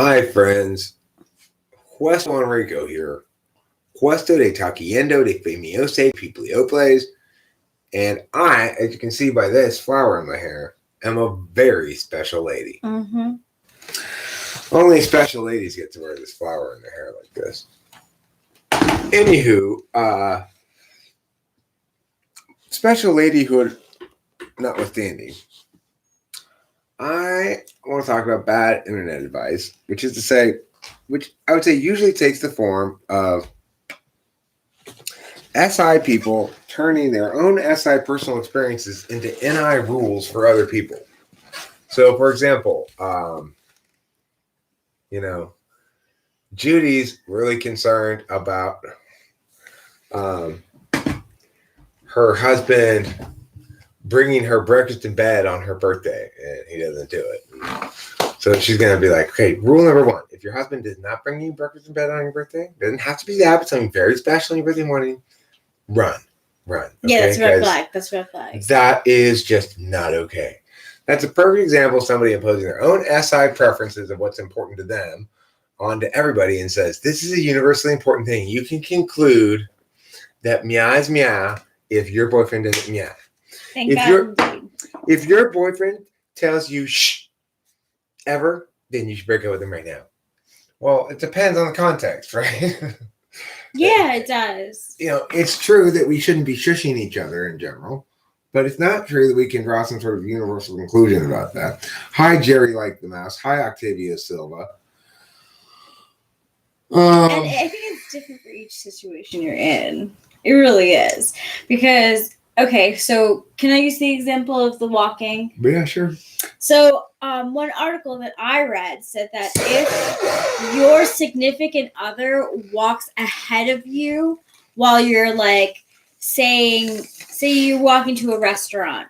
Hi, friends. Questo Enrico here. Questo de Taquiendo de Famiose Piplioples. And I, as you can see by this flower in my hair, am a very special lady. Mm-hmm. Only special ladies get to wear this flower in their hair like this. Anywho, special ladyhood notwithstanding, I want to talk about bad internet advice, which I would say usually takes the form of SI people turning their own SI personal experiences into NI rules for other people. So, for example, Judy's really concerned about her husband bringing her breakfast in bed on her birthday, and he doesn't do it. So she's going to be like, okay, rule number one, if your husband does not bring you breakfast in bed on your birthday, doesn't have to be that, but something very special on your birthday morning, run. Okay? Yeah, that's red flag. That's red flag. That is just not okay. That's a perfect example of somebody imposing their own SI preferences of what's important to them onto everybody and says, this is a universally important thing. You can conclude that meow is meow if your boyfriend doesn't meow. If your boyfriend tells you shh ever, then you should break up with him right now. Well, it depends on the context, right? Yeah, it does. It's true that we shouldn't be shushing each other in general, but it's not true that we can draw some sort of universal conclusion about that. Hi, Jerry like the mouse. Hi, Octavia Silva. And I think it's different for each situation you're in. It really is. Because, okay, so can I use the example of the walking? Yeah, sure. So one article that I read said that if your significant other walks ahead of you while you're say you're walking to a restaurant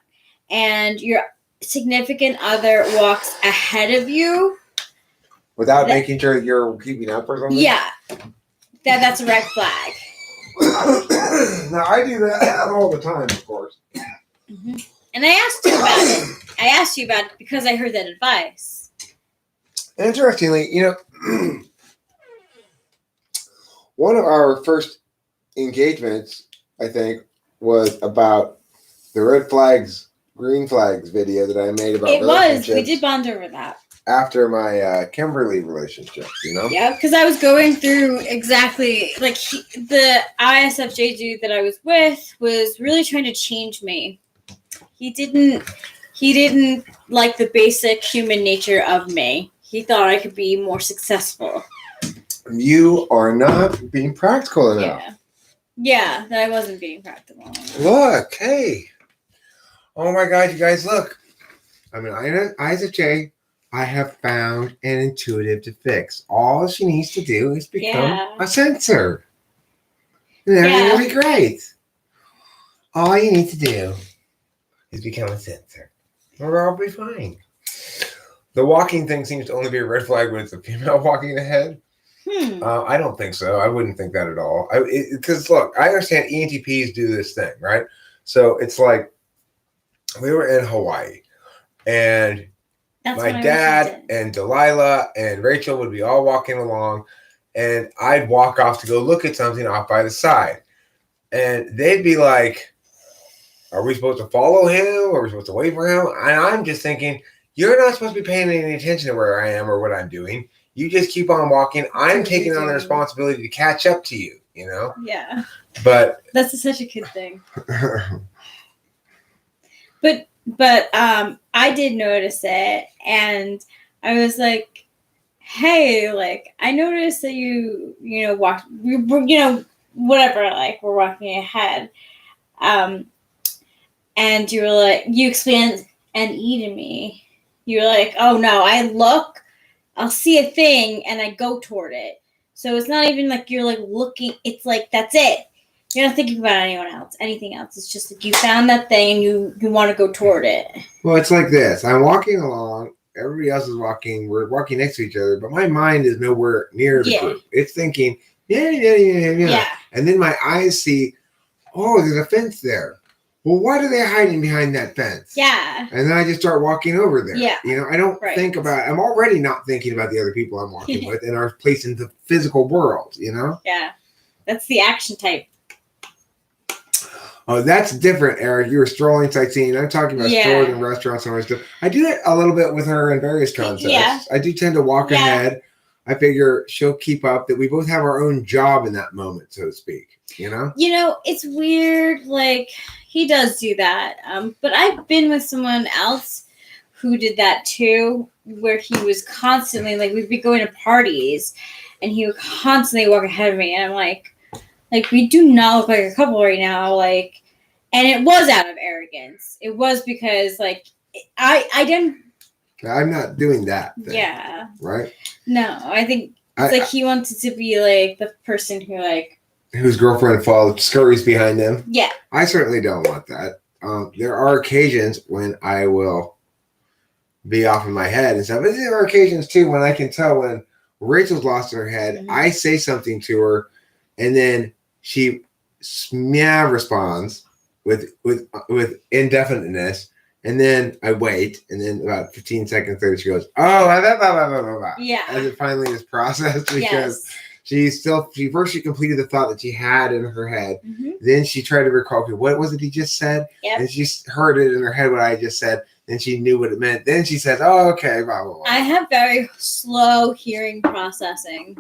and your significant other walks ahead of you. Without making sure you're keeping up or something? Yeah. That's a red flag. Now, I do that all the time, of course. Mm-hmm. And I asked you about it. I asked you about it because I heard that advice. Interestingly, one of our first engagements, I think, was about the red flags, green flags video that I made about relationships. We did bond over that. After my Kimberly relationship, Yeah, because I was going through exactly, the ISFJ dude that I was with was really trying to change me. He didn't like the basic human nature of me. He thought I could be more successful. You are not being practical enough. Yeah, that I wasn't being practical enough. Look, hey. Oh my God, you guys, look. I'm an ISFJ. I have found an intuitive to fix. All she needs to do is become a sensor. And everything will be great. All you need to do is become a sensor. We'll all be fine. The walking thing seems to only be a red flag when it's a female walking ahead. I don't think so. I wouldn't think that at all. Because, look, I understand ENTPs do this thing, right? So it's like we were in Hawaii and my dad and Delilah and Rachel would be all walking along, and I'd walk off to go look at something off by the side. And they'd be like, are we supposed to follow him? Or are we supposed to wait for him? And I'm just thinking, you're not supposed to be paying any attention to where I am or what I'm doing. You just keep on walking. I'm taking on the responsibility to catch up to you, Yeah. But that's such a kid thing. But I did notice it, and I was like, hey, I noticed that you walked, whatever, we're walking ahead. And you were like, you explained NE to me. You were like, oh no, I'll see a thing and I go toward it. So it's not even like you're looking, it's that's it. You're not thinking about anything else. It's just you found that thing and you want to go toward it. Well, it's like this. I'm walking along. Everybody else is walking. We're walking next to each other, but my mind is nowhere near the group. It's thinking, yeah. And then my eyes see, oh, there's a fence there. well, what are they hiding behind that fence? Yeah. And then I just start walking over there. Yeah. You know, I don't Right. think about, I'm already not thinking about the other people I'm walking with and our place in the physical world, you know? Yeah. That's the action type. Oh, that's different, Eric. You were strolling, sightseeing. I'm talking about Yeah. stores and restaurants and all that stuff. I do it a little bit with her in various contexts. Yeah. I do tend to walk Yeah. ahead. I figure she'll keep up, that we both have our own job in that moment, so to speak, you know? You know, it's weird. Like, he does do that. But I've been with someone else who did that too, where he was constantly, like, we'd be going to parties and he would constantly walk ahead of me. And I'm like, we do not look like a couple right now. Like, and it was out of arrogance. It was because, like, I didn't. I'm not doing that thing, Yeah. right? No, I think it's like he wanted to be, like, the person who, like, whose girlfriend scurries behind them. yeah. I certainly don't want that. There are occasions when I will be off in my head and stuff. But there are occasions too when I can tell when Rachel's lost in her head. Mhm. I say something to her, and then she responds with indefiniteness, and then I wait, and then about 15 seconds later she goes, "Oh, blah, blah, blah, blah, blah," Yeah. as it finally is processed because Yes. she completed the thought that she had in her head. Mm-hmm. Then she tried to recall, okay, what was it he just said? Yep. And she heard it in her head what I just said. Then she knew what it meant. Then she says, "Oh, okay, blah, blah, blah." I have very slow hearing processing.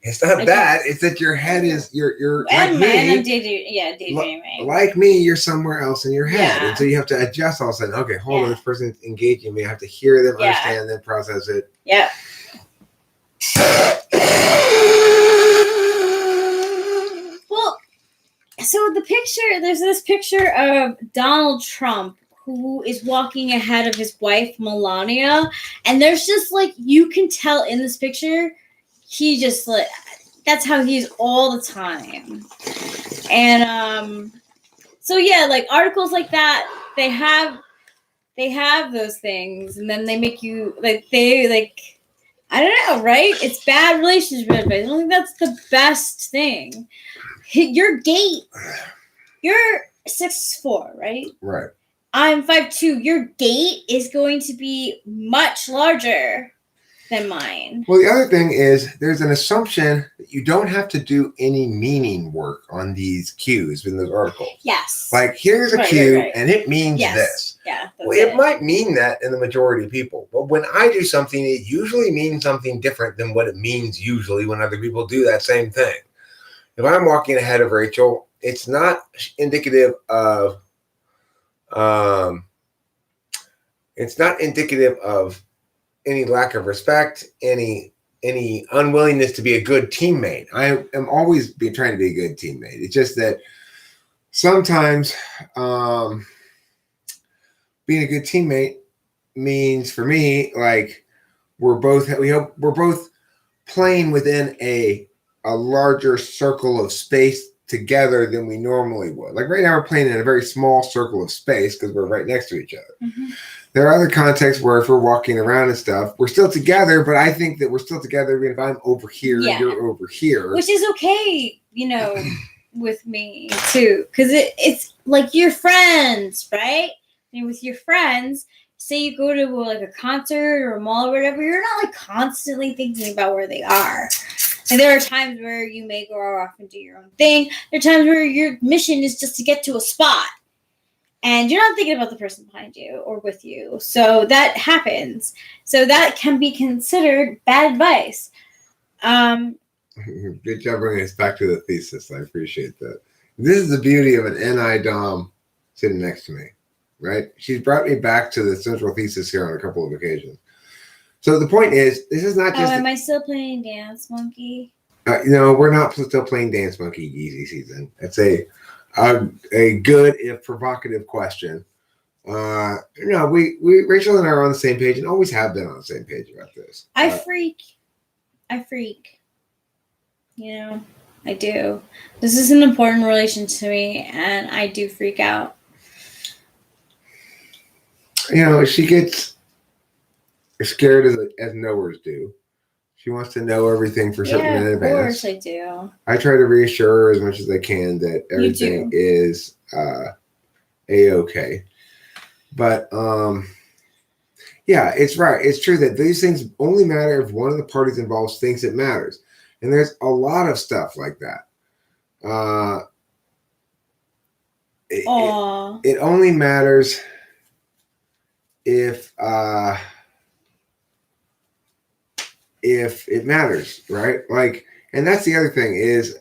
It's not that. It's that your head is you're like And me. I'm daydreaming. Like me, you're somewhere else in your head. Yeah. And so you have to adjust all of a sudden. Okay, hold on, Yeah. this person's engaging me. I have to hear them, Yeah. understand them, process it. Yep. Well, so there's this picture of Donald Trump who is walking ahead of his wife Melania, and there's just, like, you can tell in this picture he just, like, that's how he is all the time. And so yeah, like, articles like that, they have those things, and then they make you like, I don't know, right? It's bad relationship advice. I don't think that's the best thing. Your gait, you're 6'4", right? Right. I'm 5'2". Your gait is going to be much larger than mine. Well, the other thing is there's an assumption that you don't have to do any meaning work on these cues in those articles. Yes. Like, here's a Right, cue, right. and it means Yes. this. Yeah. Well, it might mean that in the majority of people, but when I do something, it usually means something different than what it means usually when other people do that same thing. If I'm walking ahead of Rachel, it's not indicative of any lack of respect, any unwillingness to be a good teammate. I am always trying to be a good teammate. It's just that sometimes being a good teammate means, for me, like, we're both playing within a larger circle of space together than we normally would. Like, right now we're playing in a very small circle of space because we're right next to each other. Mm-hmm. There are other contexts where if we're walking around and stuff, we're still together, but I think that we're still together even if I'm over here and you're over here. Which is okay, with me too. Because it's like your friends, right? And with your friends, say you go to like a concert or a mall or whatever, you're not like constantly thinking about where they are. And there are times where you may go off and do your own thing. There are times where your mission is just to get to a spot. And you're not thinking about the person behind you or with you. So that happens. So that can be considered bad advice. Good job bringing us back to the thesis. I appreciate that. This is the beauty of an NI Dom sitting next to me, right? She's brought me back to the central thesis here on a couple of occasions. So the point is, this is not just... am I still playing Dance Monkey? We're not still playing Dance Monkey Easy Season. It's a good, if provocative question. We Rachel and I are on the same page and always have been on the same page about this. I freak. I do. This is an important relation to me, and I do freak out. She gets scared as knowers do. She wants to know everything for certain in advance. Of course I do. I try to reassure her as much as I can that everything is a-okay. But yeah, it's right. It's true that these things only matter if one of the parties involved thinks it matters. And there's a lot of stuff like that. It only matters if it matters, right? Like, and that's the other thing is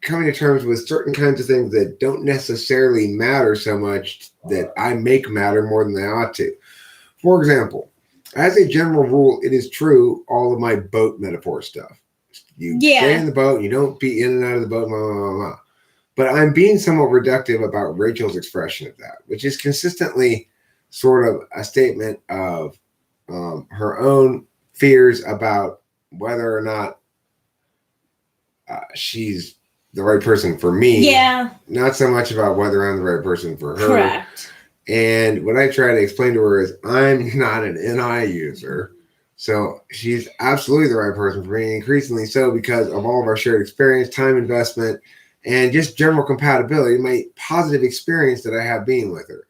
coming to terms with certain kinds of things that don't necessarily matter so much that I make matter more than they ought to. For example, as a general rule, it is true all of my boat metaphor stuff. You stay in the boat, you don't be in and out of the boat, blah, blah, blah, blah. But I'm being somewhat reductive about Rachel's expression of that, which is consistently sort of a statement of her own fears about whether or not she's the right person for me. Yeah. Not so much about whether I'm the right person for her. Correct. And what I try to explain to her is I'm not an NI user. So she's absolutely the right person for me, increasingly so because of all of our shared experience, time investment, and just general compatibility, my positive experience that I have being with her.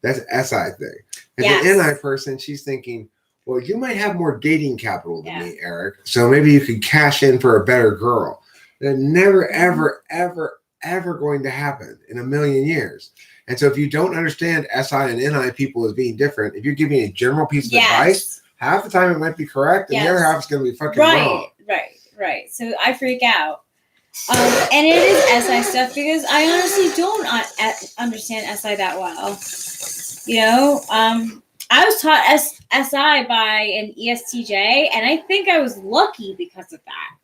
That's an SI thing. As an NI person, she's thinking, well, you might have more dating capital than me, Eric. So maybe you could cash in for a better girl. That's never, ever, ever, ever going to happen in a million years. And so if you don't understand SI and NI people as being different, if you're giving a general piece of advice, half the time it might be correct, and the other half is going to be fucking wrong. Right. So I freak out. And it is SI stuff because I honestly don't understand SI that well. You know, I was taught SI by an ESTJ, and I think I was lucky because of that.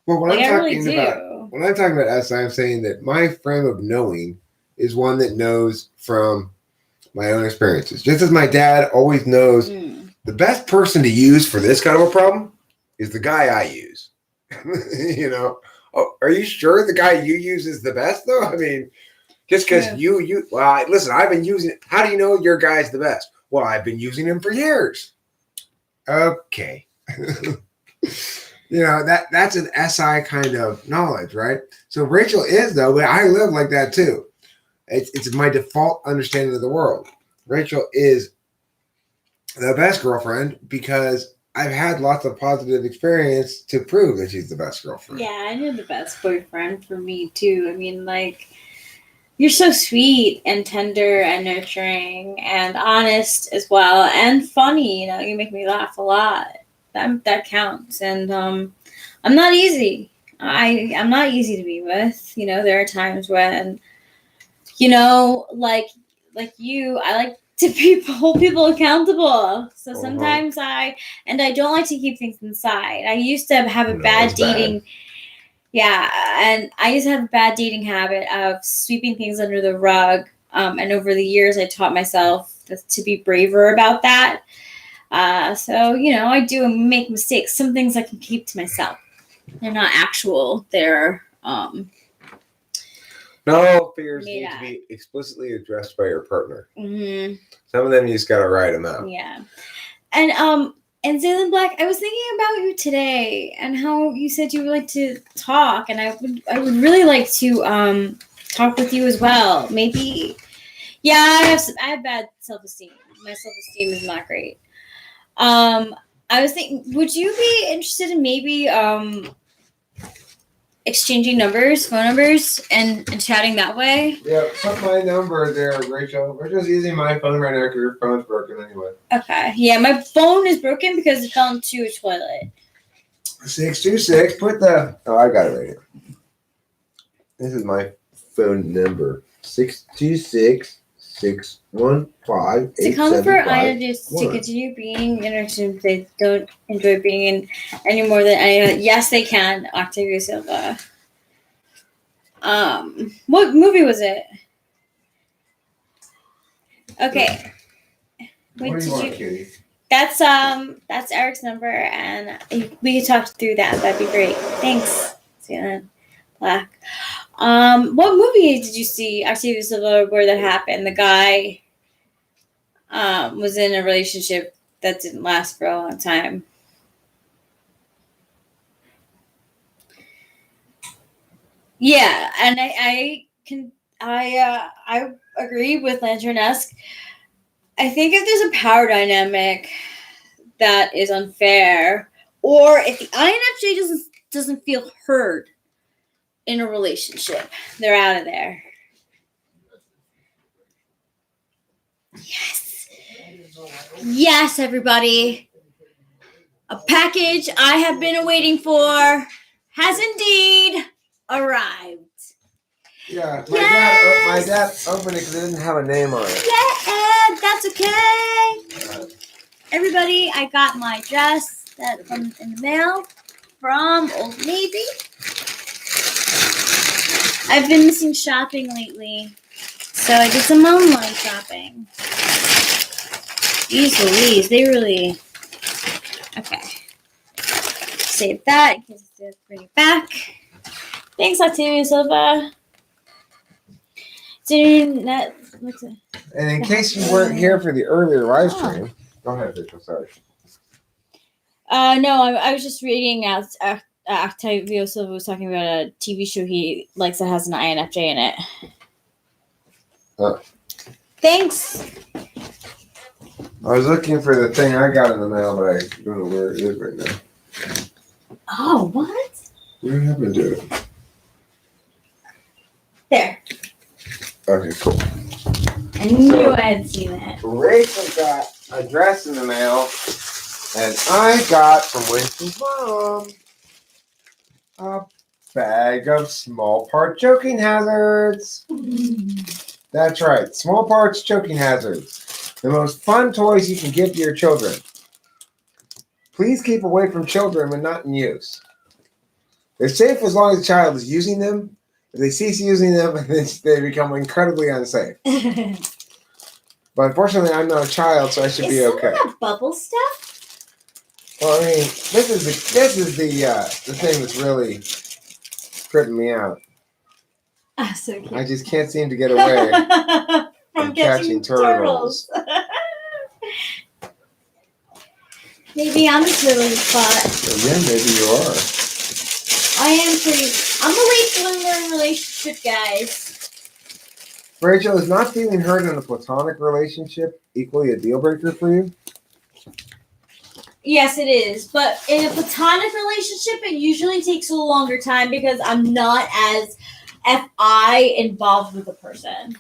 Well, when I'm talking about SI, I'm saying that my frame of knowing is one that knows from my own experiences. Just as my dad always knows the best person to use for this kind of a problem is the guy I use. You know, are you sure the guy you use is the best though? I mean, just because listen, I've been using it. How do you know your guy's the best? Well, I've been using him for years. Okay. You know, that's an SI kind of knowledge, right? So Rachel is though, but I live like that too. It's my default understanding of the world. Rachel is the best girlfriend because I've had lots of positive experience to prove that she's the best girlfriend. Yeah, and you're the best boyfriend for me too. I mean, like, you're so sweet and tender and nurturing and honest as well and funny. You know, you make me laugh a lot. That counts. And I'm not easy. I'm not easy to be with. You know, there are times when, you know, like you, I like to hold people accountable. So sometimes I don't like to keep things inside. I used to have a bad dating. Yeah, and I used to have a bad dating habit of sweeping things under the rug. And over the years, I taught myself to be braver about that. So, you know, I do make mistakes. Some things I can keep to myself. They're not actual. They're no fears need to be explicitly addressed by your partner. Mm-hmm. Some of them you just gotta write them out. Yeah, and Zaylen Black, I was thinking about you today and how you said you would like to talk, and I would really like to talk with you as well. Maybe, I have bad self-esteem. My self-esteem is not great. I was thinking, would you be interested in maybe exchanging phone numbers, and chatting that way? Yeah, put my number there, Rachel. We're just using my phone right now because your phone's broken anyway. Okay. Yeah, my phone is broken because it fell into a toilet. 626. Put the. Oh, I got it right here. This is my phone number. 626-615-8751. To come for Ida just to continue being interested if they don't enjoy being in any more than any. Yes, they can. Octavia Silva. What movie was it? Okay. What do you want, Kitty? That's Eric's number, and we could talk through that. That'd be great. Thanks, Zaylen Black. What movie did you see, Octavia Silva, where that happened? The guy was in a relationship that didn't last for a long time. Yeah, and I agree with Lantern-esque. I think if there's a power dynamic that is unfair, or if the INFJ doesn't feel heard in a relationship, they're out of there. Yes, everybody. A package I have been waiting for has indeed arrived. Yeah, my dad opened it because it didn't have a name on it. Yeah, that's okay. Everybody, I got my dress in the mail from Old Navy. I've been missing shopping lately, so I did some online shopping. These Louise, they really... Okay. Save that in case I have to bring it back. Thanks, Octavia Silva. And in case you weren't here for the earlier live stream, go ahead, Rachel. Sorry. No, I was just reading out. Octavio Silva was talking about a TV show he likes that has an INFJ in it. Thanks. I was looking for the thing I got in the mail, but I don't know where it is right now. Oh, what? What happened to it? There. Okay, cool. I knew I had seen it. Rachel got a dress in the mail, and I got from Winston's mom a bag of small part choking hazards. That's right, small parts choking hazards. The most fun toys you can give to your children. Please keep away from children when not in use. They're safe as long as the child is using them. If they cease using them, they become incredibly unsafe. But unfortunately, I'm not a child, so I should be okay. Is some of that bubble stuff? Well, I mean, this is the thing that's really tripping me out. Oh, so cute. I just can't seem to get away from catching turtles. Maybe I'm a turtle in the spot. Yeah, maybe you are. I am pretty. I'm a late bloomer in relationship, guys. Rachel, is not feeling heard in a platonic relationship equally a deal breaker for you? Yes, it is. But in a platonic relationship, it usually takes a longer time because I'm not as FI involved with the person.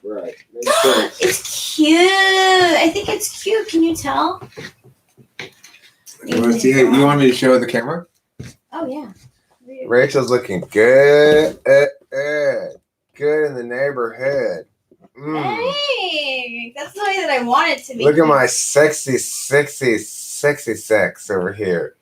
Right. Makes sense. It's cute. I think it's cute. Can you tell? You want to see? You want me to show the camera? Oh yeah. Rachel's looking good. Good in the neighborhood. Hey, that's the way that I want it to be. Look at my sexy sex over here.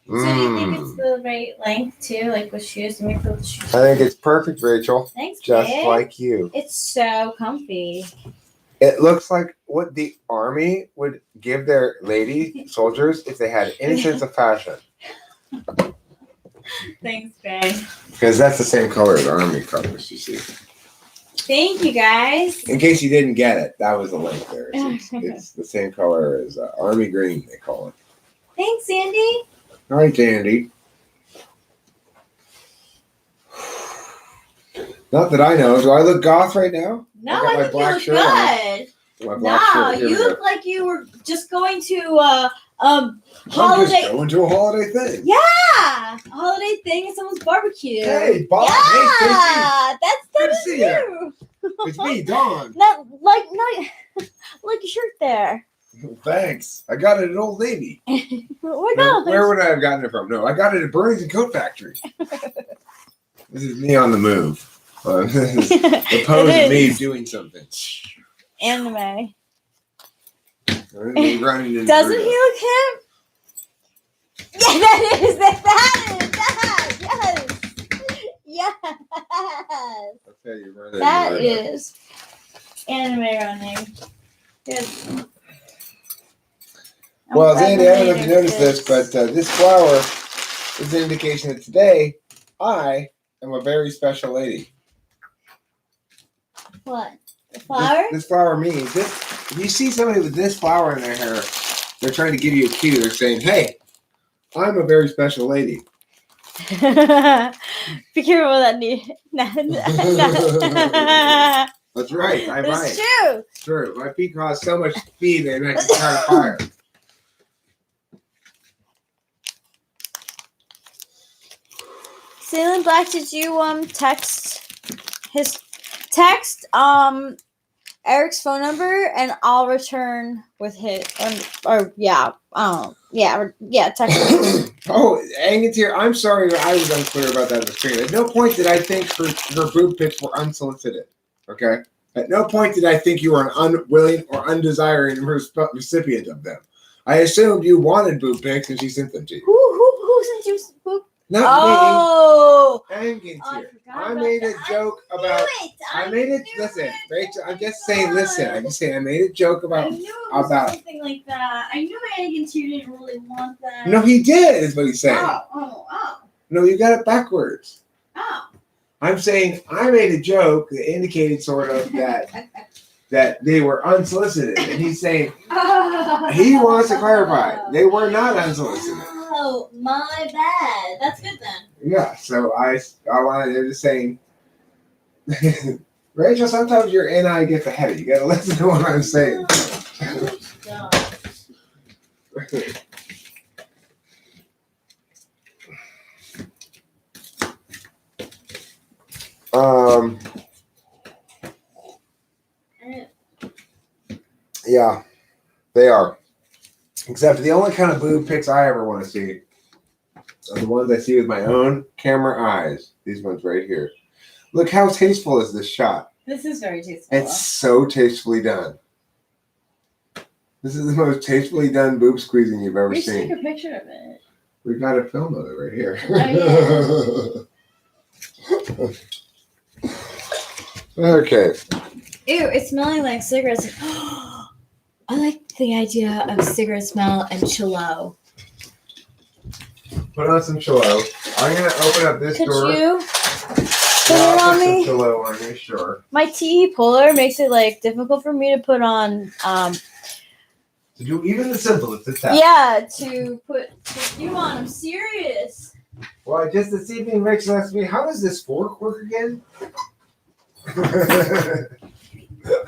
So do you think it's the right length too, like with shoes? Let me feel the shoes. I think it's perfect, Rachel. Thanks, just babe. like you. It's so comfy. It looks like what the army would give their lady soldiers if they had any sense of fashion. Thanks, babe. Because that's the same color as army colors, you see. Thank you, guys. In case you didn't get it, that was the link there. It's the same color as army green, they call it. Thanks, Sandy. All right, Andy. Not that I know. Do I look goth right now? No, I think you look good. No, you look like you were just going to I'm holiday. just going to a holiday thing. Yeah, a holiday thing at someone's barbecue. Hey, Bob. Yeah, Hey, that's see you. it's me, Don. Not like your shirt there. Thanks. I got it at Old Navy. Oh my God. Where would I have gotten it from? No, I got it at Burlington Coat Factory. This is me on the move. The pose of me doing something. Anime. Running in Doesn't he look hip? Yeah, that is. Yes. Okay, you're running. That is anime running. Good. Well, Zandy, I don't know if you noticed this, but this flower is an indication that today I am a very special lady. What? The flower? This flower means this. If you see somebody with this flower in their hair, they're trying to give you a cue. They're saying, "Hey, I'm a very special lady." Be careful with that knee. That's right. I It's might. true. Sure. My feet cause so much speed that I can start a fire. Salem Black, did you text Eric's phone number and I'll return with his text. Oh, Angantir, I'm sorry I was unclear about that in the stream. At no point did I think her boob pics were unsolicited. Okay? At no point did I think you were an unwilling or undesiring recipient of them. I assumed you wanted boob pics and she sent them to you. Who sent you boob? Not Oh, me. Angantir. I I made a joke about. I made it. Listen, Rachel. I'm just saying. Listen. I'm just saying. I made a joke I about. knew it was About. something like that. I knew Angantir didn't really want that. No, he did. Is what he's saying. Oh. No, you got it backwards. Oh. I'm saying I made a joke that indicated sort of that they were unsolicited, and he's saying he wants to clarify they were not unsolicited. Oh, my bad. That's good then. Yeah. So I wanted to just saying. Rachel, sometimes your NI gets ahead of you. You gotta listen to what I'm saying. Yeah, they are. Except the only kind of boob pics I ever want to see are the ones I see with my own camera eyes. These ones right here. Look how tasteful is this shot. This is very tasteful. It's so tastefully done. This is the most tastefully done boob squeezing you've ever We should seen. take a picture of it. We've got a film of it right here. Okay. Ew, it's smelling like cigarettes. I like the idea of cigarette smell and chillo. Put on some chillo. I'm gonna open up this Could door. you put I'll it on put me? some chillo on you, sure. My tea puller makes it like difficult for me to put on. To do even the simplest, it's that. Yeah, to put you on. I'm serious. Well, just this evening, Rachel asked me, how does this fork work again?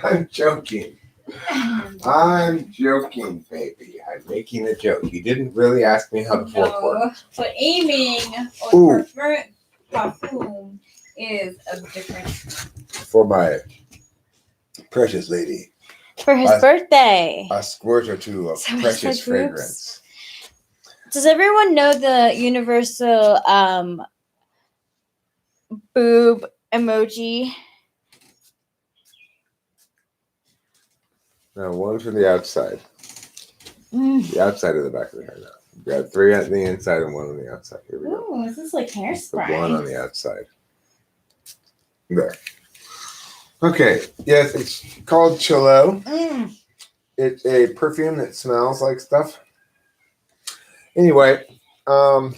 I'm joking. I'm joking, baby. I'm making a joke. You didn't really ask me how the fork works. But aiming Ooh. or perfume is a different. For my precious lady, For his birthday. a squirt or two of So it's precious like fragrance. Does everyone know the universal boob emoji? Now, one from the outside. Mm. The outside of the back of the hair now. We've got 3 on the inside and 1 on the outside. Here we go. Ooh, this is like The hairspray. 1 on the outside. There. Okay. Yes, it's called Chillo. Mm. It's a perfume that smells like stuff. Anyway, I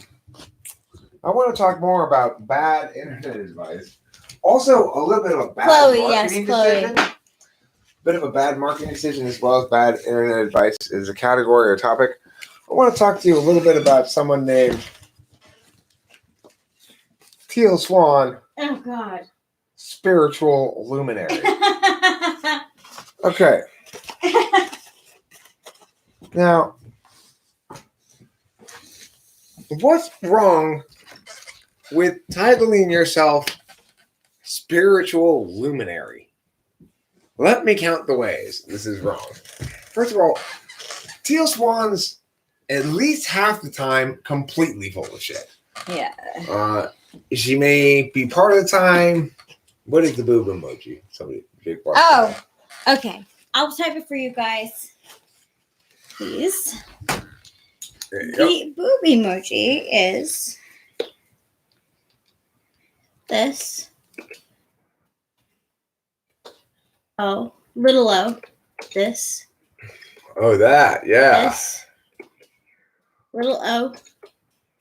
want to talk more about bad internet advice. Also, a little bit of a bad marketing decision. Bit of a bad marketing decision as well as bad internet advice is a category or topic. I want to talk to you a little bit about someone named Teal Swan, Oh God. spiritual luminary. Okay. Now, what's wrong with titling yourself spiritual luminary? Let me count the ways this is wrong. First of all, Teal Swan's at least half the time completely full of shit. Yeah. She may be part of the time. What is the boob emoji? Somebody big bar. Oh, okay. I'll type it for you guys. Please. There you go. The boob emoji is this. Oh, little o. This. Oh, that, yeah. This. Little o.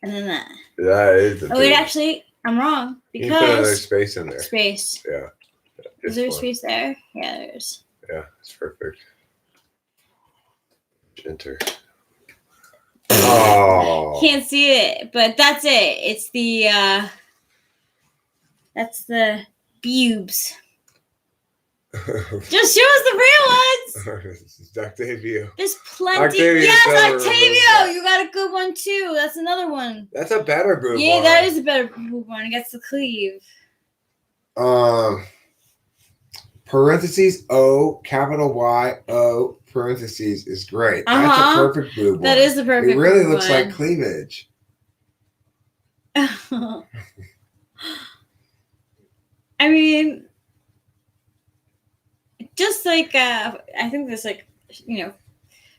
And then that. That is the Oh, wait, boob. actually, I'm wrong. You can put another Because. space in there. Space. Yeah. Is there a space there? Yeah, there is. Yeah, it's perfect. Enter. Oh. Can't see it, but that's it. It's the That's the boobs. Just show us the real ones. Octavio. There's plenty. Octavio Yes, Silver Octavio. You got a good one too. That's another one. That's a better boob Yeah, one. that is a better boob one. It gets the cleave. Parentheses O, capital Y O, parentheses is great. That's a perfect boob one. That is the perfect. It really boob looks one. like cleavage. I mean, just like I think there's like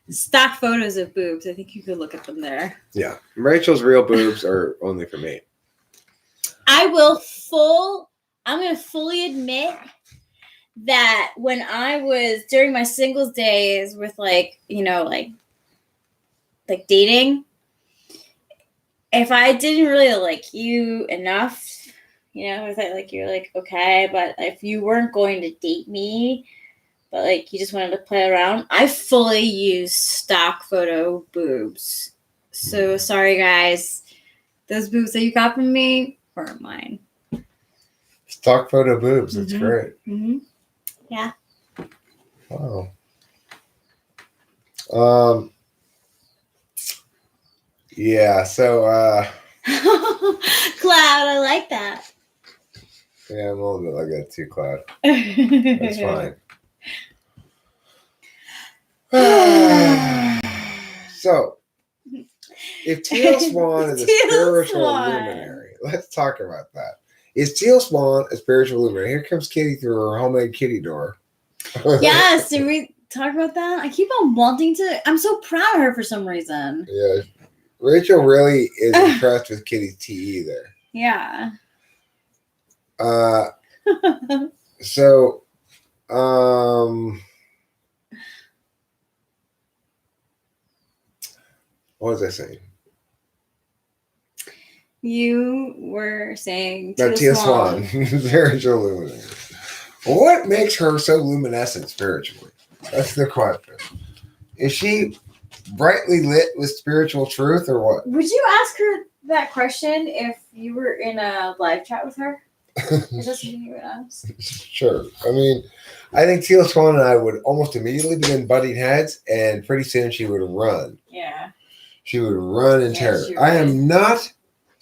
stock photos of boobs. I think you could look at them there. Yeah, Rachel's real boobs are only for me. I'm gonna fully admit that when I was during my singles days with like dating, if I didn't really like you enough, if I like you're like okay, but if you weren't going to date me, but like you just wanted to play around, I fully use stock photo boobs. So sorry guys, those boobs that you got from me weren't mine. Stock photo boobs, that's great. Mm-hmm. Yeah. Wow. Yeah, so Cloud, I like that. Yeah, I'm a little bit like that too, Cloud. That's fine. So, if Teal Swan is a spiritual luminary, let's talk about that. Is Teal Swan a spiritual luminary? Here comes Kitty through her homemade kitty door. Yes, did we talk about that? I keep on wanting to. I'm so proud of her for some reason. Yeah, Rachel really is impressed with Kitty's TE there. Yeah. So, what was I saying? You were saying Teal Swan, spiritual luminary. What makes her so luminescent spiritually? That's the question. Is she brightly lit with spiritual truth or what? Would you ask her that question if you were in a live chat with her? Is that something you would ask? Sure. I mean, I think Teal Swan and I would almost immediately begin butting heads, and pretty soon she would run. Yeah. She would run in terror. I am not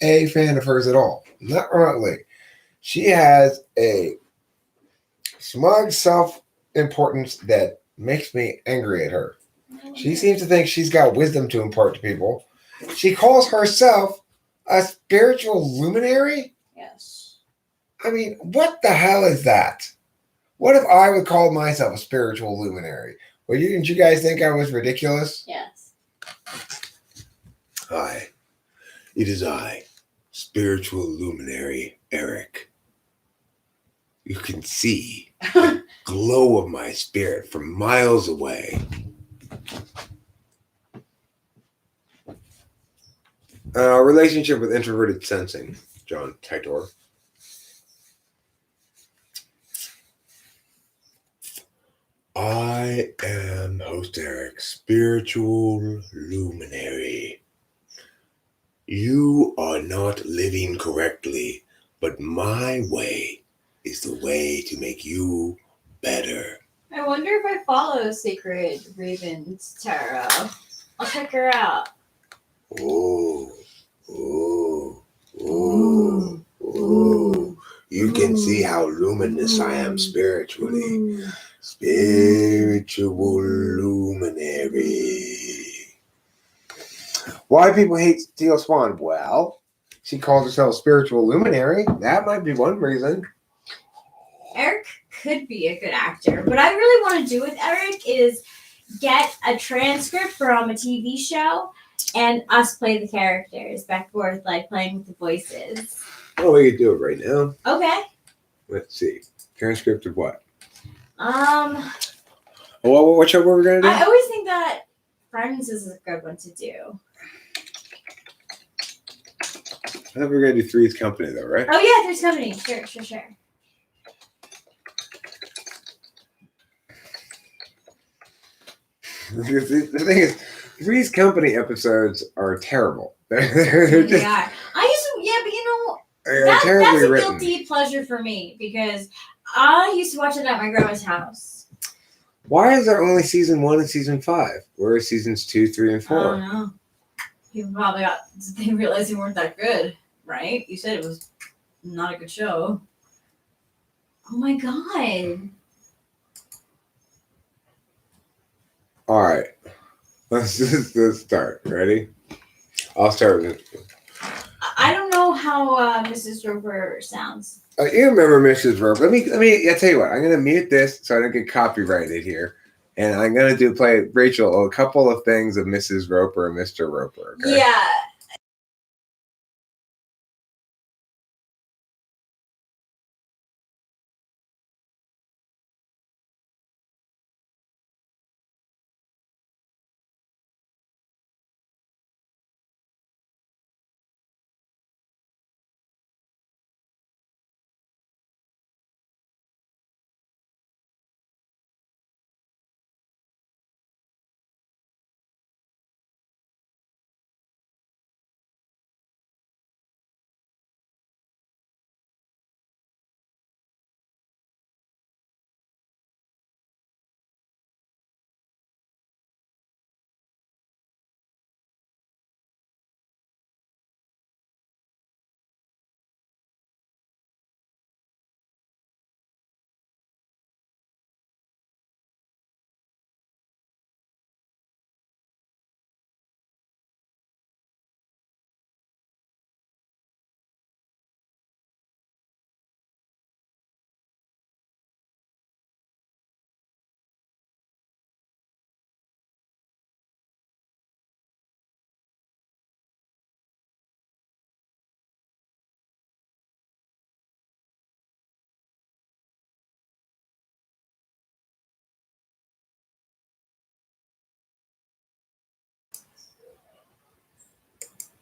a fan of hers at all. Not remotely. She has a smug self-importance that makes me angry at her. She seems to think she's got wisdom to impart to people. She calls herself a spiritual luminary? Yes. I mean, what the hell is that? What if I would call myself a spiritual luminary? Well, didn't you guys think I was ridiculous? Yes. Hi. It is I, spiritual luminary Eric. You can see the glow of my spirit from miles away. Relationship with introverted sensing, John Titor. I am host Eric, spiritual luminary. You are not living correctly, but my way is the way to make you better. I wonder if I follow Sacred Ravens Tarot. I'll check her out. Oh. You can see how luminous I am spiritually. Spiritual luminary. Why people hate Teal Swan? Well, she calls herself spiritual luminary. That might be one reason. Eric could be a good actor. What I really want to do with Eric is get a transcript from a TV show and us play the characters back and forth, like playing with the voices. Oh, we could do it right now. Okay. Let's see. Transcript of what? What show were we gonna do? I always think that Friends is a good one to do. I thought we were gonna do Three's Company though, right? Oh yeah, Three's Company. Sure. The thing is, Three's Company episodes are terrible. They're just, I used to, yeah, but That's terribly a written. guilty pleasure for me because I used to watch it at my grandma's house. Why is there only season 1 and season 5? Where are seasons 2, 3, and I 4? don't know. People probably they realized they weren't that good, right? You said it was not a good show. Oh my god. All right. Let's start. Ready? I'll start with it. I don't know how Mrs. Roper sounds. You remember Mrs. Roper? Let me. I tell you what. I'm gonna mute this so I don't get copyrighted here, and I'm gonna play Rachel a couple of things of Mrs. Roper and Mr. Roper. Okay? Yeah.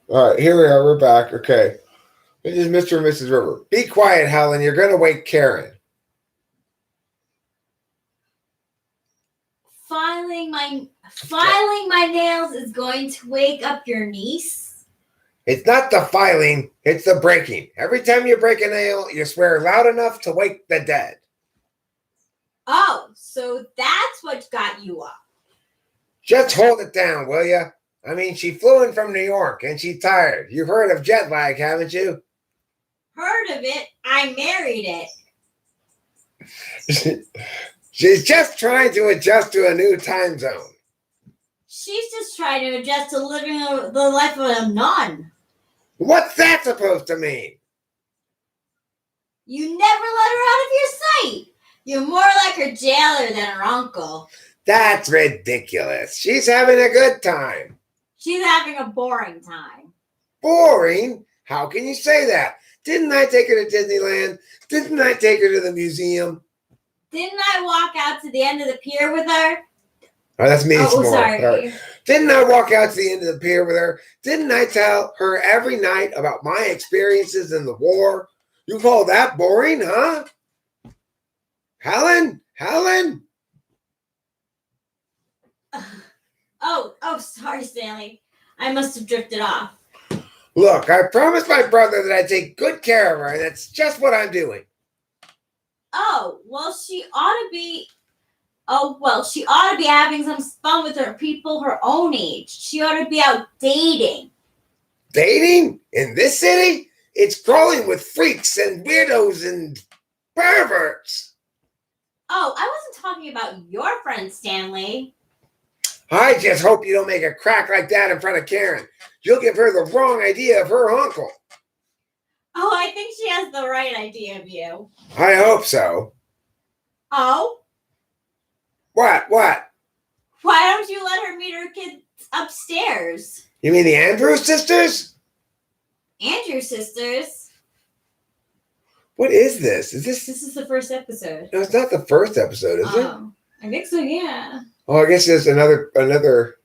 All right, here we are. We're back. Okay. This is Mr. and Mrs. Roper. Be quiet, Helen. You're gonna wake Karen. Filing my nails is going to wake up your niece. It's not the filing, it's the breaking. Every time you break a nail, you swear loud enough to wake the dead. Oh, so that's what got you up. Just hold it down, will you? I mean, she flew in from New York and she's tired. You've heard of jet lag, haven't you? Heard of it? I married it. She's just trying to adjust to a new time zone. She's just trying to adjust to living the life of a nun. What's that supposed to mean? You never let her out of your sight. You're more like her jailer than her uncle. That's ridiculous. She's having a good time. She's having a boring time. Boring? How can you say that? Didn't I take her to Disneyland? Didn't I take her to the museum? Didn't I walk out to the end of the pier with her? Oh, that's me. Oh, sorry. Right. Didn't I walk out to the end of the pier with her? Didn't I tell her every night about my experiences in the war? You call that boring, huh? Helen? Oh, sorry, Stanley. I must have drifted off. Look, I promised my brother that I'd take good care of her, and that's just what I'm doing. Oh, well, she ought to be having some fun with her people her own age. She ought to be out dating. Dating? In this city? It's crawling with freaks and weirdos and perverts. Oh, I wasn't talking about your friend, Stanley. I just hope you don't make a crack like that in front of Karen. You'll give her the wrong idea of her uncle. Oh, I think she has the right idea of you. I hope so. Oh? What? Why don't you let her meet her kids upstairs? You mean the Andrews sisters? Andrews sisters? What is this? This is the first episode. No, it's not the first episode, is it? I think so, yeah. Oh, I guess there's another.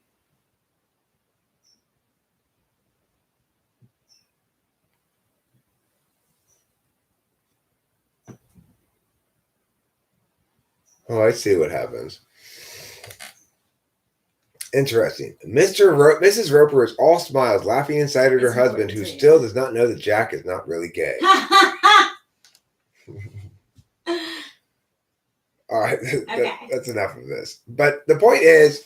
Oh, I see what happens. Interesting. Mrs. Roper is all smiles, laughing inside at her It's husband, important who to you. still does not know that Jack is not really gay. All right, Okay. that's enough of this. But the point is,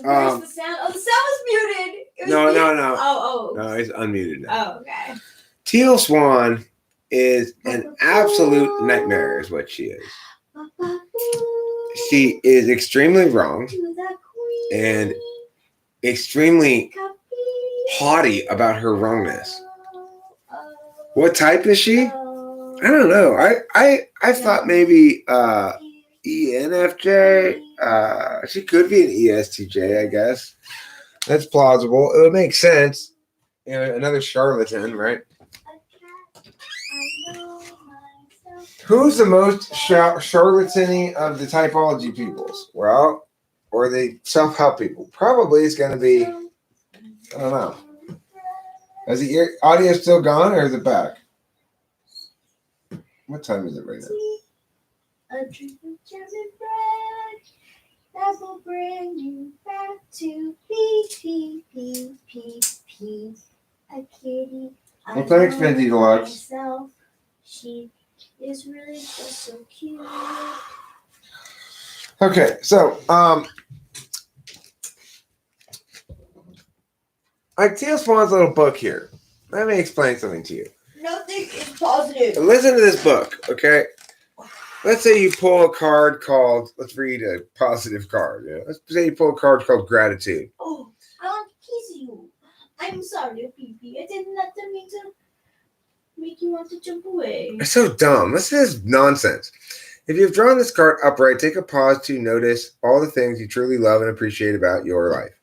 Where's the sound? Oh, the sound was muted. It was no. Oh. No, he's unmuted now. Oh, okay. Teal Swan is an absolute nightmare, is what she is. She is extremely wrong and extremely haughty about her wrongness. What type is she? I don't know. I thought maybe ENFJ. She could be an ESTJ, I guess. That's plausible. It would make sense. You know, another charlatan, right? Who's the most charlatan-y of the typology peoples? Well, or the self-help people? Probably it's going to be, I don't know. Is the audio still gone or is it back? What time is it right now? A drink of jam and bread that will bring you back to P. A kitty. Well, thanks, Fenty Deluxe. Myself. She is really just so cute. Okay, so like Teal Swan's little book here. Let me explain something to you. Nothing is positive. Listen to this book, okay? Let's say you pull a card called, let's read a positive card. Yeah? Let's say you pull a card called gratitude. Oh, I want to kiss you. I'm sorry, Pee. I did not mean to make you want to jump away. It's so dumb. This is nonsense. If you've drawn this card upright, take a pause to notice all the things you truly love and appreciate about your life.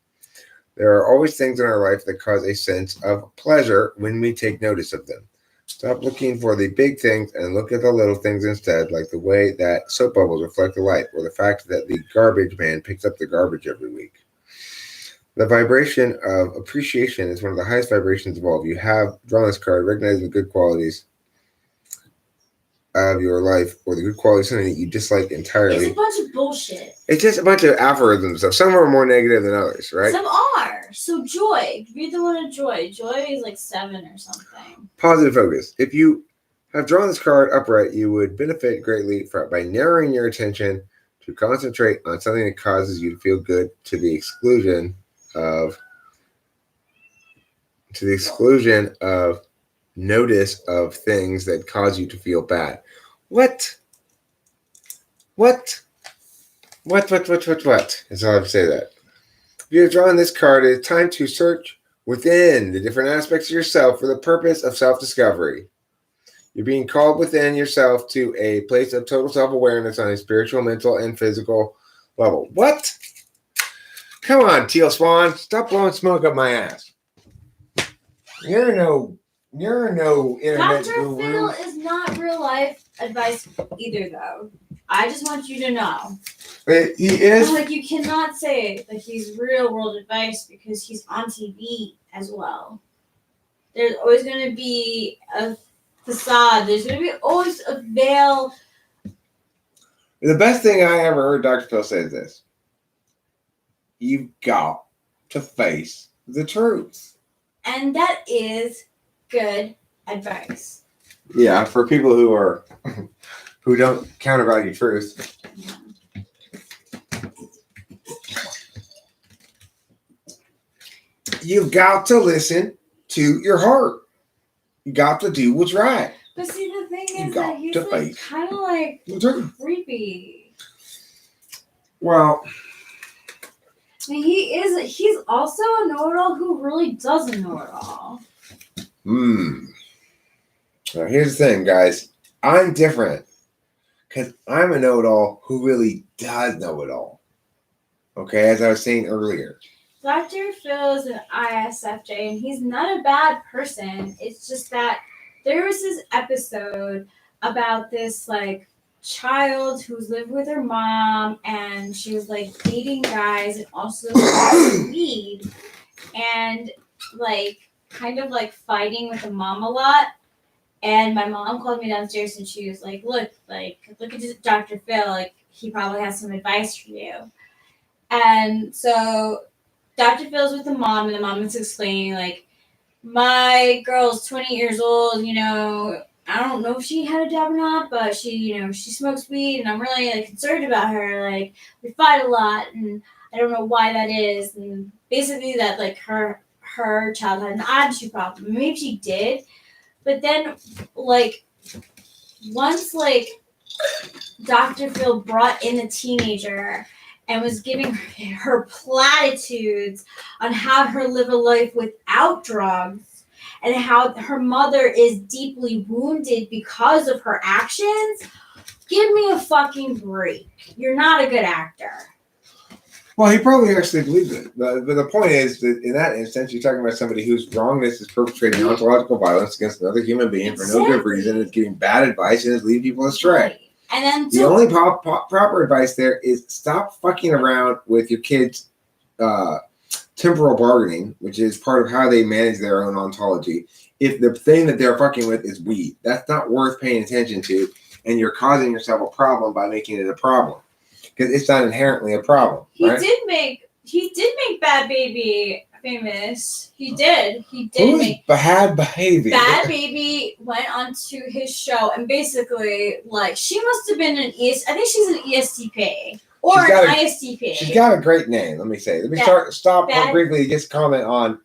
There are always things in our life that cause a sense of pleasure when we take notice of them. Stop looking for the big things and look at the little things instead, like the way that soap bubbles reflect the light, or the fact that the garbage man picks up the garbage every week. The vibration of appreciation is one of the highest vibrations of all. If you have drawn this card, recognize the good qualities of your life, or the good qualities of something that you dislike entirely. It's a bunch of bullshit. It's just a bunch of aphorisms. So some are more negative than others, right? Some are. So joy. Read the one of joy. Joy is like 7 or something. Positive focus. If you have drawn this card upright, you would benefit greatly by narrowing your attention to concentrate on something that causes you to feel good to the exclusion of notice of things that cause you to feel bad. What? That's all I have to say that. If you have drawn this card, it's time to search within the different aspects of yourself for the purpose of self-discovery. You're being called within yourself to a place of total self-awareness on a spiritual, mental, and physical level. What? Come on, Teal Swan. Stop blowing smoke up my ass. You're no internet Dr. guru. Phil is not real life advice either, though. I just want you to know. But he is. Like, you cannot say that he's real world advice because he's on TV as well. There's always going to be a facade. There's going to be always a veil. The best thing I ever heard Dr. Phil say is this. You've got to face the truth. And that is good advice. Yeah, for people who don't countervalue truth. You've got to listen to your heart. You got to do what's right. But see, the thing You is got that he's to like, face kind of like the truth. creepy. Well, I mean, he's also a know-it-all who really doesn't know it all. Now, here's the thing, guys. I'm different because I'm a know-it-all who really does know it all. Okay, as I was saying earlier. Dr. Phil is an ISFJ, and he's not a bad person. It's just that there was this episode about this, like, child who's lived with her mom, and she was, like, dating guys and also weed, and, like, kind of, like, fighting with the mom a lot. And my mom called me downstairs, and she was like, look at Dr. Phil. Like, he probably has some advice for you. And so Dr. Phil's with the mom, and the mom is explaining, like, my girl's 20 years old, you know, I don't know if she had a job or not, but she, you know, she smokes weed, and I'm really, like, concerned about her. Like, we fight a lot, and I don't know why that is. And basically that, like, her child had an attitude problem. Maybe she did, but then, like, once, like, Dr. Phil brought in a teenager and was giving her platitudes on how to live a life without drugs and how her mother is deeply wounded because of her actions. Give me a fucking break. You're not a good actor. Well, he probably actually believed it. But the point is that in that instance, you're talking about somebody whose wrongness is perpetrating ontological violence against another human being for no good reason, is giving bad advice, and is leading people astray. Right. And then The only proper advice there is stop fucking around with your kids' temporal bargaining, which is part of how they manage their own ontology. If the thing that they're fucking with is weed, that's not worth paying attention to, and you're causing yourself a problem by making it a problem. Because it's not inherently a problem. He right? did make Bad Baby famous. He did Who's make bad behavior. Bad Baby went onto his show, and basically, like, she must have been an I think she's an ESTP or an ISTP. She's got a great name. Let me stop briefly. Just comment on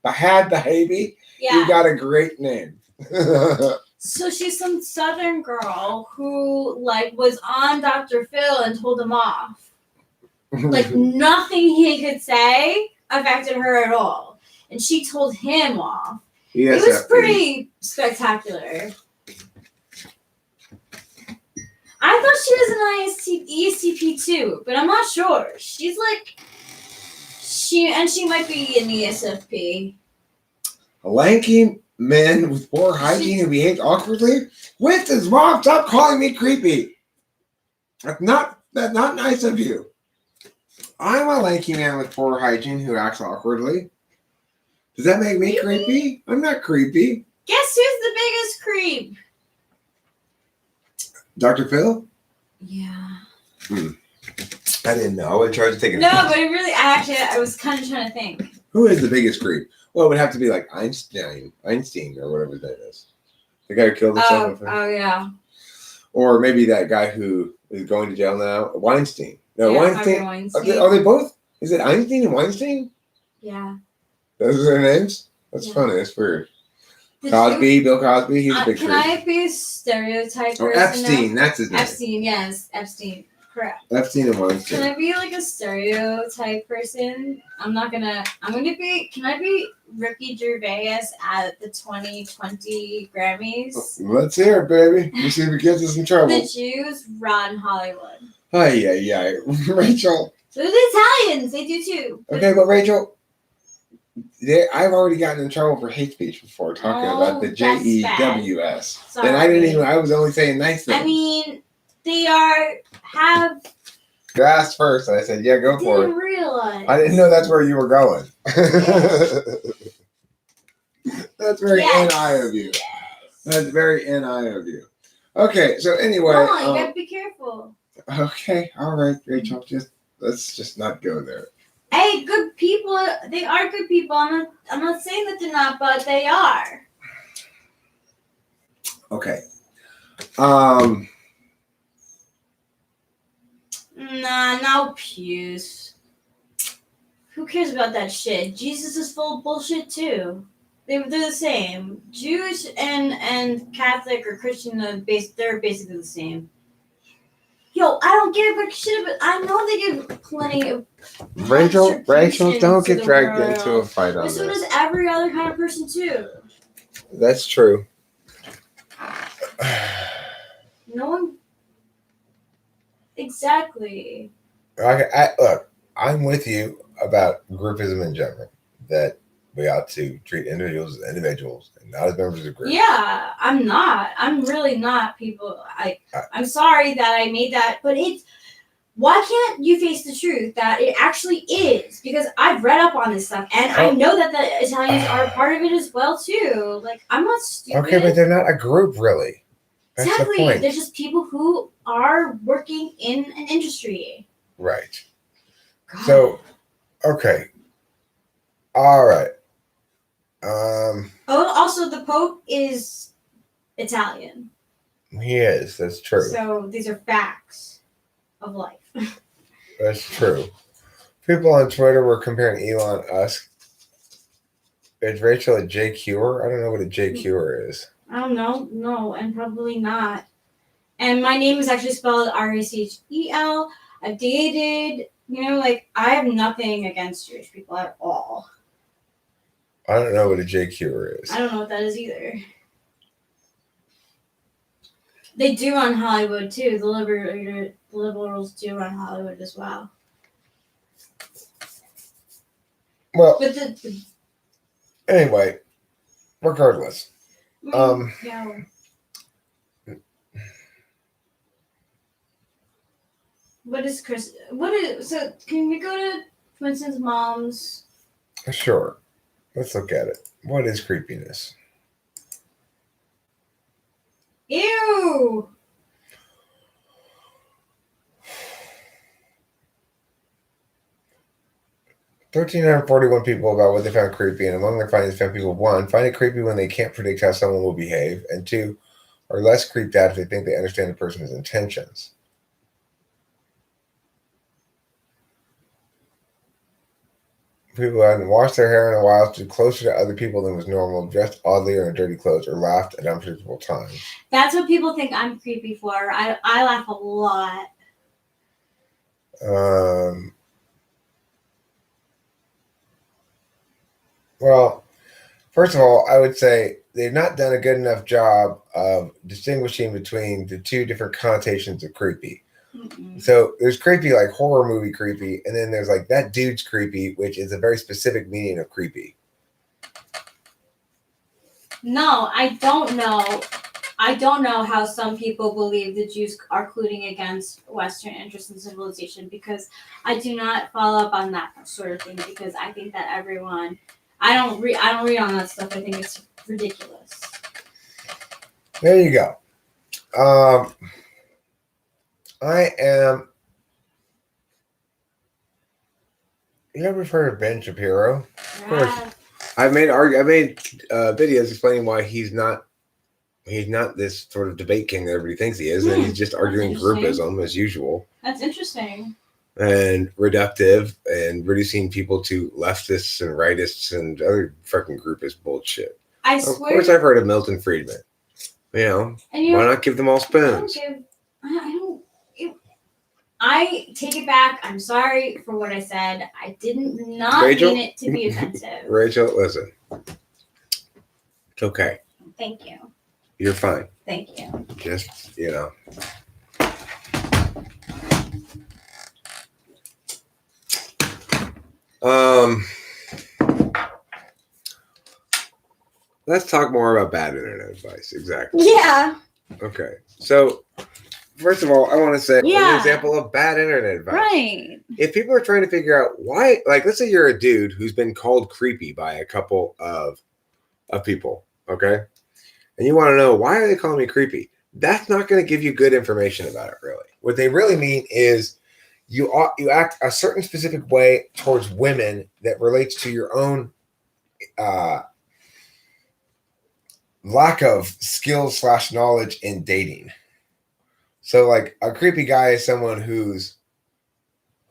bad behavior. Yeah. You got a great name. So she's some Southern girl who, like, was on Dr. Phil and told him off. Like, nothing he could say affected her at all. And she told him off. Yes, it was pretty spectacular. I thought she was an ESTP too, but I'm not sure. She's like, she might be an ESFP. A lanky man with poor hygiene who behaves awkwardly with his mom. Stop calling me creepy. That's not nice of you. I'm a lanky man with poor hygiene who acts awkwardly. Does that make me creepy? I'm not creepy. Guess who's the biggest creep? Dr. Phil? Yeah. I didn't know. I would try to take it. No, but it really, I was kind of trying to think. Who is the biggest creep? Well, it would have to be like Einstein or whatever his name is. The guy who killed himself. Oh, yeah. Or maybe that guy who is going to jail now, Weinstein. No, yeah, Weinstein. Are they both? Is it Einstein and Weinstein? Yeah. Those are their names? That's funny. That's weird. Bill Cosby, he's a big Can I be a stereotype person? Or Epstein, that's his name. Epstein, yes. Epstein. Correct. Epstein and Weinstein. Can I be like a stereotype person? Can I be Ricky Gervais at the 2020 Grammys? Let's hear it, baby. Let's see if it gets us in trouble. The Jews run Hollywood. Yeah. Rachel. So do the Italians. They do too. Okay, but Rachel, I've already gotten in trouble for hate speech before talking about the JEWS. And I was only saying nice things. I mean, they have. You asked first, and I said, yeah, go for it. Didn't realize. I didn't know that's where you were going. That's very NI of you. That's very NI of you. Okay, so anyway. Come on, you gotta be careful. Okay, all right, Rachel. Let's just not go there. Hey, good people. They are good people. I'm not saying that they're not, but they are. Okay. Nah, no pews. Who cares about that shit? Jesus is full of bullshit too. They're the same. Jewish and Catholic or Christian, they're basically the same. Yo, I don't give a shit, but I know they give plenty of. Rachel, don't get dragged into a fight on this. So does every other kind of person too. That's true. No one. Exactly. Look, I'm with you about groupism in general. That we ought to treat individuals as individuals and not as members of groups. Yeah, I'm not. I'm really not, people. I'm sorry that I made that, but why can't you face the truth that it actually is? Because I've read up on this stuff, and I know that the Italians are a part of it as well, too. Like, I'm not stupid. Okay, but they're not a group, really. That's exactly. The point. They're just people who are working in an industry. Right. God. So, okay. All right. Oh, also the Pope is Italian. He is. That's true. So these are facts of life. That's true. People on Twitter were comparing Elon Musk. Is Rachel a J Cure? I don't know what a J Cure is. I don't know. No, and probably not. And my name is actually spelled Rachel. I've dated, I have nothing against Jewish people at all. I don't know what a J Cure is. I don't know what that is either. They do run Hollywood too. The liberals do run Hollywood as well. Well, But anyway, regardless. yeah. So can we go to Winston's mom's? Sure. Let's look at it. What is creepiness? Ew! 1,341 people about what they found creepy, and among their findings found people, 1, find it creepy when they can't predict how someone will behave, and 2, are less creeped out if they think they understand the person's intentions. People who hadn't washed their hair in a while, stood closer to other people than was normal, dressed oddly or in dirty clothes, or laughed at unpredictable times. That's what people think I'm creepy for. I laugh a lot. Well, first of all, I would say they've not done a good enough job of distinguishing between the two different connotations of creepy. Mm-mm. So there's creepy, like horror movie creepy, and then there's like that dude's creepy, which is a very specific meaning of creepy. No, I don't know. I don't know how some people believe the Jews are colluding against Western interests in civilization, because I do not follow up on that sort of thing, because I think that everyone. I don't read on that stuff. I think it's ridiculous. There you go. I am. You ever heard of Ben Shapiro? Of course. I made videos explaining why he's not this sort of debate king that everybody thinks he is, and he's just arguing groupism as usual. That's interesting. And reductive and reducing people to leftists and rightists and other freaking groupist bullshit. I swear. Of course, I've heard of Milton Friedman. Why not give them all spoons? I take it back. I'm sorry for what I said. I didn't mean it to be offensive. Rachel, listen. It's okay. Thank you. You're fine. Thank you. Just, let's talk more about bad internet advice. Exactly. Yeah. Okay. So, first of all, I want to say an example of bad internet advice. Right. If people are trying to figure out why, like, let's say you're a dude who's been called creepy by a couple of people, okay? And you want to know, why are they calling me creepy? That's not going to give you good information about it, really. What they really mean is you act a certain specific way towards women that relates to your own lack of skills / knowledge in dating. So, like, a creepy guy is someone who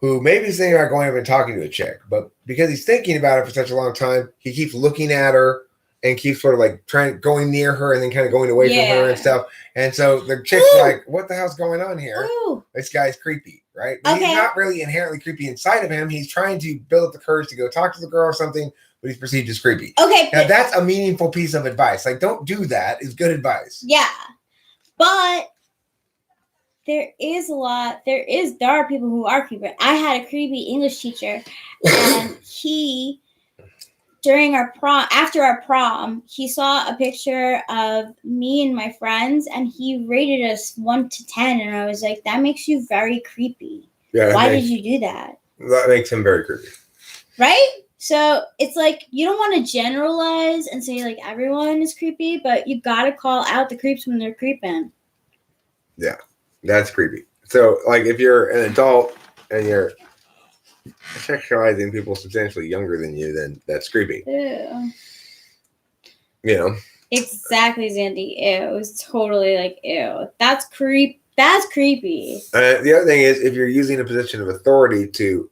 maybe is thinking about going up and talking to a chick, but because he's thinking about it for such a long time, he keeps looking at her and keeps sort of like going near her and then kind of going away from her and stuff. And so the chick's like, what the hell's going on here? Ooh. This guy's creepy, right? But he's not really inherently creepy inside of him. He's trying to build up the courage to go talk to the girl or something, but he's perceived as creepy. Okay. Now, that's a meaningful piece of advice. Like, don't do that. It's good advice. Yeah. But there are people who are creepy. I had a creepy English teacher, and he, after our prom, he saw a picture of me and my friends, and he rated us 1 to 10, and I was like, that makes you very creepy. Yeah. Why did you do that? That makes him very creepy. Right? So it's like, you don't want to generalize and say like everyone is creepy, but you got to call out the creeps when they're creeping. Yeah. That's creepy. So, like, if you're an adult and you're Sexualizing people substantially younger than you, then that's creepy. Ew. You know. Exactly, Zandy. Ew. It was totally like ew. That's creepy. The other thing is, if you're using a position of authority to,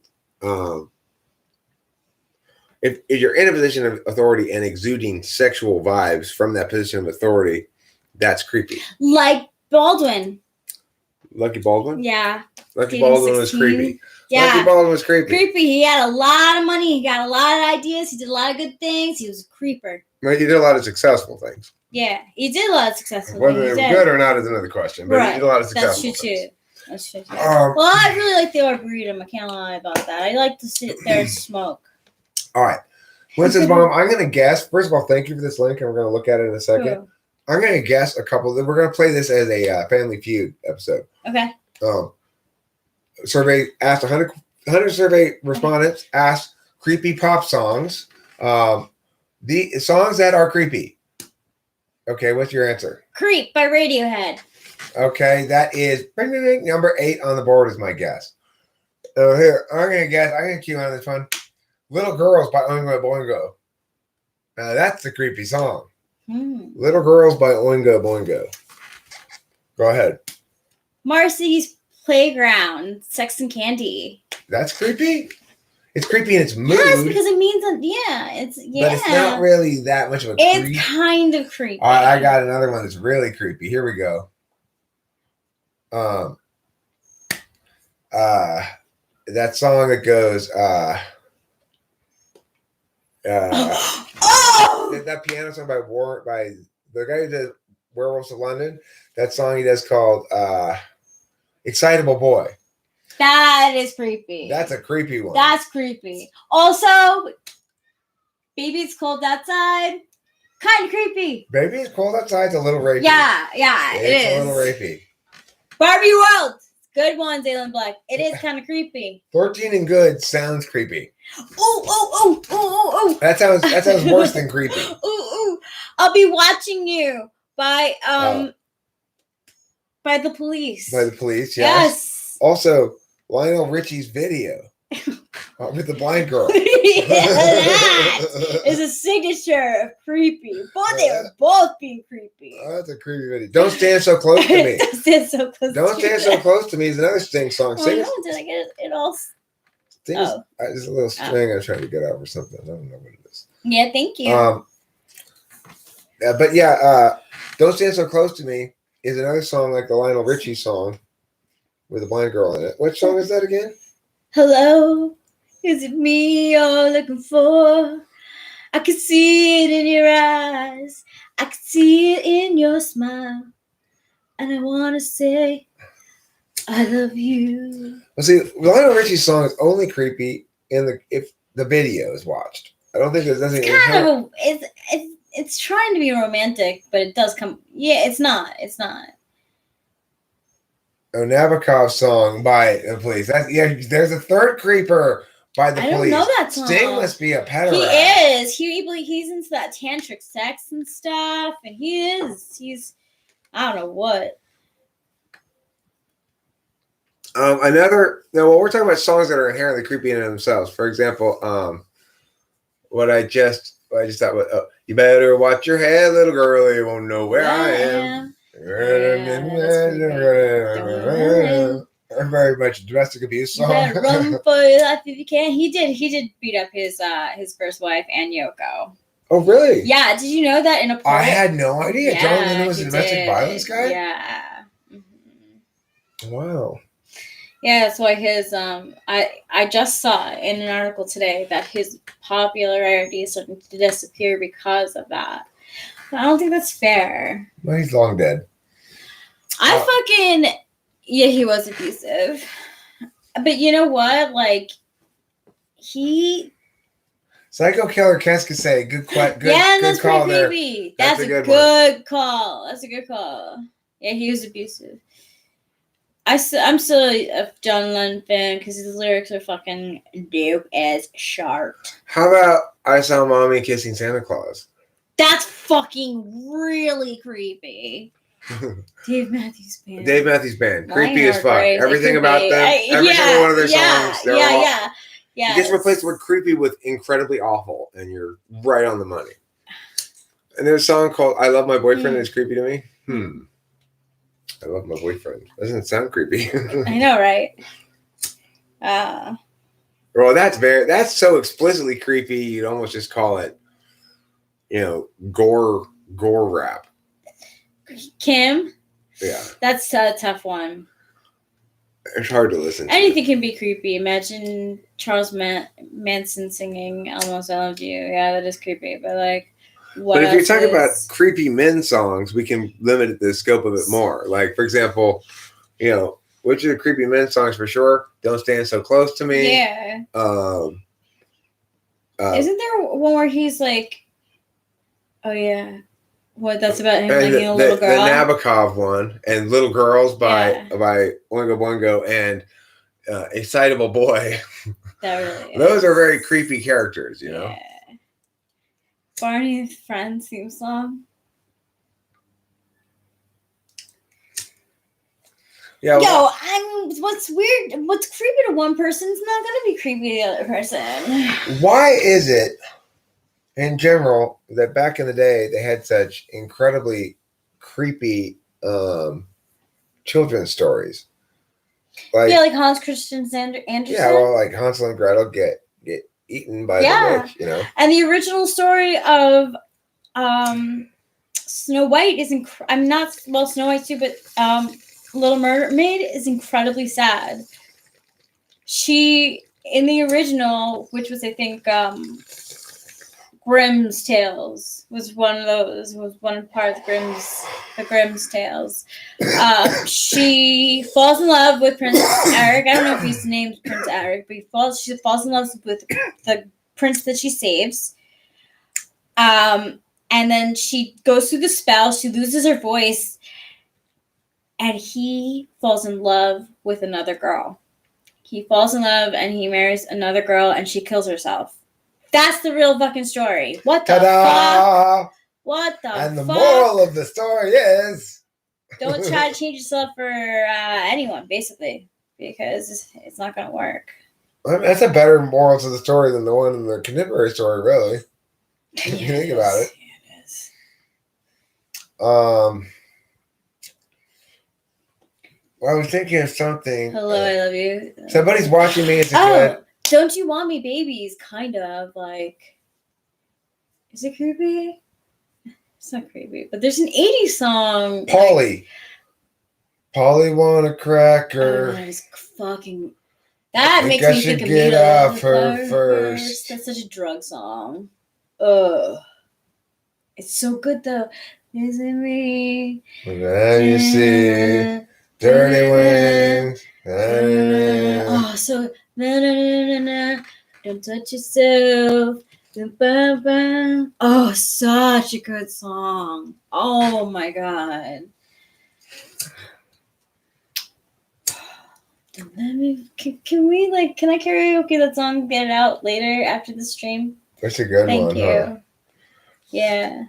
if you're in a position of authority and exuding sexual vibes from that position of authority, that's creepy. Like Baldwin. Lucky Baldwin? Yeah. Lucky Baldwin was creepy. Yeah. Lucky Baldwin was creepy. Creepy. He had a lot of money. He got a lot of ideas. He did a lot of good things. He was a creeper. Well, he did a lot of successful things. Yeah, he did a lot of successful Whether things. they were good or not is another question. But he did a lot of successful That's true things. too. That's true too. Well, I really like the Arboretum. I can't lie about that. I like to sit there and smoke. All right. Winston's mom, I'm going to guess. First of all, thank you for this link, and we're going to look at it in a second. Cool. I'm going to guess a couple. We're going to play this as a Family Feud episode. Okay. Survey asked 100 survey respondents asked creepy pop songs. The songs that are creepy. Okay, what's your answer? Creep by Radiohead. Okay, that is number 8 on the board is my guess. So here, I'm gonna cue on this one. Little Girls by Oingo Boingo. Now that's the creepy song. Little Girls by Oingo Boingo. Go ahead. Marcy's Playground, Sex and Candy. That's creepy? It's creepy in its mood. Yes, because it means But it's not really that much of a creep. It's kind of creepy. All right, I got another one that's really creepy. Here we go. That song that goes that piano song by the guy who did Werewolves of London. That song he does called Excitable Boy. That is creepy. That's a creepy one. That's creepy. Also, Baby It's Cold Outside. Kind of creepy. Baby It's Cold Outside's a little rapey. Yeah, it is. It's a little rapey. Barbie World. Good one, Zaylen Black. It is kind of creepy. 14 and Good sounds creepy. Oh. That sounds worse than creepy. Ooh. I'll be watching you by the Police. By the Police, yes. Also, Lionel Richie's video with the blind girl. That is a signature of creepy. Both they were both being creepy. Oh, that's a creepy video. Don't stand so close to me. Don't stand so close. Don't stand so close to me is another sting song. Oh, no, did I get it all? There's a little string I'm trying to get out or something. I don't know what it is. Yeah, thank you. But yeah, Don't Stand So Close to Me is another song like the Lionel Richie song with a blind girl in it. What song is that again? Hello, is it me you're looking for? I can see it in your eyes. I can see it in your smile. And I want to say, I love you. Well, see, Lionel Richie's song is only creepy if the video is watched. I don't think there's nothing. It's trying to be romantic, but it does come. Yeah, it's not. A Nabokov song by the Police. There's a third creeper by the Police. I don't know that song. Sting must be a pederast. He is. He's into that tantric sex and stuff, and he's I don't know what. We're talking about songs that are inherently creepy in themselves. For example, what I just thought was, you better watch your head, little girl. You won't know where I am. Very much a domestic abuse song. You better run for your life if you can. He did beat up his first wife and Yoko. Oh, really? Yeah. Did you know that in a poll? I had no idea. Yeah, John Lennon was a domestic violence guy? Yeah. Mm-hmm. Wow. Yeah, that's why his I just saw in an article today that his popularity is starting to disappear because of that. But I don't think that's fair. Well, he's long dead. He was abusive. But you know what? Like Psycho Killer Keskase, good that's call pretty there. creepy. That's a good call. That's a good call. Yeah, he was abusive. I'm still a John Lennon fan because his lyrics are fucking dope as sharp. How about I Saw Mommy Kissing Santa Claus? That's fucking really creepy. Dave Matthews Band. Creepy as fuck. Everything about them. Every single one of their songs. Yeah. You just replace the word creepy with incredibly awful, and you're right on the money. And there's a song called "I Love My Boyfriend." That's creepy to me. I love my boyfriend. Doesn't sound creepy. I know, right? Well, that's so explicitly creepy. You'd almost just call it, gore rap. Kim. Yeah, that's a tough one. It's hard to listen to. Anything can be creepy. Imagine Charles Manson singing "Almost I Loved You." Yeah, that is creepy. But like, but if you're talking about creepy men songs, we can limit the scope of it more. Like, for example, which are the creepy men songs for sure? "Don't Stand So Close to Me." Yeah. Isn't there one where he's like, oh yeah, what? That's about him liking a little girl. The Nabokov one and "Little Girls" by Oingo Boingo and "Excitable Boy." That really is. Those are very creepy characters, you know. Barney and Friends theme song. Yeah. Well, what's weird, what's creepy to one person is not going to be creepy to the other person. Why is it, in general, that back in the day they had such incredibly creepy children's stories? Like Hans Christian Andersen. Yeah, well, like Hansel and Gretel get eaten by the witch, And the original story of Snow White is Snow White too, but Little Mermaid is incredibly sad. She, in the original, which was I think Grimm's Tales, was one part of the Grimm's Tales. She falls in love with Prince Eric. I don't know if he's named Prince Eric, but she falls in love with the prince that she saves. And then she goes through the spell. She loses her voice. And he falls in love with another girl. He falls in love and he marries another girl and she kills herself. That's the real fucking story. What the fuck? What the fuck? And the moral of the story is... don't try to change yourself for anyone, basically. Because it's not going to work. That's a better moral to the story than the one in the Canterbury story, really. If you think about it. It is. Well, I was thinking of something. Hello, I love you. Somebody's watching me. It's a good. Don't You Want Me Babies, kind of like. Is it creepy? It's not creepy, but there's an 80s song. Polly want a cracker. That is fucking. That makes me think of Get Off Her First. That's such a drug song. Ugh. It's so good though. Is it me? Now you see. Dirty wings. Oh, so don't touch yourself. Oh, such a good song. Oh my god. Can I karaoke that song, get it out later after the stream? That's a good one. Thank you. Huh? Yeah.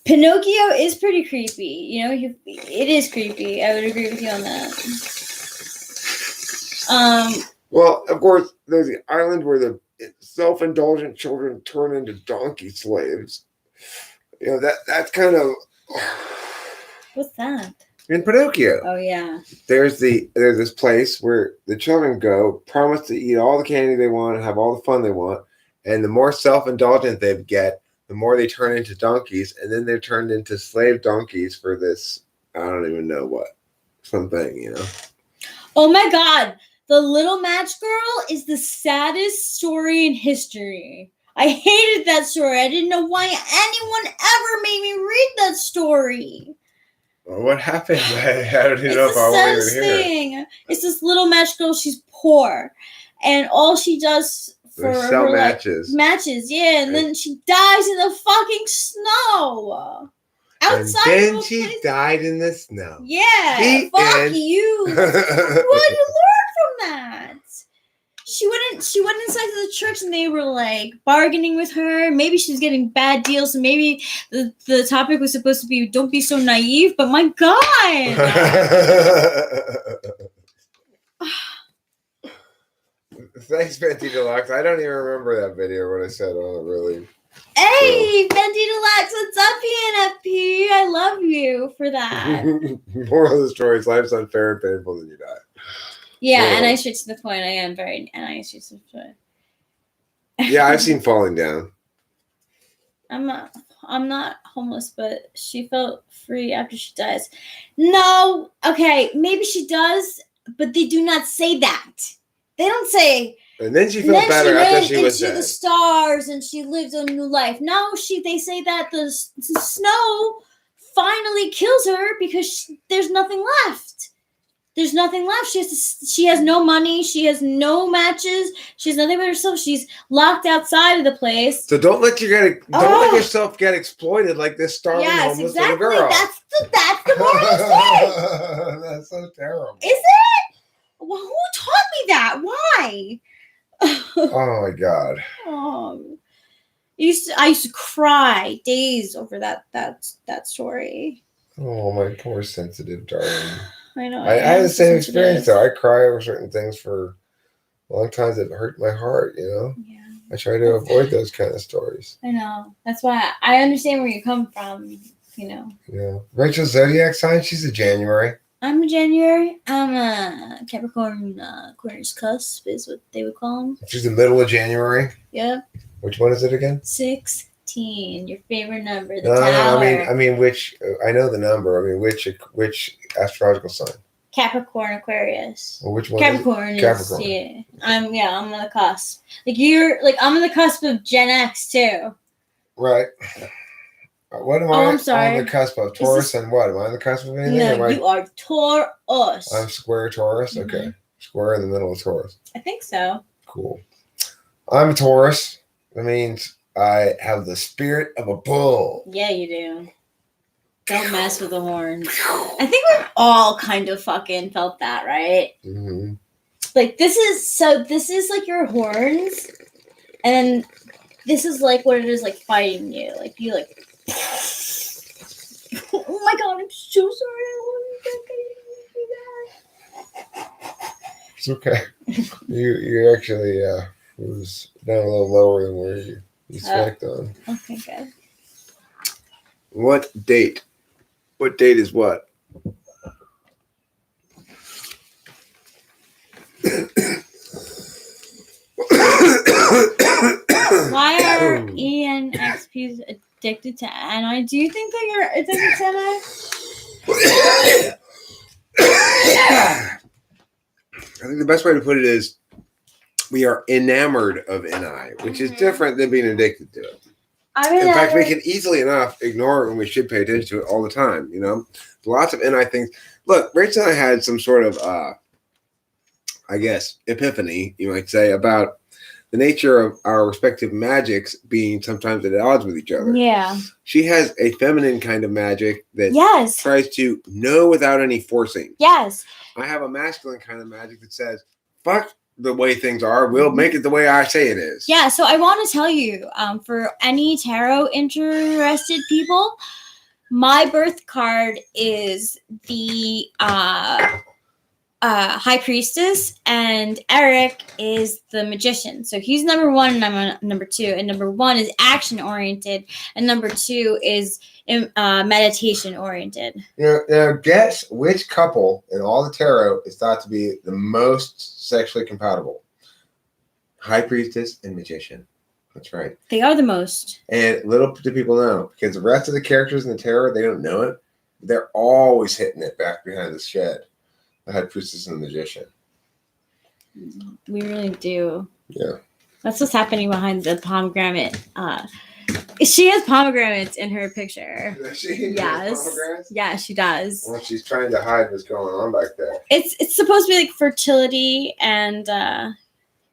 Pinocchio is pretty creepy. It is creepy. I would agree with you on that. Well, of course, there's the island where the self-indulgent children turn into donkey slaves. That's kind of. What's that? In Pinocchio. Oh yeah. There's this place where the children go, promise to eat all the candy they want, and have all the fun they want, and the more self-indulgent they get, the more they turn into donkeys, and then they're turned into slave donkeys for this, I don't even know what, something, Oh my god, The Little Match Girl is the saddest story in history. I hated that story. I didn't know why anyone ever made me read that story. Well, what happened? I don't even know if I want to even hear. It's this little match girl. She's poor, and all she does for sell her matches. Matches, yeah. And then she dies in the fucking snow. Outside. And then she died in the snow. Yeah. Fuck you. What did you learn from that? She went inside to the church and they were like bargaining with her. Maybe she was getting bad deals, and maybe the topic was supposed to be "Don't be so naive." But my God, Thanks, Fenty Deluxe. I don't even remember that video what I said on it, really. Hey, Fenty Deluxe, what's up, PNFP? I love you for that. Moral of the story is life's unfair and painful, then you die. Yeah, Yeah. and I straight to the point. I am very nice straight to the point. Yeah, I've seen Falling Down. I'm not homeless, but she felt free after she dies. No, okay, maybe she does, but they do not say that. They don't say. And then she And felt then better she after went she was into dead. the stars and she lived a new life. No, they say that the snow finally kills her because there's nothing left. There's nothing left. She has no money. She has no matches. She has nothing but herself. She's locked outside of the place. So don't let yourself get exploited like this starving homeless little girl. That's the moral of the story. That's so terrible. Is it? Well, who taught me that? Why? Oh my god. I used to cry days over that story. Oh, my poor sensitive darling. I know. I had the same experience though. I cry over certain things for long times that hurt my heart, you know? Yeah. I try to avoid those kind of stories. I know. That's why I understand where you come from, you know. Yeah. Rachel's zodiac sign, she's a January. I'm a January. I'm a Capricorn. Aquarius cusp is what they would call them. She's the middle of January. Yep. Which one is it again? 16. Your favorite number. The No, tower. I mean which? I know the number. I mean which astrological sign? Capricorn, Aquarius. Well, which one? Capricorn. Capricorn. Yeah. I'm on the cusp. I'm on the cusp of Gen X too. Right. What am I I'm sorry. on the cusp of? Taurus and what? Am I on the cusp of anything? No, you are Taurus. I'm square Taurus? Mhm. Okay. Square in the middle of Taurus. I think so. Cool. I'm a Taurus. That means I have the spirit of a bull. Yeah, you do. Don't mess with the horns. I think we've all kind of fucking felt that, right? Mm-hmm. Like this is like your horns, and this is like what it is like fighting you. Like you like. Oh my god! I'm so sorry. It's okay. you actually was down a little lower than where you spiked on. Okay, good. What date? What date is what? Why are ENXPs addicted to NI? Do you think that you're addicted to NI? I think the best way to put it is we are enamored of NI, which is different than being addicted to it. In fact, we can easily enough ignore it when we should pay attention to it all the time, you know? Lots of NI things. Look, Rachel and I had some sort of, I guess, epiphany, you might say, about the nature of our respective magics being sometimes at odds with each other. Yeah. She has a feminine kind of magic that tries to know without any forcing. Yes. I have a masculine kind of magic that says, fuck the way things are. We'll make it the way I say it is. Yeah, so I want to tell you, for any tarot interested people, my birth card is the High Priestess, and Eric is the Magician. So he's number 1 and I'm on number 2. And number 1 is action oriented, and number 2 is meditation oriented. Now, guess which couple in all the tarot is thought to be the most sexually compatible? High Priestess and Magician. That's right. They are the most. And little do people know, because the rest of the characters in the tarot, they don't know it. They're always hitting it back behind the shed. The High Priestess and the Magician. We really do. Yeah. That's what's happening behind the pomegranate. She has pomegranates in her picture. Does she? Yes. Yeah, she does. Well, she's trying to hide what's going on back there. It's supposed to be like fertility and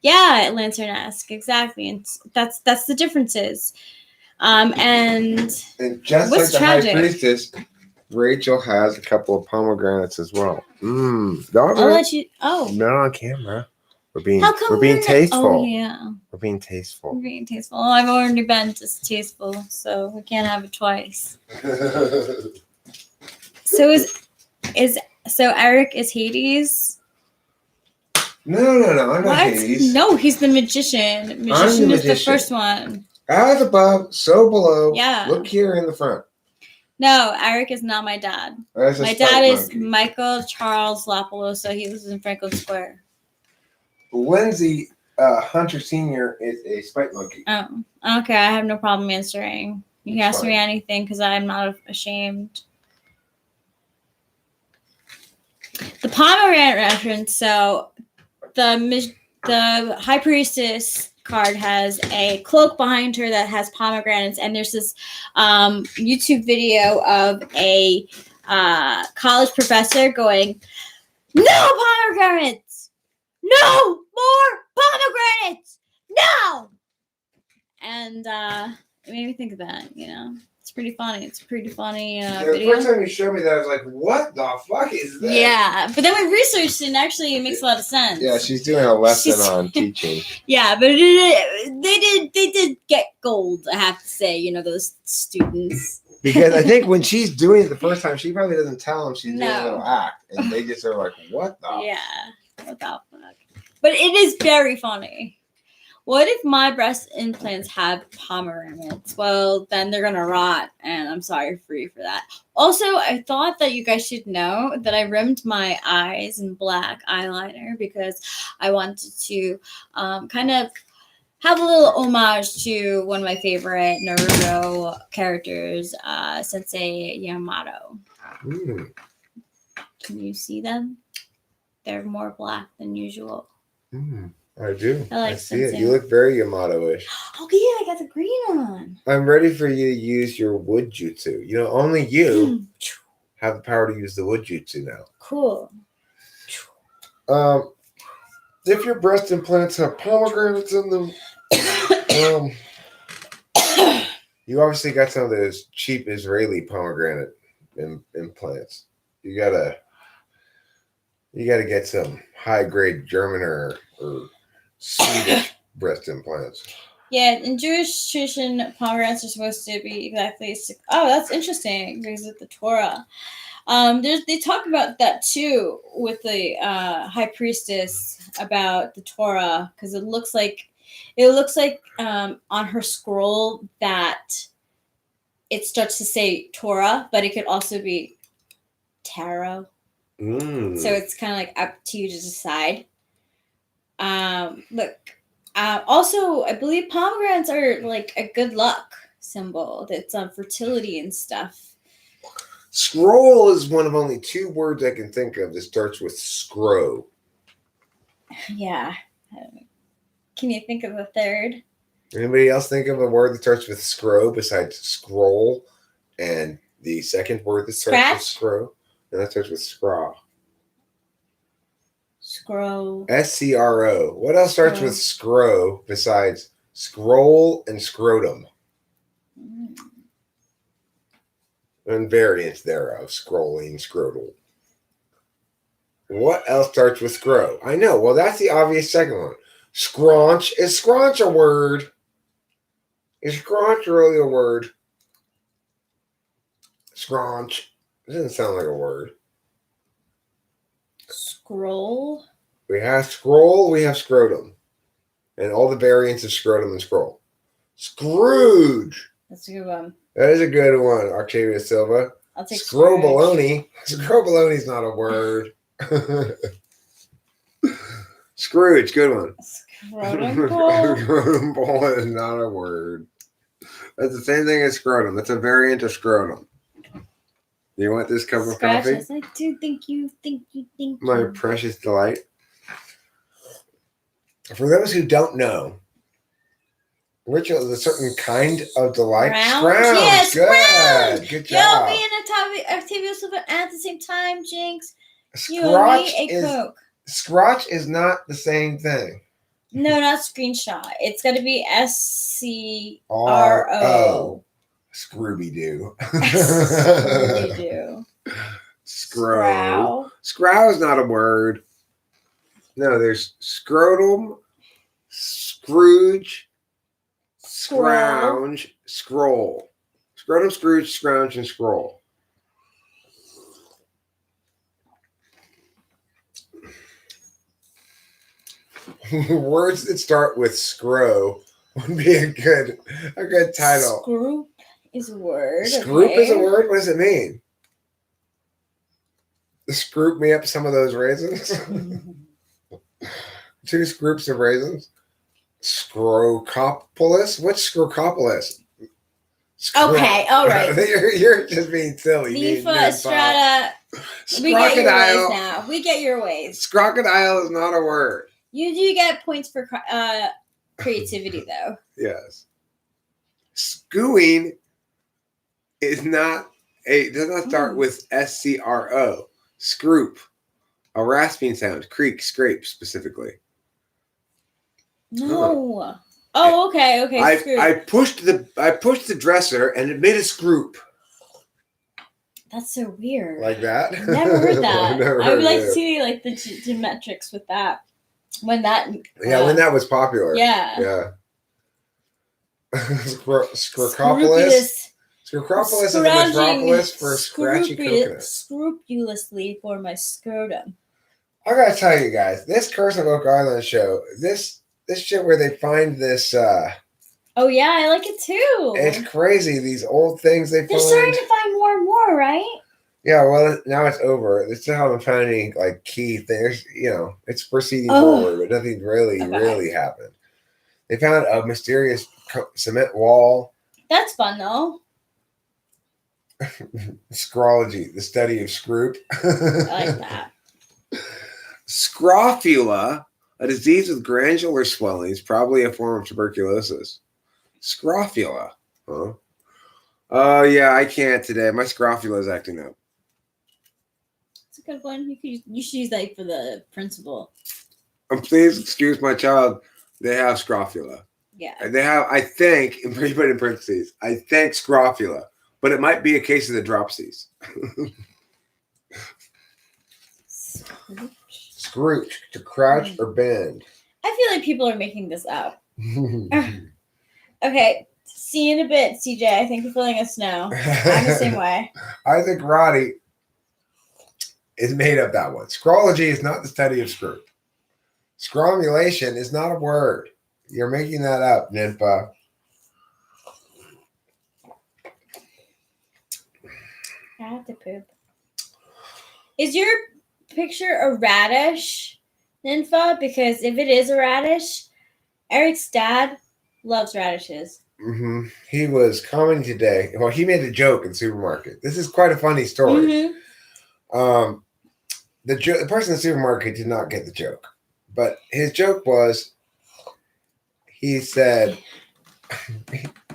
yeah, Lantern-esque, exactly. And that's the differences. And just what's like the tragic? High Priestess, Rachel has a couple of pomegranates as well. I'll let you. Oh, not on camera. We're being how come we're being not- tasteful. Oh yeah, We're being tasteful. we're being tasteful. Oh, I've already been just tasteful, so we can't have it twice. So Eric is Hades. No. I'm not What? Hades. No, he's the magician. Magician is the magician. first one. As above, so below. Yeah. Look here in the front. No, Eric is not my dad. That's a My spike dad is monkey. Michael Charles Lapalosa. He lives in Franklin Square. Lindsay Hunter Sr. is a spike monkey. Oh, okay. I have no problem answering. You can It's ask me fine. anything because I'm not ashamed. The pomegranate reference. So, the high priestess card has a cloak behind her that has pomegranates, and there's this YouTube video of a college professor going, "No pomegranates! No more pomegranates! No!" And it made me think of that. It's pretty funny. It's a pretty funny The video. first time you showed me that, I was like, "What the fuck is this?" Yeah, but then we researched it, and actually, it makes a lot of sense. Yeah, she's doing a lesson on teaching. Yeah, but they did get gold. I have to say, those students. Because I think when she's doing it the first time, she probably doesn't tell them she's doing a No. little act, and they just are like, "What the?" Yeah, what the fuck? But it is very funny. What if my breast implants have pomegranates? Well, then they're gonna rot, and I'm sorry for you for that. Also, I thought that you guys should know that I rimmed my eyes in black eyeliner because I wanted to kind of have a little homage to one of my favorite Naruto characters, Sensei Yamato. Mm. Can you see them? They're more black than usual. Mm. I do. I like see it. Sensei. You look very Yamato-ish. Oh yeah, I got the green on. I'm ready for you to use your wood jutsu. Only you have the power to use the wood jutsu now. Cool. If your breast implants have pomegranates in them, you obviously got some of those cheap Israeli pomegranate implants. You gotta get some high grade German or Swedish breast implants. Yeah, in Jewish tradition, pomegranates are supposed to be exactly. Oh, that's interesting because of the Torah. They talk about that too with the high priestess about the Torah because it looks like on her scroll that it starts to say Torah, but it could also be tarot. Mm. So it's kind of like up to you to decide. Also, I believe pomegranates are like a good luck symbol. That's on fertility and stuff. Scroll is one of only 2 words I can think of that starts with scroll. Yeah. Can you think of a third? Anybody else think of a word that starts with scroll besides scroll and the second word that starts with scroll? And that starts with scraw. Scroll. SCRO. What else starts with scroll besides scroll and scrotum? And variants thereof, scrolling, scrotal. What else starts with scro? I know. Well, that's the obvious second one. Scraunch. Is scraunch a word? Is scraunch really a word? Scraunch. It doesn't sound like a word. Scroll. We have scroll, we have scrotum. And all the variants of scrotum and scroll. Scrooge. That's a good one. That is a good one, Octavia Silva. I'll take Scrobaloni. Scrobaloni is not a word. Scrooge, good one. Scrotum ball is not a word. That's the same thing as scrotum. That's a variant of scrotum. Do you want this cup of coffee? Yes, I do. Thank you. My precious delight. For those who don't know, which is a certain kind of delight? Scrounge. Yes, good. Good job. Yo, me and Octavia Silva at the same time, Jinx. You Scrotch and me a Coke. Scrotch is not the same thing. No, not screenshot. It's got to be SCRO. Scrooby-Doo. Scrooby-Doo. Scrow. Scrow is not a word. No, there's scrotum, Scrooge, scrounge, scroll. Scrotum, Scrooge, scrounge, and scroll. Words that start with scro would be a good title. Scroop is a word. Scroop is a okay. word? What does it mean? Scroop me up some of those raisins. 2 scoops of raisins. Scrocopolis? What's Scrocopolis? Okay, all right. You're just being silly. Lefa, Strata. We get your ways now. We get your ways. Crocodile is not a word. You do get points for creativity, though. Yes. Scooing is not does not start with SCRO. Scroop. A rasping sound. Creak, scrape specifically. No. Oh, okay, okay. I pushed the dresser and it made a scroop. That's so weird. Like that? Never heard that. I would like to it. see like the geometrics with that. When that when that was popular. Yeah. Scrocopolis. Scrocopolis is a metropolis for scratchy coconut. Scrupulously for my scrotum. I gotta tell you guys, this Curse of Oak Island show, this shit where they find this oh yeah, I like it too. It's crazy, these old things they find. They're starting to find more and more, right? Yeah, well now it's over. They still haven't found any like key things, it's proceeding forward, but nothing really happened. They found a mysterious cement wall. That's fun though. Scrology, the study of scroop. I like that. Scrofula, a disease with glandular swellings, probably a form of tuberculosis. Scrofula. Huh? Oh, yeah, I can't today. My scrofula is acting up. It's a good one. You should use that for the principal. Please excuse my child. They have scrofula. Yeah. They have, I think, and put in parentheses, I think scrofula, but it might be a case of the dropsies. Scrooch, to crouch or bend. I feel like people are making this up. Okay, see you in a bit, CJ. I think you're filling us now. I'm the same way. Isaac Roddy is made up that one. Scrology is not the study of screw. Scromulation is not a word. You're making that up, Nympha. I have to poop. Is your picture a radish, Nympha? Because if it is a radish, Eric's dad loves radishes. Mm-hmm. He was commenting today. Well, he made a joke in the supermarket. This is quite a funny story. Mm-hmm. The person in the supermarket did not get the joke, but his joke was, he said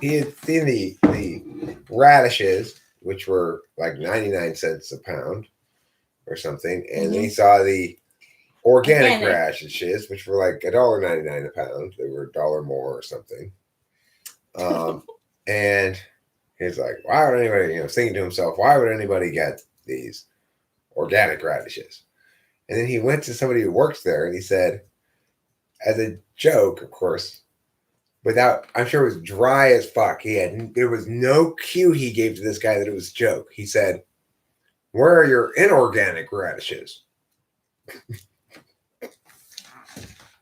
he had seen the radishes, which were like 99 cents a pound or something, and then he saw the organic radishes, which were like $1.99 a pound. They were $1 more or something. And he's like, why would anybody, thinking to himself, why would anybody get these organic radishes? And then he went to somebody who works there and he said, as a joke, of course, I'm sure it was dry as fuck. There was no cue he gave to this guy that it was a joke. He said, where are your inorganic radishes?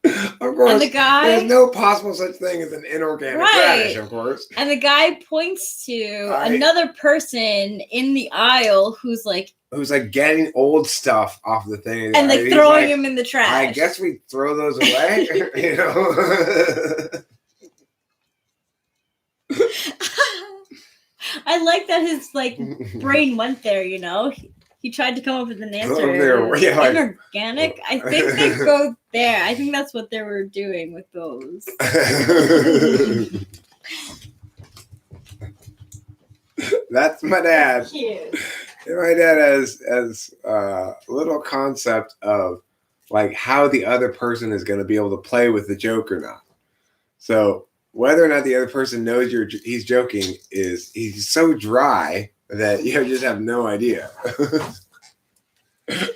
Of course, and the guy, there's no possible such thing as an inorganic radish, of course. And the guy points to another person in the aisle who's like getting old stuff off the thing and like throwing him in the trash. I guess we throw those away, I like that his brain went there, He tried to come up with an answer. Inorganic? I think they go there. I think that's what they were doing with those. That's my dad. Cute. My dad has little concept of how the other person is going to be able to play with the joke or not. So whether or not the other person knows he's joking he's so dry that you just have no idea.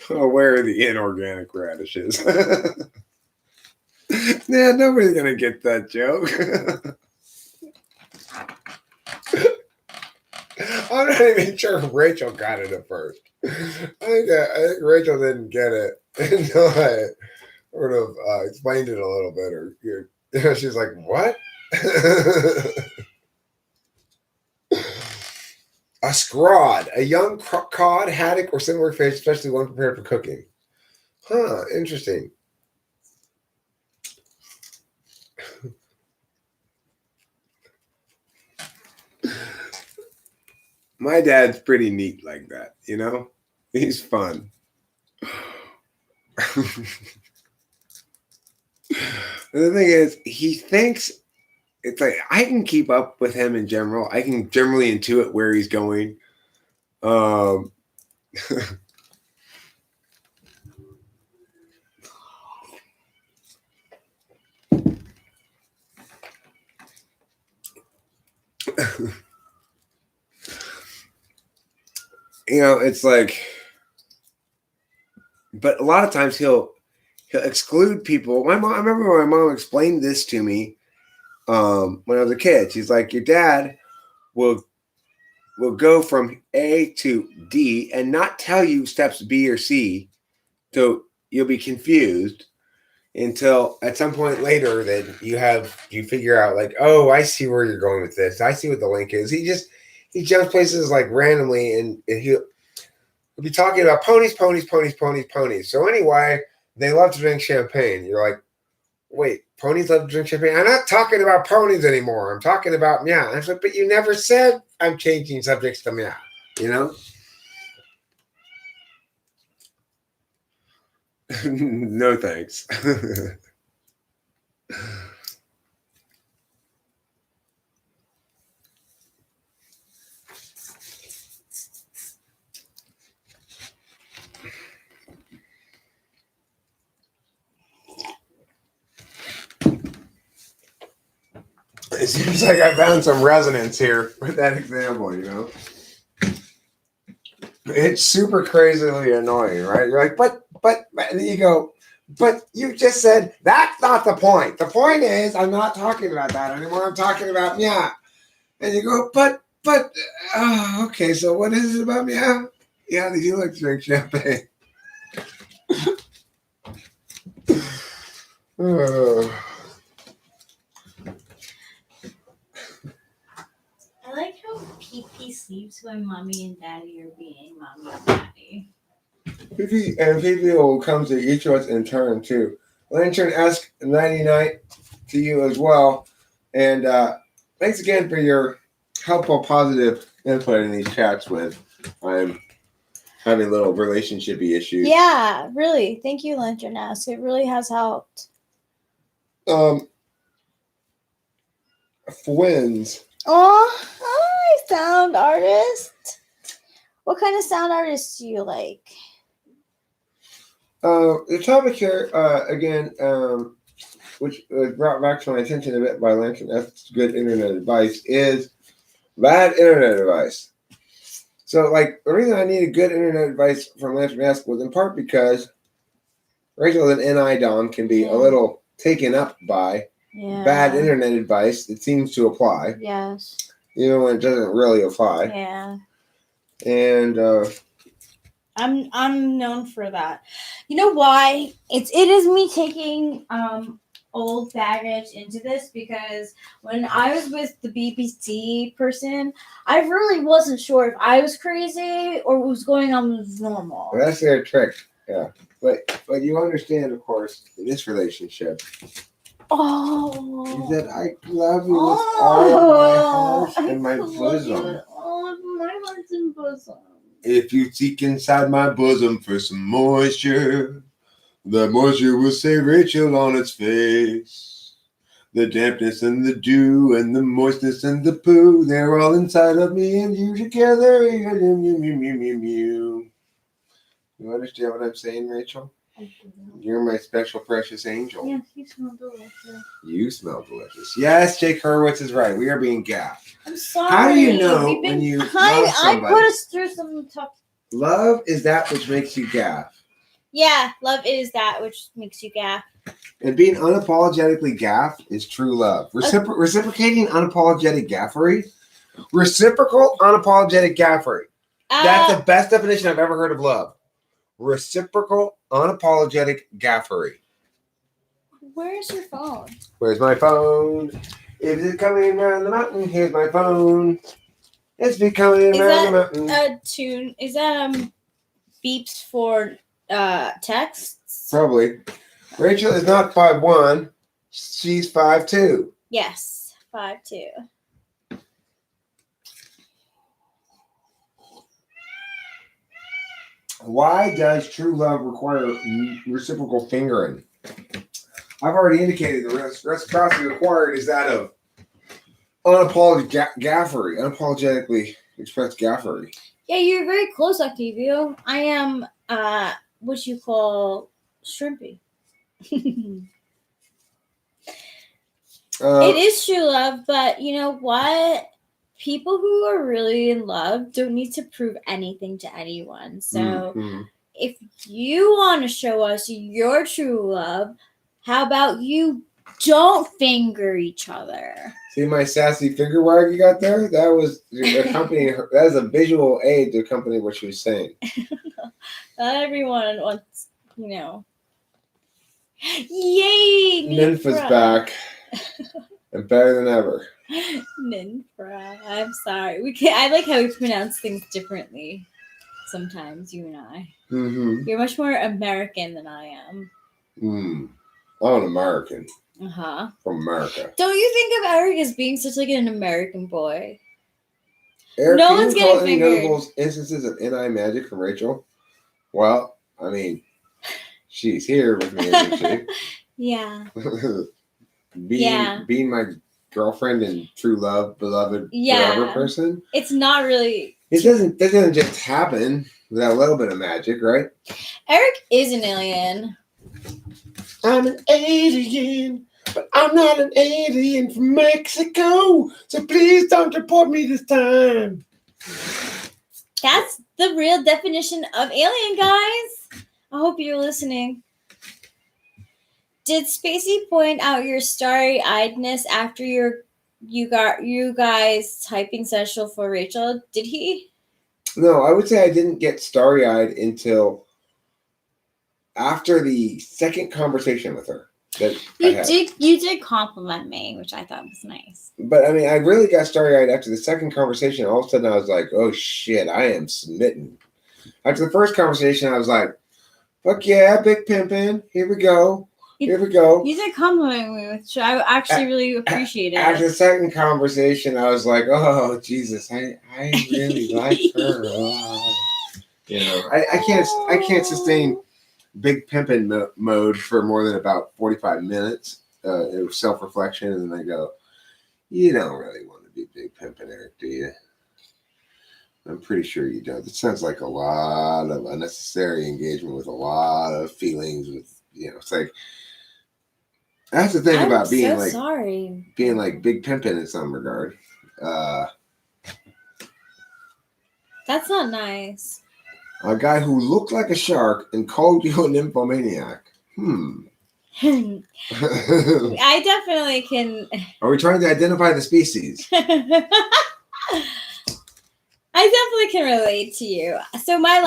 Where are the inorganic radishes? Yeah, nobody's gonna get that joke. I'm not even sure Rachel got it at first. I think Rachel didn't get it until sort of explained it a little better. She's like, what? A scrod, a young cod, haddock, or similar fish, especially one prepared for cooking. Huh, interesting. My dad's pretty neat like that, you know? He's fun. The thing is, he thinks it's like I can keep up with him in general. I can generally intuit where he's going. You know, it's like, but a lot of times he'll exclude people. I remember my mom explained this to me when I was a kid. She's like, your dad will go from A to D and not tell you steps B or C, so you'll be confused until at some point later that you figure out like, oh, I see where you're going with this. I see what the link is. He jumps places like randomly, and he'll be talking about ponies. So anyway, they love to drink champagne. You're like, wait, ponies love to drink champagne? I'm not talking about ponies anymore. I'm talking about meow. I said, but you never said I'm changing subjects to meow, you know? No thanks. It seems like I found some resonance here with that example, you know? It's super crazily annoying, right? You're like, but, and then you go, but you just said that's not the point. The point is, I'm not talking about that anymore. I'm talking about meow. And you go, but, okay, so what is it about meow? Yeah, they do like to drink champagne. I like how PP sleeps when mommy and daddy are being mommy and daddy. PP will come to each of us in turn too. Lantern ask 99 to you as well. And thanks again for your helpful, positive input in these chats with. I'm having little relationship-y issues. Yeah, really. Thank you, Lantern Ask. It really has helped. Fwins. Oh, hi, sound artist. What kind of sound artist do you like? The topic here, again, which was brought back to my attention a bit by Lantern Ask's good internet advice, is bad internet advice. So, like, the reason I needed good internet advice from Lantern Ask was in part because Rachel as an NI Dom can be a little taken up by bad internet advice that seems to apply. Yes. Even when it doesn't really apply. Yeah. And I'm known for that. You know why? It is me taking old baggage into this, because when I was with the BBC person, I really wasn't sure if I was crazy or what was going on was normal. Well, that's their trick, yeah. But you understand, of course, in this relationship, oh, that I love you with all my heart and my bosom. All of my heart and bosom. If you seek inside my bosom for some moisture, the moisture will say Rachel on its face. The dampness and the dew and the moistness and the poo, they're all inside of me and you together. You understand what I'm saying, Rachel? You're my special precious angel. Yes, you smell delicious. You smell delicious. Yes, Jake Hurwitz is right. We are being gaffed. I'm sorry. How do you know when you love somebody? I put us through some tough. Love is that which makes you gaff. Yeah, love is that which makes you gaff. And being unapologetically gaff is true love. Reciprocating unapologetic gaffery. Reciprocal unapologetic gaffery. That's the best definition I've ever heard of love. Reciprocal unapologetic gaffery. Where's your phone? Where's my phone? Is it coming around the mountain? Here's my phone. It's becoming around the mountain. A tune? Is that beeps for texts? Probably. Rachel is not 5'1". She's 5'2". Yes, 5'2". Why does true love require reciprocal fingering? I've already indicated the reciprocity required is that of unapologetically expressed gaffery. Yeah, you're very close, Octavio. I am what you call shrimpy. It is true love, but you know what? People who are really in love don't need to prove anything to anyone. So if you want to show us your true love, how about you don't finger each other? See my sassy finger wag you got there? That was accompanying her. That is a visual aid to accompany what she was saying. Not everyone wants, you know. Yay! Nympha's back. And better than ever. Ninfra. I'm sorry. I like how we pronounce things differently. Sometimes you and I. Mm-hmm. You're much more American than I am. I'm an American. Uh-huh. From America. Don't you think of Eric as being such like an American boy? Eric, no one's getting fingered. Any notable instances of NI magic from Rachel? Well, I mean, she's here with me, isn't she? Yeah. Being my girlfriend and true love, beloved forever person. It's not really. It doesn't just happen without a little bit of magic, right? Eric is an alien. I'm an alien, but I'm not an alien from Mexico. So please don't deport me this time. That's the real definition of alien, guys. I hope you're listening. Did Spacey point out your starry-eyedness after you guys typing session for Rachel? Did he? No, I would say I didn't get starry-eyed until after the second conversation with her. You did compliment me, which I thought was nice. But I mean, I really got starry-eyed after the second conversation. All of a sudden, I was like, "Oh shit, I am smitten." After the first conversation, I was like, "Fuck yeah, big pimpin'. Here we go." Here we go. You did compliment me, which I actually really appreciated. After the second conversation, I was like, "Oh Jesus, I really like her." You know, I can't sustain big pimping mode for more than about 45 minutes. It was self-reflection, and then I go, "You don't really want to be big pimping, Eric, do you?" I'm pretty sure you don't. It sounds like a lot of unnecessary engagement with a lot of feelings. With it's like. That's the thing about being like big pimpin' in some regard. That's not nice. A guy who looked like a shark and called you a nymphomaniac. I definitely can. Are we trying to identify the species? I definitely can relate to you. So my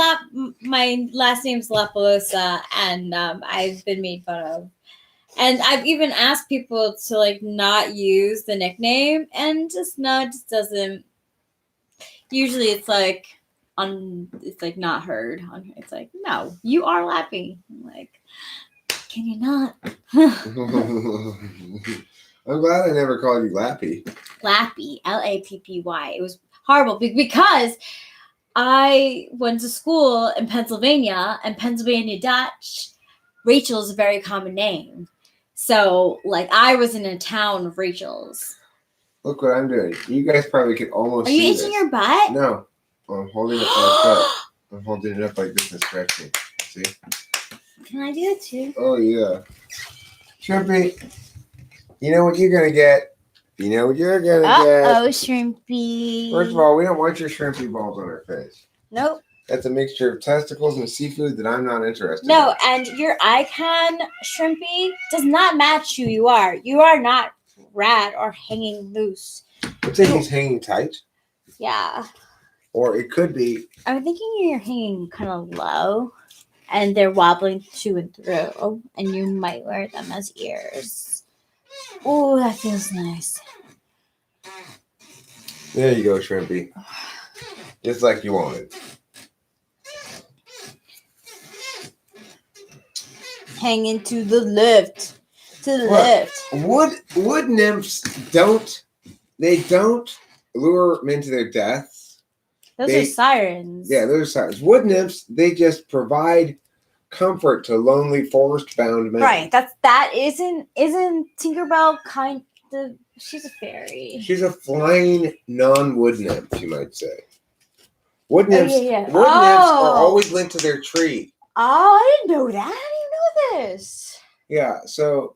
last name's Lapalosa, and I've been made fun of. And I've even asked people to like not use the nickname, and just doesn't. Usually, it's like not heard. It's like, no, you are Lappy. I'm like, can you not? I'm glad I never called you Lappy. Lappy, Lappy. It was horrible because I went to school in Pennsylvania, and Pennsylvania Dutch. Rachel is a very common name. So, like, I was in a town of Rachel's. Look what I'm doing. You guys probably could almost see this. Are you itching your butt? No. I'm holding it up. I'm holding it up like this and stretching. See? Can I do that too? Oh, yeah. Shrimpy, you know what you're going to get. You know what you're going to get. Uh-oh, Shrimpy. First of all, we don't want your shrimpy balls on our face. Nope. That's a mixture of testicles and seafood that I'm not interested in. No, and your icon, Shrimpy, does not match who you are. You are not rad or hanging loose. I'd say he's hanging tight. Yeah. Or it could be. I'm thinking you're hanging kind of low. and they're wobbling to and through, and you might wear them as ears. Oh, that feels nice. There you go, Shrimpy. Just like you wanted. Hang into the lift. To the What? lift. Wood nymphs don't lure men to their deaths. Those are sirens. Yeah, those are sirens. Wood nymphs, they just provide comfort to lonely forest-bound men. Right. That isn't Tinkerbell kind of? She's a fairy. She's a flying non-wood nymph, you might say. Wood nymphs, yeah. Wood nymphs are always linked to their tree. Oh, I didn't know that. I didn't know this. Yeah, so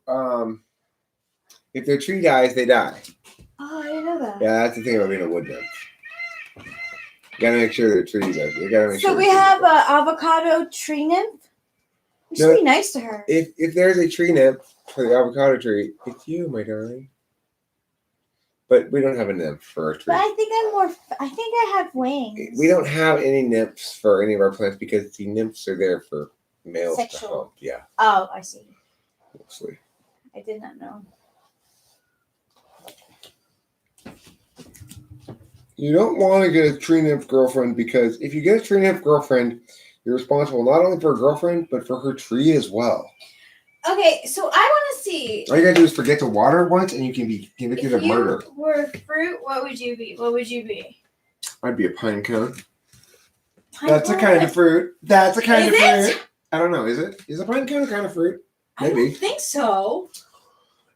if their tree dies, they die. Oh, I didn't know that. Yeah, that's the thing about being a wood nymph. You gotta make sure their trees are. You gotta make sure. So we have an avocado tree nymph. We should be nice to her. If there's a tree nymph for the avocado tree, it's you, my darling. But we don't have a nymph for our tree. But I think I have wings. We don't have any nymphs for any of our plants because the nymphs are there for males to hump. Yeah. Oh, I see. Mostly. I did not know. You don't want to get a tree nymph girlfriend because if you get a tree nymph girlfriend, you're responsible not only for a girlfriend, but for her tree as well. Okay, so I want to see. All you gotta do is forget to water it once and you can be convicted of murder. If you were fruit, what would you be? What would you be? I'd be a pine cone. That's a kind of fruit. That's a kind of fruit. I don't know. Is it? Is a pine cone a kind of fruit? Maybe. I don't think so.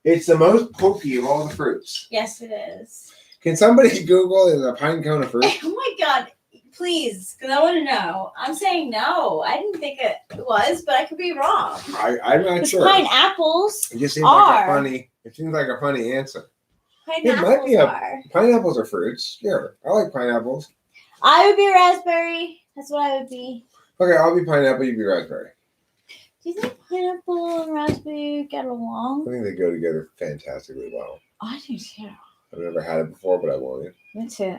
It's the most pokey of all the fruits. Yes, it is. Can somebody Google is a pine cone a fruit? Oh my god. Please, because I want to know. I'm saying no. I didn't think it was, but I could be wrong. I'm not sure. Pineapples It just seems like a funny. It seems like a funny answer. Pineapples It might be are. Pineapples are fruits. Sure, I like pineapples. I would be raspberry. That's what I would be. Okay, I'll be pineapple. You be raspberry. Do you think pineapple and raspberry get I along? think they go together fantastically well. I do too. I've never had it before, but I want it. Me too.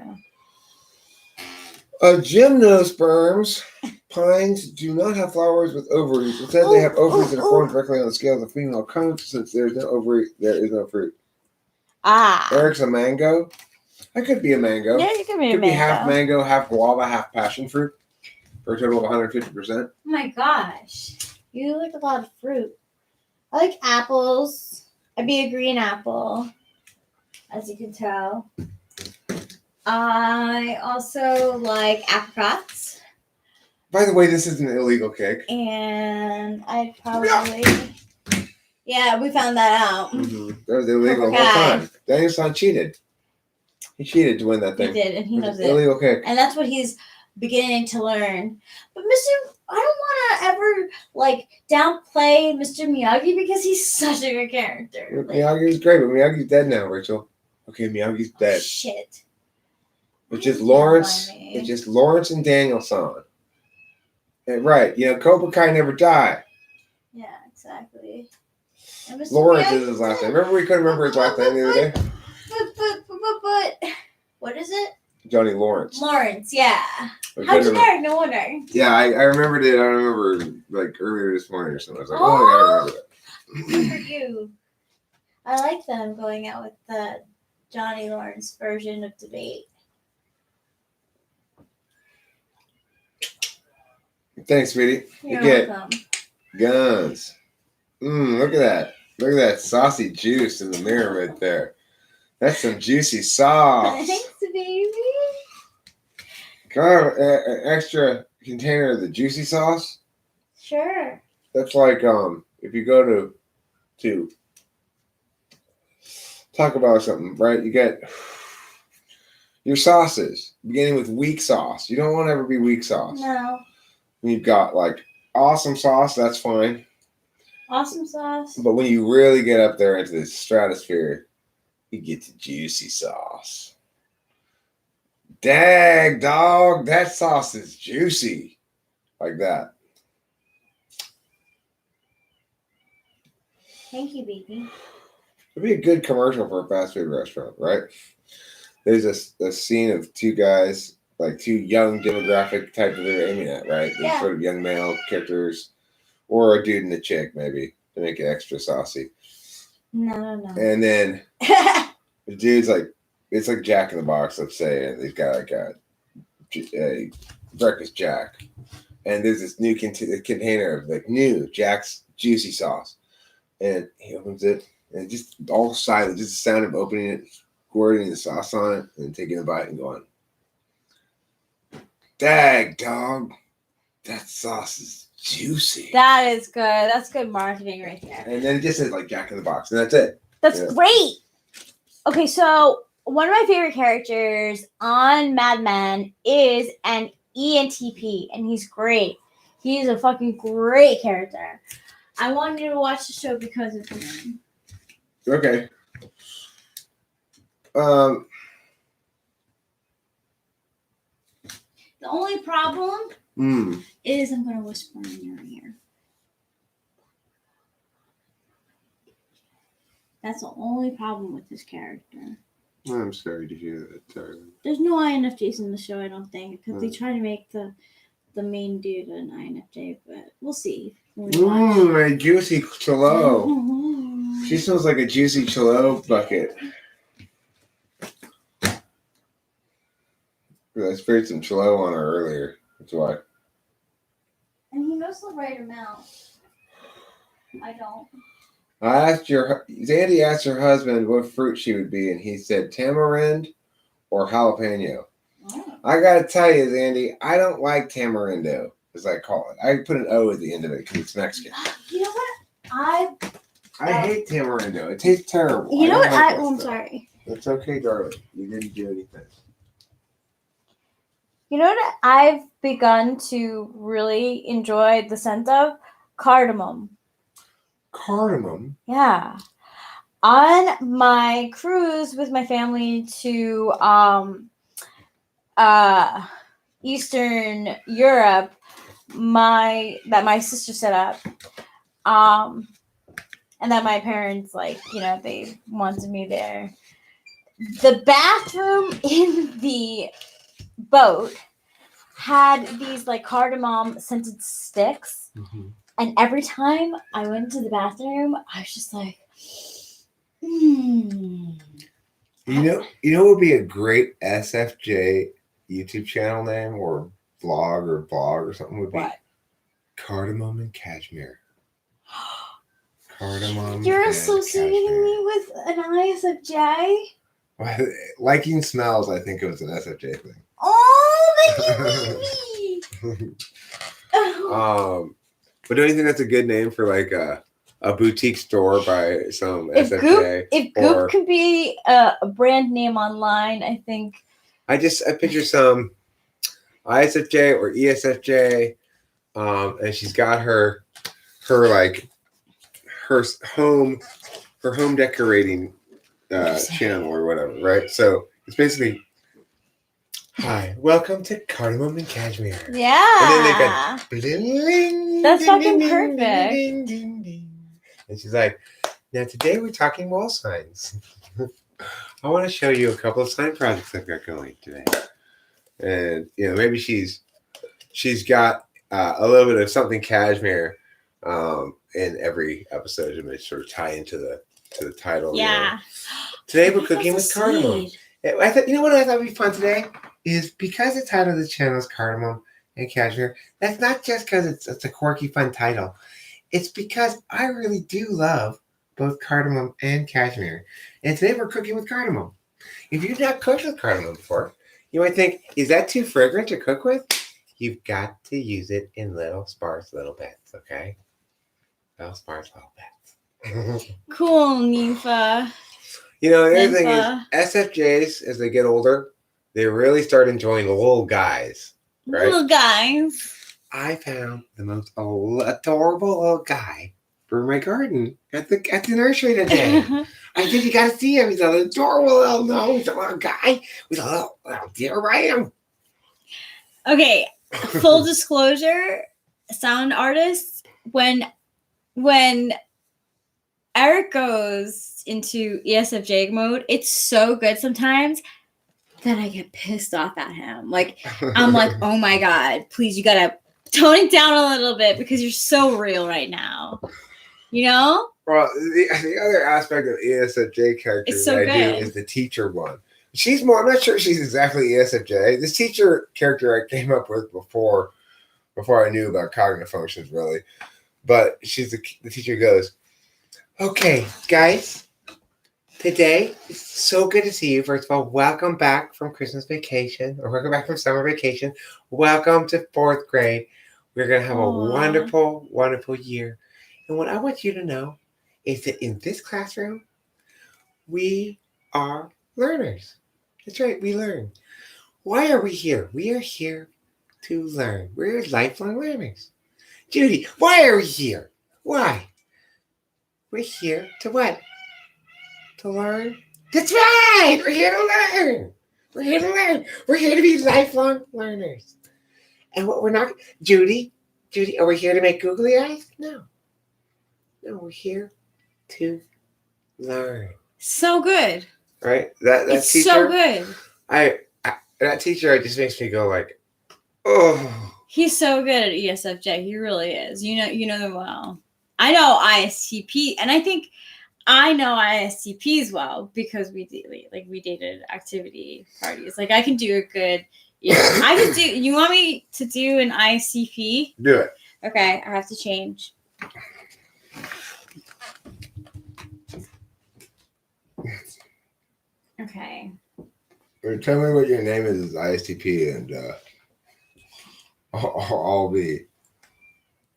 Gymnosperms, pines do not have flowers with ovaries. Instead, they have ovaries that are formed directly on the scales of female cones. Since there's no ovary, there is no fruit. Ah. Eric's a mango. I could be a mango. Yeah, you could be a Could mango. be half mango, half guava, half passion fruit, for a total of 150%. Oh my gosh. You like a lot of fruit. I like apples. I'd be a green apple, as you can tell. I also like apricots. By the way, this is an illegal cake. And I'd probably... Yeah, we found that out. Mm-hmm. That was illegal the Cobra whole Kai. time. Daniel-san cheated. He cheated to win that He thing. did, and he knows it. Illegal cake. And that's what he's beginning to learn. But I don't want to ever, downplay Mr. Miyagi because he's such a good character. Miyagi's great, but Miyagi's dead now, Rachel. Okay, Miyagi's dead. Shit. It's just Lawrence. Don't mind me. It's just Lawrence and Daniel-san. And right, Cobra Kai never died. Yeah, exactly. And Mr. Lawrence Miyagi is his last name. Remember we couldn't remember his last name the other day? But, what is it? Johnny Lawrence. Lawrence, yeah. We How couldn't remember. generic, no wonder. Yeah, I remembered it. I remember earlier this morning or something. I was like, I gotta remember that. Good for you. I like them going out with the Johnny Lawrence version of debate. Thanks, sweetie. You're get welcome. guns. Look at that. Look at that saucy juice in the mirror right there. That's some juicy sauce. Thanks, baby. Can I have an extra container of the juicy sauce? Sure. That's like if you go to talk about something, right? You get your sauces beginning with weak sauce. You don't want to ever be weak sauce. No. When you've got awesome sauce, that's fine. Awesome sauce. But when you really get up there into the stratosphere, you get to juicy sauce. Dag, dog, that sauce is juicy. Like that. Thank you, baby. It'd be a good commercial for a fast food restaurant, right? There's a scene of two guys like two young demographic type that they're aiming at, right? These Yeah. sort of young male characters, or a dude and a chick maybe to make it extra saucy. No. And then the dude's like, it's like Jack in the Box, let's say, and he's got like a breakfast Jack, and there's this new container of like new Jack's juicy sauce, and he opens it, and just all silent, just the sound of opening it, squirting the sauce on it, and taking a bite and going, "Dag dog, that sauce is juicy." That is good. That's good marketing right there. And then it just says like Jack in the Box, and that's it. That's Yeah. great. Okay, so one of my favorite characters on Mad Men is an ENTP, and he's great. He's a fucking great character. I wanted you to watch the show because of him. Okay. The only problem is I'm gonna whisper in your ear. That's the only problem with this character. I'm sorry to hear that, Tyler. There's no INFJs in the show, I don't think, because they try to make the main dude an INFJ, but we'll see. My juicy cholo. She smells like a juicy cholo bucket. I sprayed some cholo on her earlier. That's why. And he knows the right amount. I don't. Zandy asked her husband what fruit she would be, and he said tamarind or jalapeno. Oh. I gotta tell you, Zandy, I don't like tamarindo, as I call it. I put an O at the end of it because it's Mexican. You know what? I hate tamarindo. It tastes terrible. You know what? I'm sorry. It's okay, darling. You didn't do anything. You know what I've begun to really enjoy the scent of? Cardamom. Cardamom? Yeah. On my cruise with my family to Eastern Europe, that my sister set up, and that my parents they wanted me there. The bathroom in the boat had these like cardamom scented sticks, and every time I went to the bathroom, I was just like, You know what would be a great SFJ YouTube channel name or vlog or something would be what? Cardamom and Cashmere. Cardamom. You're and associating cashmere. me with an ISFJ? Liking smells, I think it was an SFJ thing. Oh, then you hate me. But do you think that's a good name for like a boutique store by some SFJ? If Goop could be a brand name online, I think. I picture some ISFJ or ESFJ, and she's got her home decorating channel or whatever, right? So it's basically, hi, welcome to Cardamom and Cashmere. Yeah. And then they got bling, that's ding, fucking ding, perfect. Ding, ding, ding. And she's like, now today we're talking wall signs. I want to show you a couple of sign projects I've got going today. And maybe she's got a little bit of something cashmere in every episode to sort of tie into the title. Yeah. Today we're cooking with cardamom. I thought, what I thought would be fun today is because the title of the channel is Cardamom and Cashmere. That's not just because it's a quirky, fun title. It's because I really do love both cardamom and cashmere. And today we're cooking with cardamom. If you've not cooked with cardamom before, you might think, is that too fragrant to cook with? You've got to use it in little sparse little bits, okay? Little sparse little bits. Cool, Nifa. The other thing is SFJs, as they get older, they really start enjoying little guys, right? Little guys. I found the most adorable little guy for my garden at the nursery today. I think you gotta see him. He's an adorable little nose, a little guy with a little deer ram. Okay, full disclosure, sound artists, when Eric goes into ESFJ mode, it's so good sometimes. then I get pissed off at him. Like, I'm like, oh my God, please, you gotta tone it down a little bit because you're so real right now. You know? Well, the other aspect of ESFJ characters It's so that I do good. is the teacher one. She's more, I'm not sure she's exactly ESFJ. This teacher character I came up with before I knew about cognitive functions, really. But she's the teacher goes, okay, guys, today it's so good to see you. First of all, welcome back from Christmas vacation or welcome back from summer vacation. Welcome to 4th grade. We're going to have a wonderful, wonderful year. And what I want you to know is that in this classroom, we are learners. That's right, we learn. Why are we here? We are here to learn. We're lifelong learners. Judy, why are we here? Why? We're here to what? To learn? That's right! We're here to learn. We're here to learn. We're here to be lifelong learners. And what we're not, Judy, are we here to make googly eyes? No, we're here to learn. So good. Right? That it's teacher. So good. That teacher, it just makes me go like, oh. He's so good at ESFJ. He really is. You know them well. I know ISTP, and I think I know ISTPs well because we dated activity parties. Like I can do a good. Yeah, I can do. You want me to do an ISTP? Do it. Okay, I have to change. Okay. Tell me what your name is ISTP, and I'll be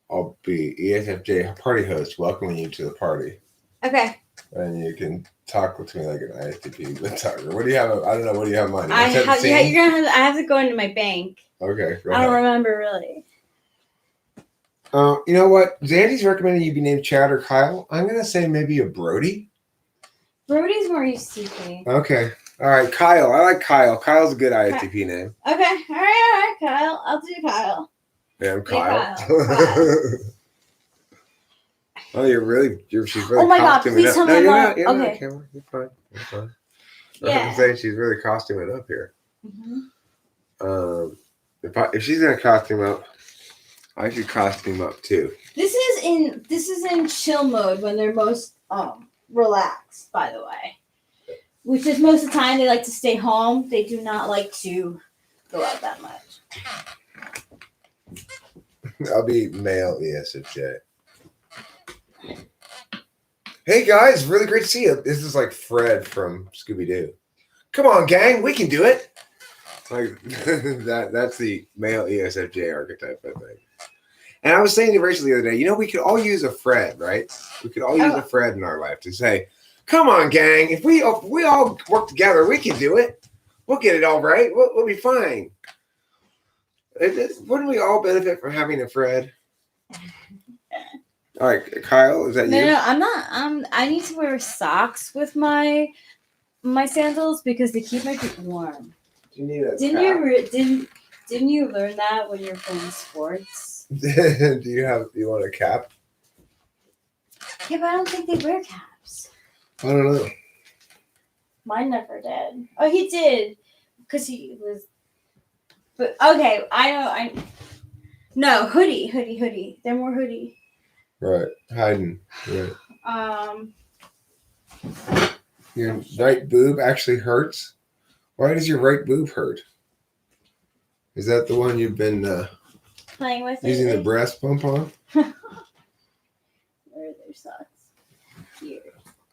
ESFJ party host, welcoming you to the party. Okay. And you can talk to me like an ISTP talker. What do you have? I don't know. What do you have in mind? I have to go into my bank. Okay. I don't remember really. You know what? Zandy's recommending you be named Chad or Kyle. I'm gonna say maybe a Brody. Brody's more ISTP. Okay. All right, Kyle. I like Kyle. Kyle's a good ISTP name. Okay. All right, Kyle. I'll do Kyle. Yeah, I'm Kyle. Kyle. Oh, she's really. Oh my God! Please tell me you're not. not. You're Okay. not, Cameron. You're fine. Yeah. I'm saying she's really costuming up here. Mm-hmm. If she's gonna costume up, I should costume up too. This is in chill mode when they're most relaxed. By the way, which is most of the time they like to stay home. They do not like to go out that much. I'll be male ESFJ. Hey guys, really great to see you. This is like Fred from Scooby-Doo. Come on, gang, we can do it. Like that's the male ESFJ archetype, I think. And I was saying to Rachel the other day, we could all use a Fred, right? We could all use a Fred in our life to say, come on, gang, if we all work together, we can do it. We'll get it all right. We'll be fine. Wouldn't we all benefit from having a Fred? All right, Kyle, is that you? No, I'm not. I need to wear socks with my sandals because they keep my feet warm. Do you need a Didn't you learn that when you're playing sports? Do you want a cap? Yeah, but I don't think they wear caps. I don't know. Mine never did. Oh, he did, because he was. But okay, no hoodie. They're more hoodie. Right, hiding. Right. Your right boob actually hurts. Why does your right boob hurt? Is that the one you've been playing with? Using the breast pump on? Where are their socks? Here.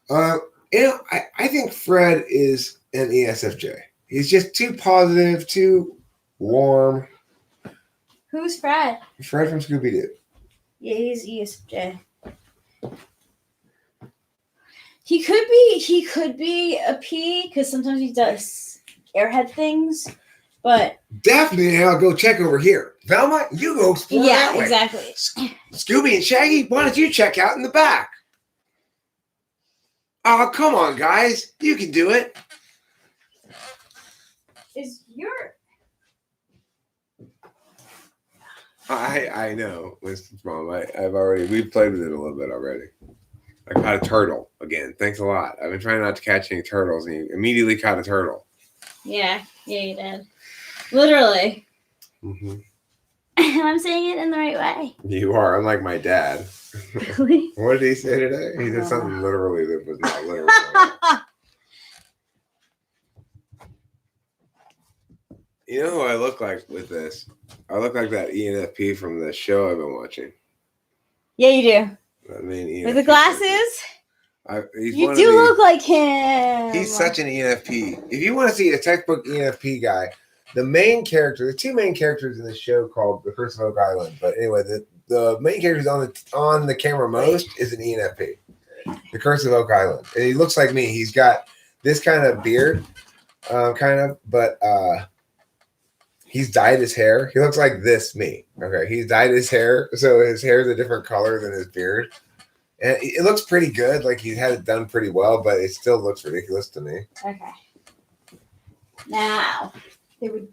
I think Fred is an ESFJ. He's just too positive, too warm. Who's Fred? Fred from Scooby-Doo. Yeah, he's ESFJ. He could be a P because sometimes he does airhead things, but definitely I'll go check over here. Velma, you go explore that way. Exactly. Scooby and Shaggy, why don't you check out in the back? Oh, come on, guys. You can do it. Is your... I know, Winston's mom. We've played with it a little bit already. I caught a turtle again. Thanks a lot. I've been trying not to catch any turtles, and you immediately caught a turtle. Yeah, you did. Literally. Mm-hmm. I'm saying it in the right way. You are, unlike my dad. Really? What did he say today? He did something literally that was not literal. You know who I look like with this? I look like that ENFP from the show I've been watching. Yeah, you do. I mean, With the glasses? You do look like him. He's such an ENFP. If you want to see a textbook ENFP guy, the two main characters in the show called The Curse of Oak Island. But anyway, the main character on the camera most is an ENFP. The Curse of Oak Island. And he looks like me. He's got this kind of beard, but he's dyed his hair. He looks like me. Okay, he's dyed his hair, so his hair is a different color than his beard. And it looks pretty good. Like he had it done pretty well, but it still looks ridiculous to me. Okay. Now, they would.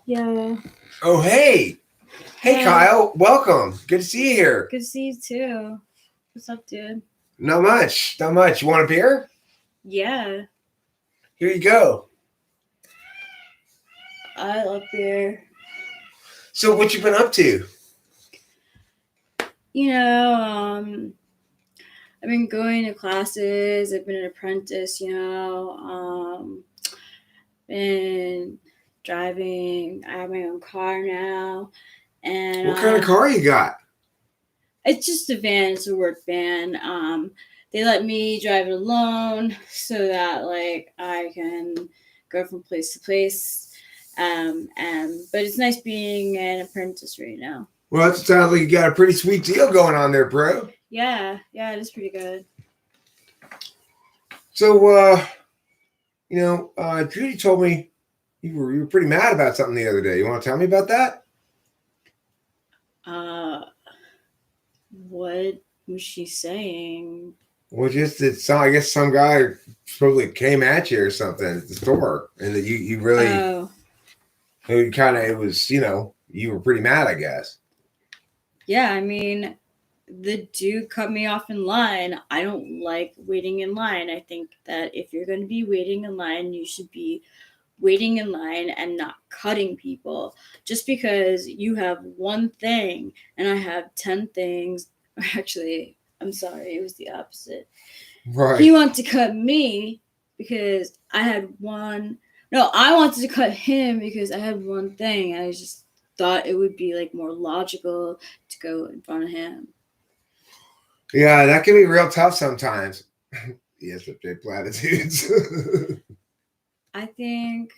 Yeah. Oh, hey. Hey, Kyle. Welcome. Good to see you here. Good to see you too. What's up, dude? Not much. You want a beer? Yeah. Here you go. I love beer. So what you been up to? I've been going to classes. I've been an apprentice, been driving. I have my own car now. And what kind of car you got? It's just a van. It's a work van. They let me drive it alone so that I can go from place to place. But it's nice being an apprentice right now. Well, it sounds like you got a pretty sweet deal going on there, bro. Yeah, it is pretty good. So, Judy told me you were pretty mad about something the other day. You want to tell me about that? What was she saying? Well, I guess some guy probably came at you or something at the store, and that you really, it was, you were pretty mad, I guess. Yeah, I mean, the dude cut me off in line. I don't like waiting in line. I think that if you're going to be waiting in line, you should be waiting in line and not cutting people. Just because you have one thing and I have 10 things. Actually, I'm sorry, it was the opposite. Right. He wanted to cut me because I had one. No, I wanted to cut him because I had one thing. I just thought it would be more logical to go in front of him. Yeah, that can be real tough sometimes. Yes, ESFJ platitudes. I think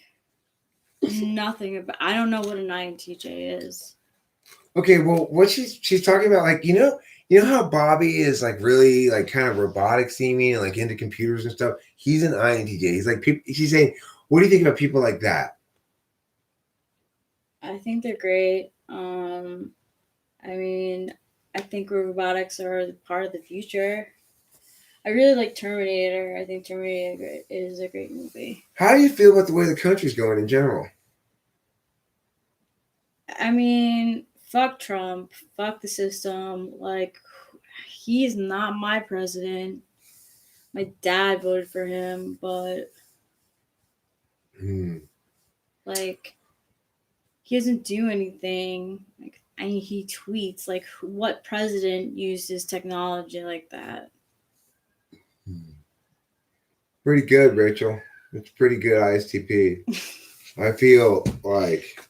nothing about. I don't know what an INTJ is. Okay, well, what she's talking about, you know how Bobby is really kind of robotic seeming and into computers and stuff. He's an INTJ. He's she's saying, what do you think about people like that? I think they're great. I think robotics are part of the future. I really like Terminator. I think Terminator is a great movie. How do you feel about the way the country's going in general? I mean, fuck Trump. Fuck the system. He's not my president. My dad voted for him, but he doesn't do anything. He tweets. What president uses technology like that? Pretty good, Rachel. It's pretty good ISTP. I feel like,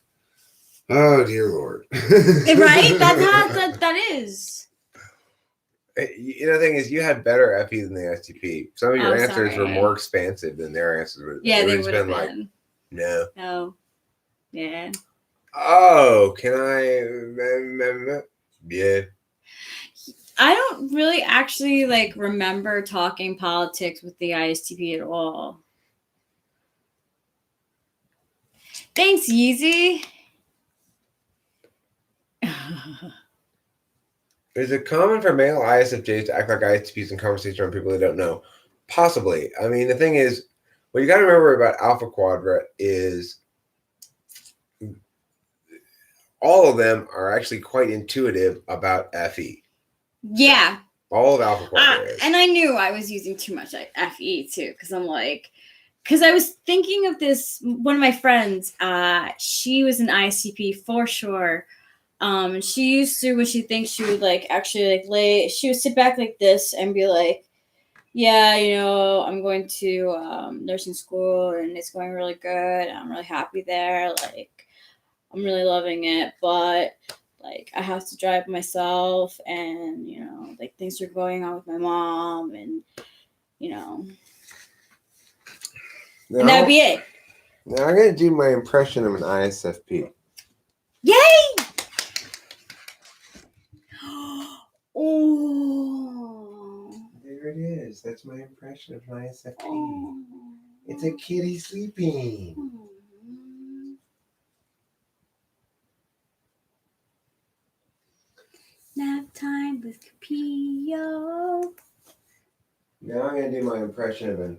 oh dear Lord. Right? That is. The thing is, you had better FE than the ISTP. Some of your answers were more expansive than their answers. Yeah, they would have been. No. No. Yeah. Oh, can I? Yeah. I don't really actually remember talking politics with the ISTP at all. Thanks, Yeezy. Is it common for male ISFJs to act like ISTPs in conversation around people they don't know? Possibly. I mean, the thing is, what you got to remember about Alpha Quadrant is all of them are actually quite intuitive about FE. Yeah. All of Alpha Quadrant is. And I knew I was using too much FE too, because I'm like, because I was thinking of this. One of my friends, she was an ISTP for sure. And she used to, when she thinks, she would like actually like lay. She would sit back like this and be like, "Yeah, you know, I'm going to nursing school, and it's going really good. I'm really happy there. Like, I'm really loving it, but." Like I have to drive myself, and you know, like things are going on with my mom, and you know, and that would be it. Now I'm gonna do my impression of an ISFP. Yay! Oh, There it is. That's my impression of an ISFP. oh. It's a kitty sleeping. Nap time with Capillo. Now I'm gonna do my impression of an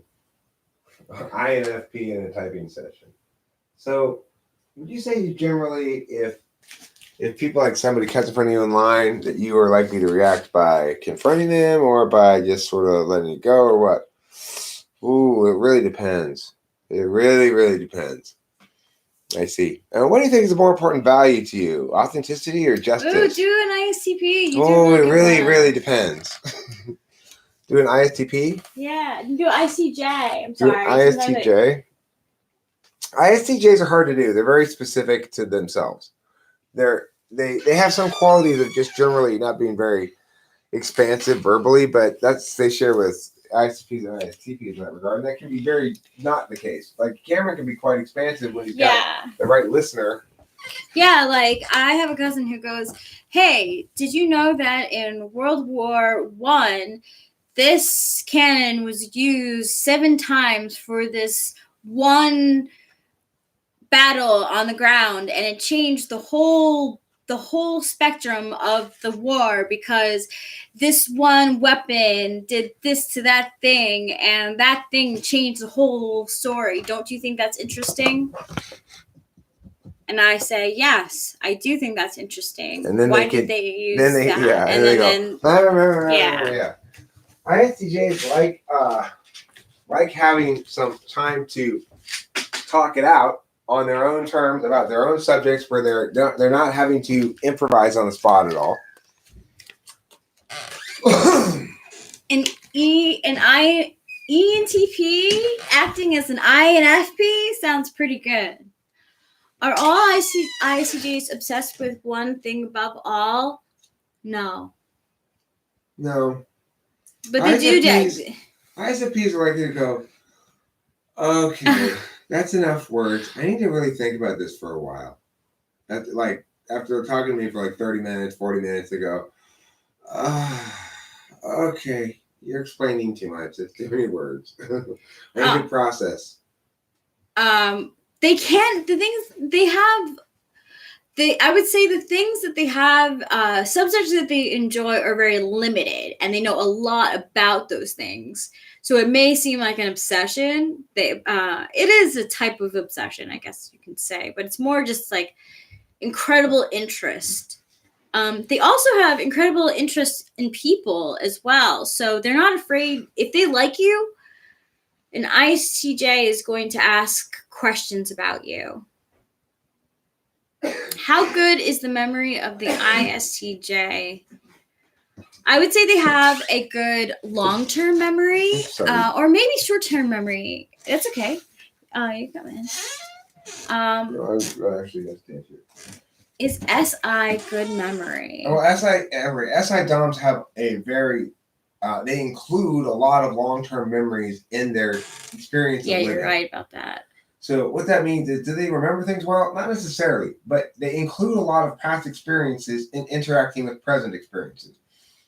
INFP in a typing session. So, would you say you generally, if people like somebody cuts in front of you in line, that you are likely to react by confronting them or by just sort of letting it go, or what? Ooh, it really depends. It really, really depends. I see. And what do you think is a more important value to you, authenticity or justice? Ooh, do an ISTP. Oh, it really, really depends. Do an ISTP? Yeah, you do ICJ. I'm Do an sorry. ISTJ. ISTJs are hard to do. They're very specific to themselves. They have some qualities of just generally not being very expansive verbally, but they share with ISTPs and ISTPs in that regard. And that can be very not the case. Like Cameron can be quite expansive when he's got the right listener. Yeah, like I have a cousin who goes, "Hey, did you know that in World War I, this cannon was used 7 times for this one battle on the ground, and it changed the whole spectrum of the war because this one weapon did this to that thing, and that thing changed the whole story. Don't you think that's interesting?" And I say, yes, I do think that's interesting. And then why did they use that? Yeah, and they go, yeah. ISTJs like having some time to talk it out on their own terms about their own subjects, where they're not having to improvise on the spot at all. And ENTP acting as an INFP sounds pretty good. Are all ISTJs obsessed with one thing above all? No. No. But they do. ISFPs are likely to go, okay, that's enough words. I need to really think about this for a while. After talking to me for like 30 minutes, 40 minutes ago, okay, you're explaining too much. It's too many words. I need to process. They can't. The things they have. I would say the things that they have, subjects that they enjoy are very limited, and they know a lot about those things. So it may seem like an obsession. It is a type of obsession, I guess you can say, but it's more just like incredible interest. They also have incredible interest in people as well. So they're not afraid. If they like you, an ISTJ is going to ask questions about you. How good is the memory of the ISTJ? I would say they have a good long-term memory, or maybe short-term memory. It's okay. You come in. I actually got to answer. Is SI good memory? Oh, SI DOMs have a very they include a lot of long-term memories in their experience. Yeah, you're right about that. So what that means is, do they remember things well? Not necessarily, but they include a lot of past experiences in interacting with present experiences.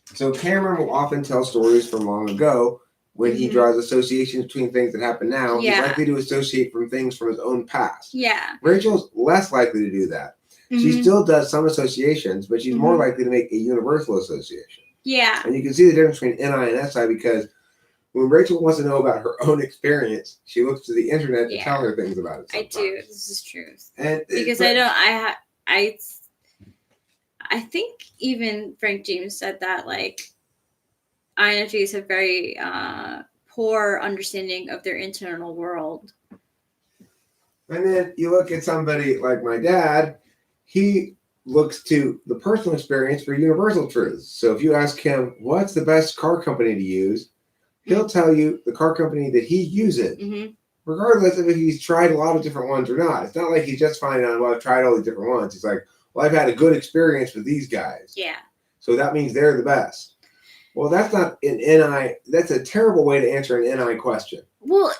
So Cameron will often tell stories from long ago. When he draws associations between things that happen now, he's likely to associate from things from his own past. Yeah. Rachel's less likely to do that. She still does some associations, but she's more likely to make a universal association. Yeah. And you can see the difference between NI and SI, because when Rachel wants to know about her own experience, she looks to the internet to tell her things about it. Sometimes. I do. This is true. And because I think even Frank James said that, like, INFJs have very poor understanding of their internal world. And then you look at somebody like my dad, he looks to the personal experience for universal truths. So if you ask him, what's the best car company to use? He'll tell you the car company that he uses, regardless of if he's tried a lot of different ones or not. It's not like he's just finding out, well, I've tried all these different ones. He's like, well, I've had a good experience with these guys. Yeah. So that means they're the best. Well, that's not an NI. That's a terrible way to answer an NI question. Well,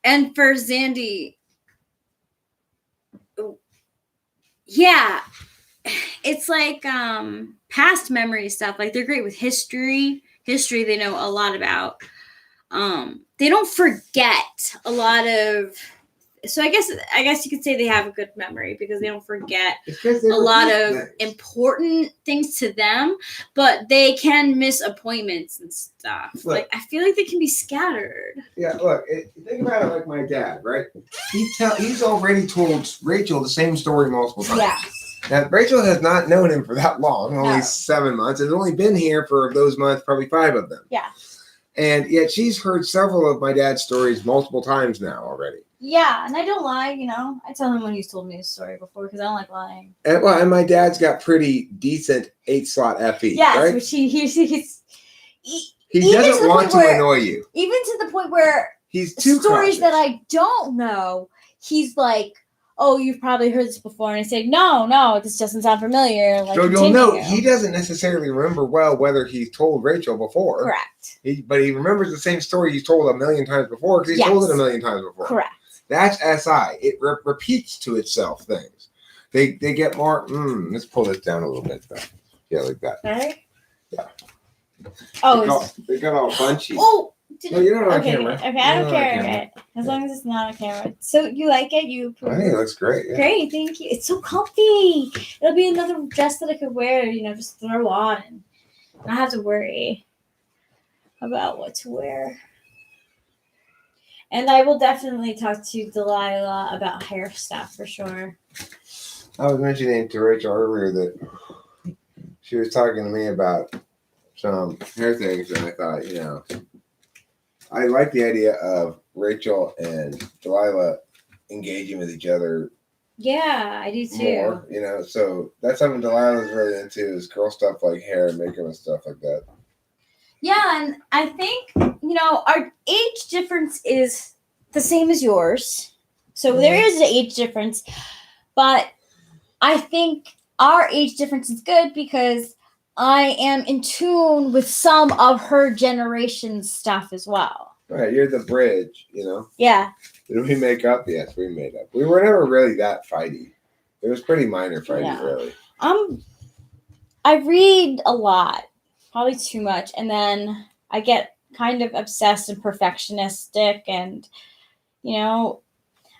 and for Zandy, yeah, it's like past memory stuff. Like they're great with history. History they know a lot about. They don't forget a lot of. So I guess you could say they have a good memory because they don't forget a lot of important things to them, but they can miss appointments and stuff. Look, like I feel like they can be scattered. Yeah, look, think about it like my dad, right? He's already told Rachel the same story multiple times. Yeah. Now Rachel has not known him for that long, only 7 months, and only been here for those months, probably 5 of them. Yeah. And yet she's heard several of my dad's stories multiple times now already. Yeah, and I don't lie, I tell him when he's told me a story before because I don't like lying. And my dad's got pretty decent 8-slot FE. Yes, right? which he doesn't want to annoy you. Even to the point where he's too stories cautious. that I don't know, he's like, oh, you've probably heard this before. And I say, no, this doesn't sound familiar. Like, so you'll know he doesn't necessarily remember well whether he's told Rachel before. Correct. But he remembers the same story he's told a million times before because he's told it a million times before. Correct. That's SI. It repeats to itself things. They get more, let's pull this down a little bit. Yeah, like that. Right? Yeah. Oh, they got all bunchy. Oh! No, you don't on okay, camera. Okay, I don't care. Okay. As long as it's not on camera. So you like it? I think it looks great. Yeah. Great, thank you. It's so comfy. It'll be another dress that I could wear, just throw on and not have to worry about what to wear. And I will definitely talk to Delilah about hair stuff for sure. I was mentioning to Rachel earlier that she was talking to me about some hair things, and I thought, I like the idea of Rachel and Delilah engaging with each other. Yeah, I do too. More, so that's something Delilah's really into is girl stuff like hair and makeup and stuff like that. Yeah, and I think, our age difference is the same as yours. So there is an age difference, but I think our age difference is good because I am in tune with some of her generation's stuff as well. Right, you're the bridge, Yeah. Did we make up? Yes, we made up. We were never really that fighty. It was pretty minor fighting, really. I read a lot, probably too much, and then I get kind of obsessed and perfectionistic, and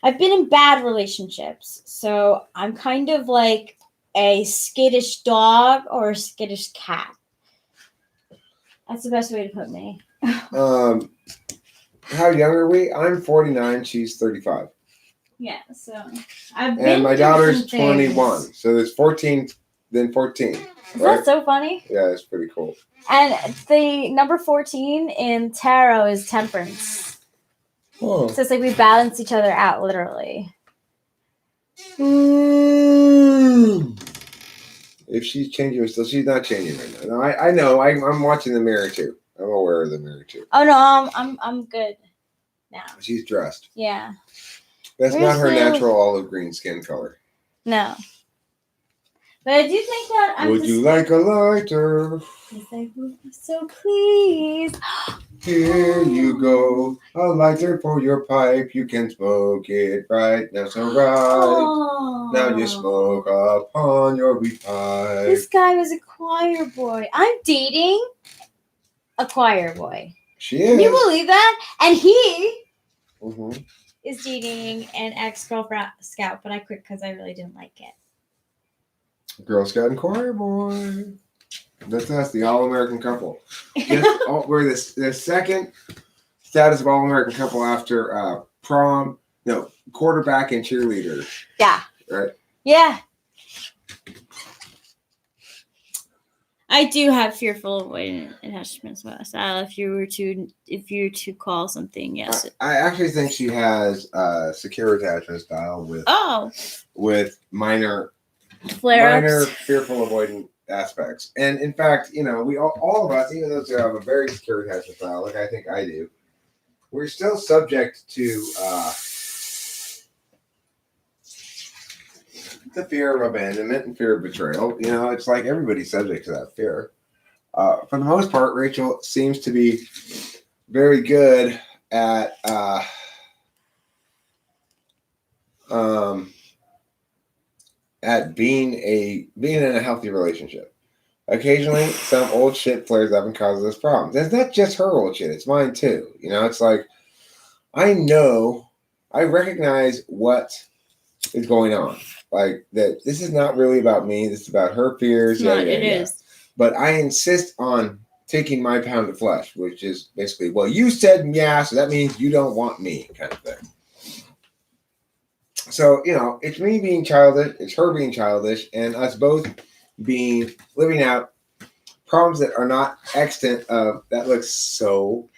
I've been in bad relationships, so I'm kind of like a skittish dog or a skittish cat. That's the best way to put me. How young are we? I'm 49. She's 35. Yeah, so I've been. And my daughter's 21. So there's 14, then 14. Is that so funny? Yeah, it's pretty cool. And the number 14 in tarot is temperance. Oh. So it's like we balance each other out, literally. If she's changing, still she's not changing right now. No, I know. I'm watching the mirror too. I'm aware of the mirror too. Oh no, I'm good now. She's dressed. Yeah. That's not her natural olive green skin color. No. But I do think that Would you like a lighter? Yes, I would. So please. Here you go. A lighter for your pipe. You can smoke it right now. So right. Oh. Now you smoke upon your wee pipe. This guy was a choir boy. I'm dating a choir boy. She is. Can you believe that? And he Mm-hmm. is dating an ex-girlfriend scout, but I quit because I really didn't like it. Girl Scout and choir boy. That's us, the all-American couple. We're the second status of all-American couple after prom. No, quarterback and cheerleader. Yeah. Right? Yeah. I do have fearful avoidant attachment style. If you were to call something, yes. I actually think she has secure attachment style with minor flare-ups. fearful avoidant aspects. And in fact, we all of us, even those who have a very secure attachment style, like I think I do, we're still subject to the fear of abandonment and fear of betrayal. It's like everybody's subject to that fear. For the most part, Rachel seems to be very good at being in a healthy relationship. Occasionally, some old shit flares up and causes us problems. It's not just her old shit; it's mine too. It's like I recognize what is going on. Like that, this is not really about me. This is about her fears. It is. But I insist on taking my pound of flesh, which is basically, well, you said yeah, so that means you don't want me, kind of thing. So, it's me being childish, it's her being childish, and us both living out problems that are not extant of, that looks so,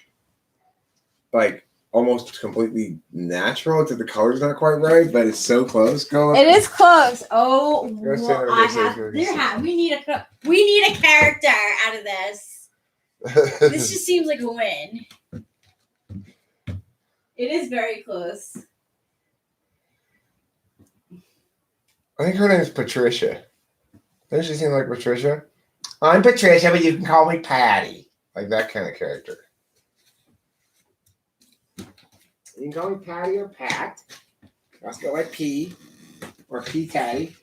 like, almost completely natural, except the color's not quite right, but it's so close. It is close. Oh, we need a character out of this. This just seems like a win. It is very close. I think her name is Patricia. Doesn't she seem like Patricia? I'm Patricia, but you can call me Patty. Like that kind of character. You can call me Patty or Pat. I spell like P or P Tatty.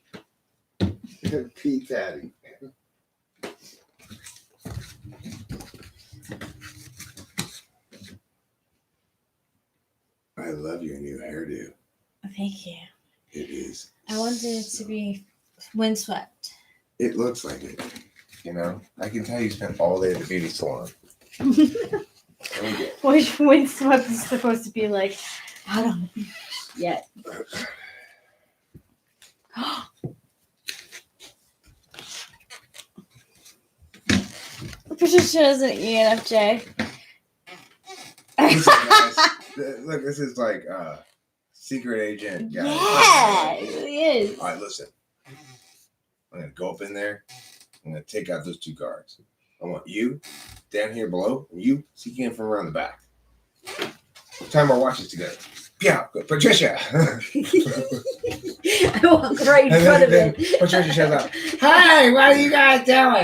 P Tatty. I love your new hairdo. Thank you. It is. I wanted it to be windswept. It looks like it. I can tell you spent all day at the beauty salon. Which windswept is supposed to be like, I don't know yet. Patricia is an ENFJ. Look, this is like secret agent. Yeah, it really is. All right, listen. I'm going to go up in there. I'm going to take out those two guards. I want you down here below, and you sneaking in from around the back. Time our watches together. Yeah, Patricia. I walk right in front of it. Patricia shows up. Hey, what are you guys doing?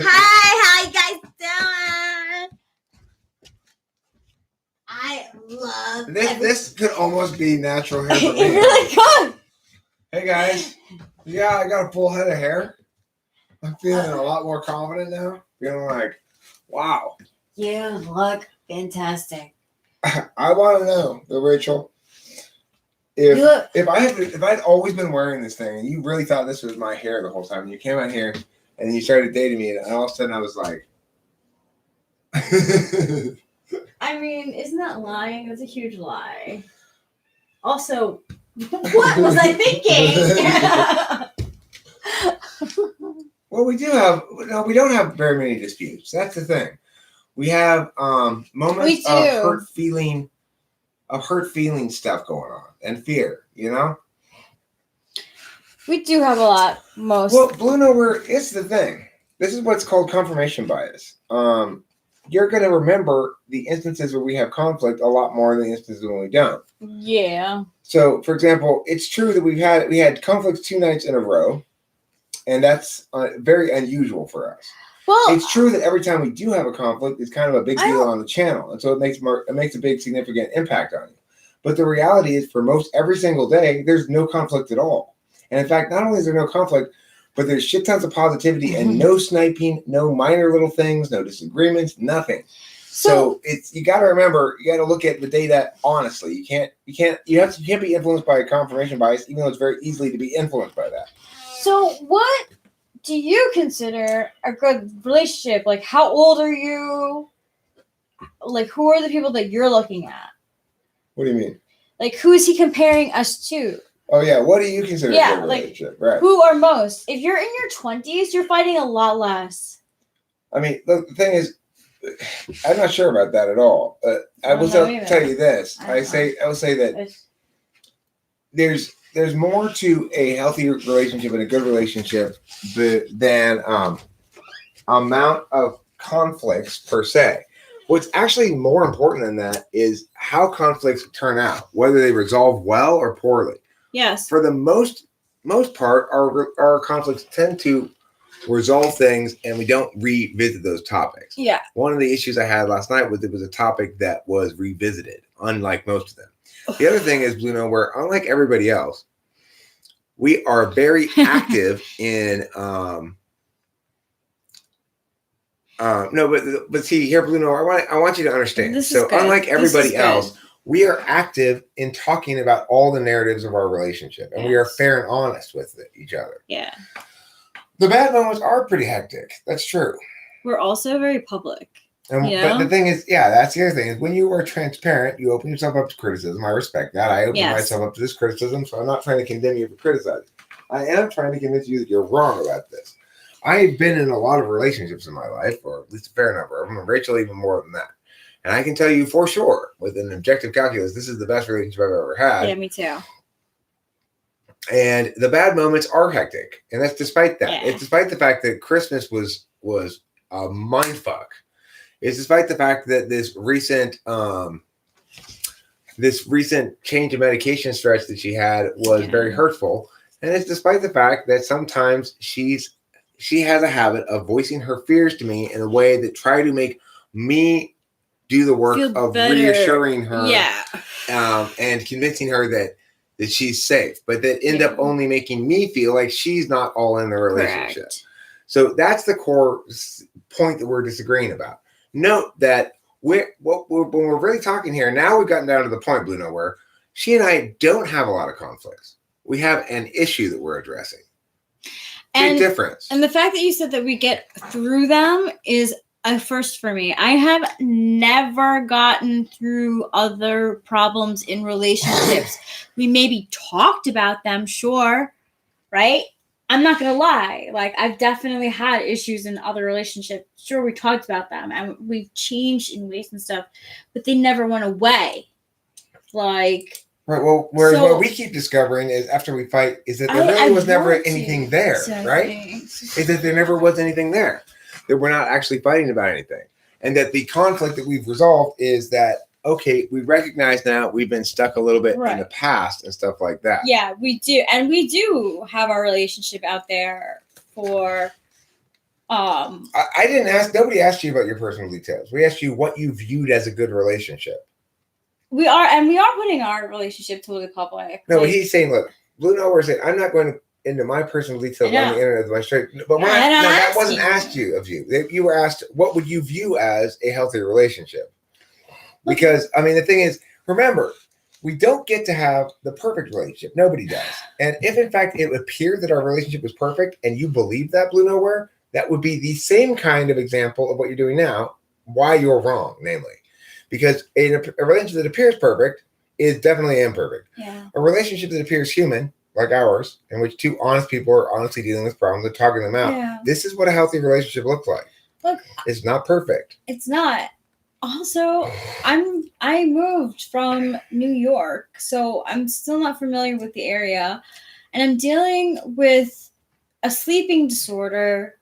Hi, how you guys doing? I love this could almost be natural hair for me. It really could. Hey guys. Yeah, I got a full head of hair. I'm feeling a lot more confident now. Feeling like, wow. You look fantastic. I want to know, though, Rachel, if I'd always been wearing this thing and you really thought this was my hair the whole time, and you came out here and you started dating me, and all of a sudden I was like, I mean, isn't that lying? That's a huge lie. Also, what was I thinking? Well, we don't have very many disputes. That's the thing. We have moments of hurt feeling stuff going on and fear, We do have a lot, Well, Blue Note, it's the thing. This is what's called confirmation bias. You're going to remember the instances where we have conflict a lot more than the instances when we don't. Yeah. So, for example, it's true that we had conflicts 2 nights in a row, and that's very unusual for us. Well, it's true that every time we do have a conflict, it's kind of a big deal on the channel, and so it makes a big significant impact on you. But the reality is, for most every single day, there's no conflict at all. And in fact, not only is there no conflict, but there's shit tons of positivity and no sniping, no minor little things, no disagreements, nothing. So you got to remember, you got to look at the data honestly. You can't be influenced by a confirmation bias, even though it's very easily to be influenced by that. So what do you consider a good relationship? Like, how old are you? Like, who are the people that you're looking at? What do you mean? Like, who is he comparing us to? Oh yeah, what do you consider a Yeah, good like, relationship? Right. Who are most? If you're in your 20s, you're fighting a lot less. I mean, the thing is, I'm not sure about that at all. I will tell you this. I will say that there's more to a healthy relationship and a good relationship than amount of conflicts per se. What's actually more important than that is how conflicts turn out, whether they resolve well or poorly. Yes. For the most part, our conflicts tend to resolve things and we don't revisit those topics. Yeah. One of the issues I had last night was it was a topic that was revisited, unlike most of them. The other thing is, Blue Note, where unlike everybody else, we are very active in but see here, Blue Note, I want you to understand. So unlike everybody else, we are active in talking about all the narratives of our relationship, and we are fair and honest with each other. Yeah. The bad moments are pretty hectic. That's true. We're also very public. But the thing is, that's the other thing is when you are transparent, you open yourself up to criticism. I respect that. I open myself up to this criticism, so I'm not trying to condemn you for criticizing. I am trying to convince you that you're wrong about this. I've been in a lot of relationships in my life, or at least a fair number of them, and Rachel even more than that. And I can tell you for sure, with an objective calculus, this is the best relationship I've ever had. Yeah, me too. And the bad moments are hectic, and that's despite that. Yeah. It's despite the fact that Christmas was a mind fuck. It's despite the fact that this recent change of medication stretch that she had was very hurtful, and it's despite the fact that sometimes she has a habit of voicing her fears to me in a way that try to make me do the work of reassuring her, and convincing her that she's safe, but that end up only making me feel like she's not all in the relationship. Correct. So that's the core point that we're disagreeing about. Note that when we're really talking here, now we've gotten down to the point, Blue Note, where she and I don't have a lot of conflicts. We have an issue that we're addressing. Big difference. And the fact that you said that we get through them is a first for me. I have never gotten through other problems in relationships. We maybe talked about them, sure, right? I'm not going to lie. Like, I've definitely had issues in other relationships. Sure, we talked about them and we've changed in ways and stuff, but they never went away. Like, right. Well, what we keep discovering is after we fight is that there really was never anything there, right? Is that there never was anything there. That we're not actually fighting about anything. And that the conflict that we've resolved is that, okay, we recognize now we've been stuck a little bit in the past and stuff like that. Yeah, we do. And we do have our relationship out there for... I didn't ask, nobody asked you about your personal details. We asked you what you viewed as a good relationship. We are putting our relationship totally public. No, but he's saying, look, Blue Note was saying, I'm not going into my personal details on the internet. But that wasn't asked of you. You were asked, what would you view as a healthy relationship? Because, I mean, the thing is, remember, we don't get to have the perfect relationship. Nobody does. And if, in fact, it appeared that our relationship was perfect and you believe that, Blue Nowhere, that would be the same kind of example of what you're doing now, why you're wrong, namely. Because a relationship that appears perfect is definitely imperfect. Yeah. A relationship that appears human, like ours, in which two honest people are honestly dealing with problems and talking them out. Yeah. This is what a healthy relationship looks like. Look, it's not perfect. It's not. Also, I moved from New York, so I'm still not familiar with the area, and I'm dealing with a sleeping disorder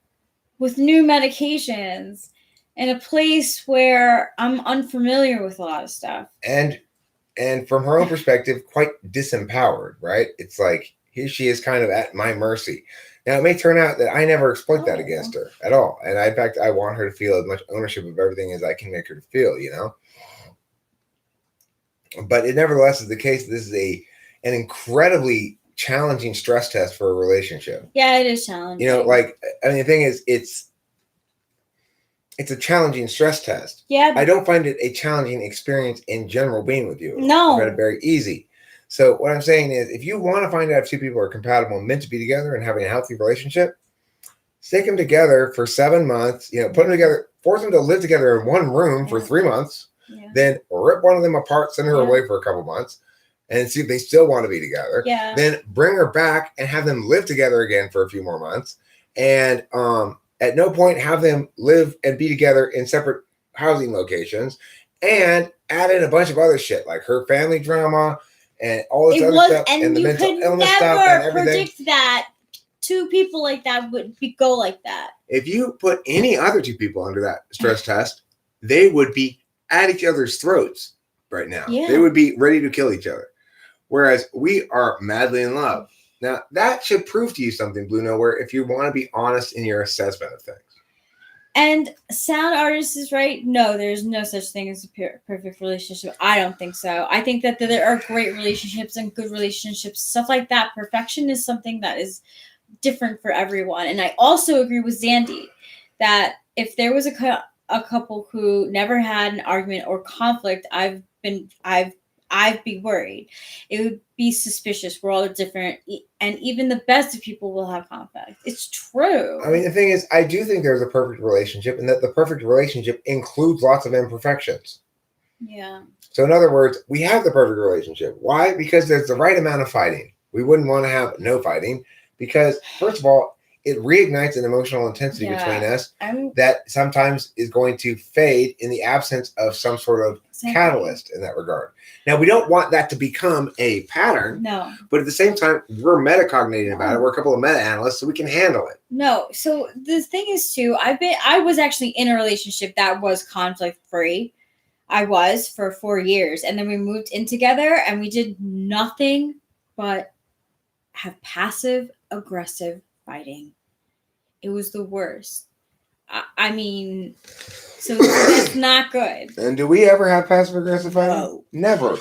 with new medications in a place where I'm unfamiliar with a lot of stuff. And from her own perspective, quite disempowered, right? It's like, here she is kind of at my mercy. Now, it may turn out that I never exploit that against her at all. And in fact, I want her to feel as much ownership of everything as I can make her feel, you know? But it nevertheless is the case that this is an incredibly challenging stress test for a relationship. Yeah, it is challenging. You know, like, I mean, the thing is, it's a challenging stress test. Yeah. I don't find it a challenging experience in general being with you. No. I find it very easy. So what I'm saying is, if you want to find out if two people are compatible and meant to be together and having a healthy relationship, stick them together for 7 months, you know, put them together, force them to live together in one room for 3 months, then rip one of them apart, send her away for a couple months, and see if they still want to be together. Yeah. Then bring her back and have them live together again for a few more months. And at no point have them live and be together in separate housing locations, and add in a bunch of other shit like her family drama and all this other stuff and the you mental could illness stuff and never everything. predict that two people like that would go like that. If you put any other two people under that stress test, they would be at each other's throats right now. Yeah. They would be ready to kill each other. Whereas we are madly in love. Now, that should prove to you something, Blue Nowhere, if you want to be honest in your assessment of things. And Sound Artist is right. No, there's no such thing as a perfect relationship. I don't think so. I think that there are great relationships and good relationships, stuff like that. Perfection is something that is different for everyone. And I also agree with Zandy that if there was a couple who never had an argument or conflict, I'd be worried. It would be suspicious. We're all different, and even the best of people will have conflict. It's true. I mean, the thing is, I do think there's a perfect relationship, and that the perfect relationship includes lots of imperfections. Yeah. So in other words, we have the perfect relationship. Why? Because there's the right amount of fighting. We wouldn't want to have no fighting because, first of all, it reignites an emotional intensity between us that sometimes is going to fade in the absence of some sort of catalyst in that regard. Now, we don't want that to become a pattern. No. But at the same time, we're metacogniting about it. We're a couple of meta-analysts, so we can handle it. No. So the thing is, too, I was actually in a relationship that was conflict-free. I was for 4 years. And then we moved in together, and we did nothing but have passive-aggressive fighting. It was the worst. I mean, so that's not good. And do we ever have passive aggressive fighting? No. Never.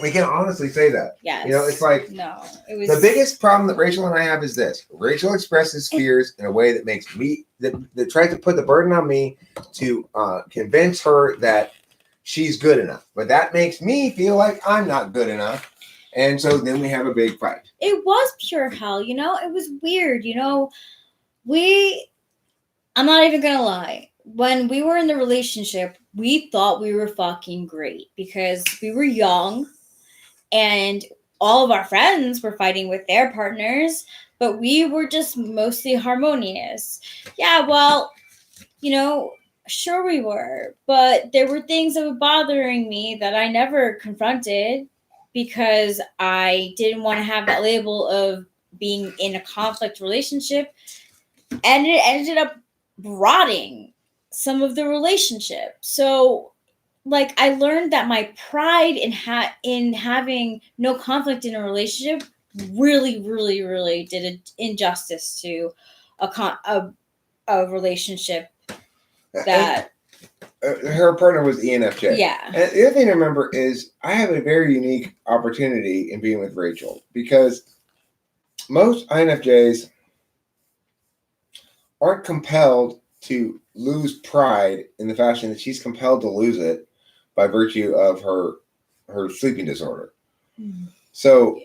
We can honestly say that. Yes. You know, it's like no. It was the biggest problem that Rachel and I have is this. Rachel expresses fears in a way that makes me that tries to put the burden on me to convince her that she's good enough. But that makes me feel like I'm not good enough. And so then we have a big fight. It was pure hell, you know? It was weird, you know? I'm not even gonna lie. When we were in the relationship, we thought we were fucking great because we were young and all of our friends were fighting with their partners, but we were just mostly harmonious. Yeah, well, you know, sure we were, but there were things that were bothering me that I never confronted because I didn't want to have that label of being in a conflict relationship, and it ended up rotting some of the relationship. So, like, I learned that my pride in having no conflict in a relationship really, really, really did an injustice to a relationship that. Her partner was ENFJ. Yeah. And the other thing to remember is I have a very unique opportunity in being with Rachel because most INFJs aren't compelled to lose pride in the fashion that she's compelled to lose it by virtue of her sleeping disorder. Mm. So,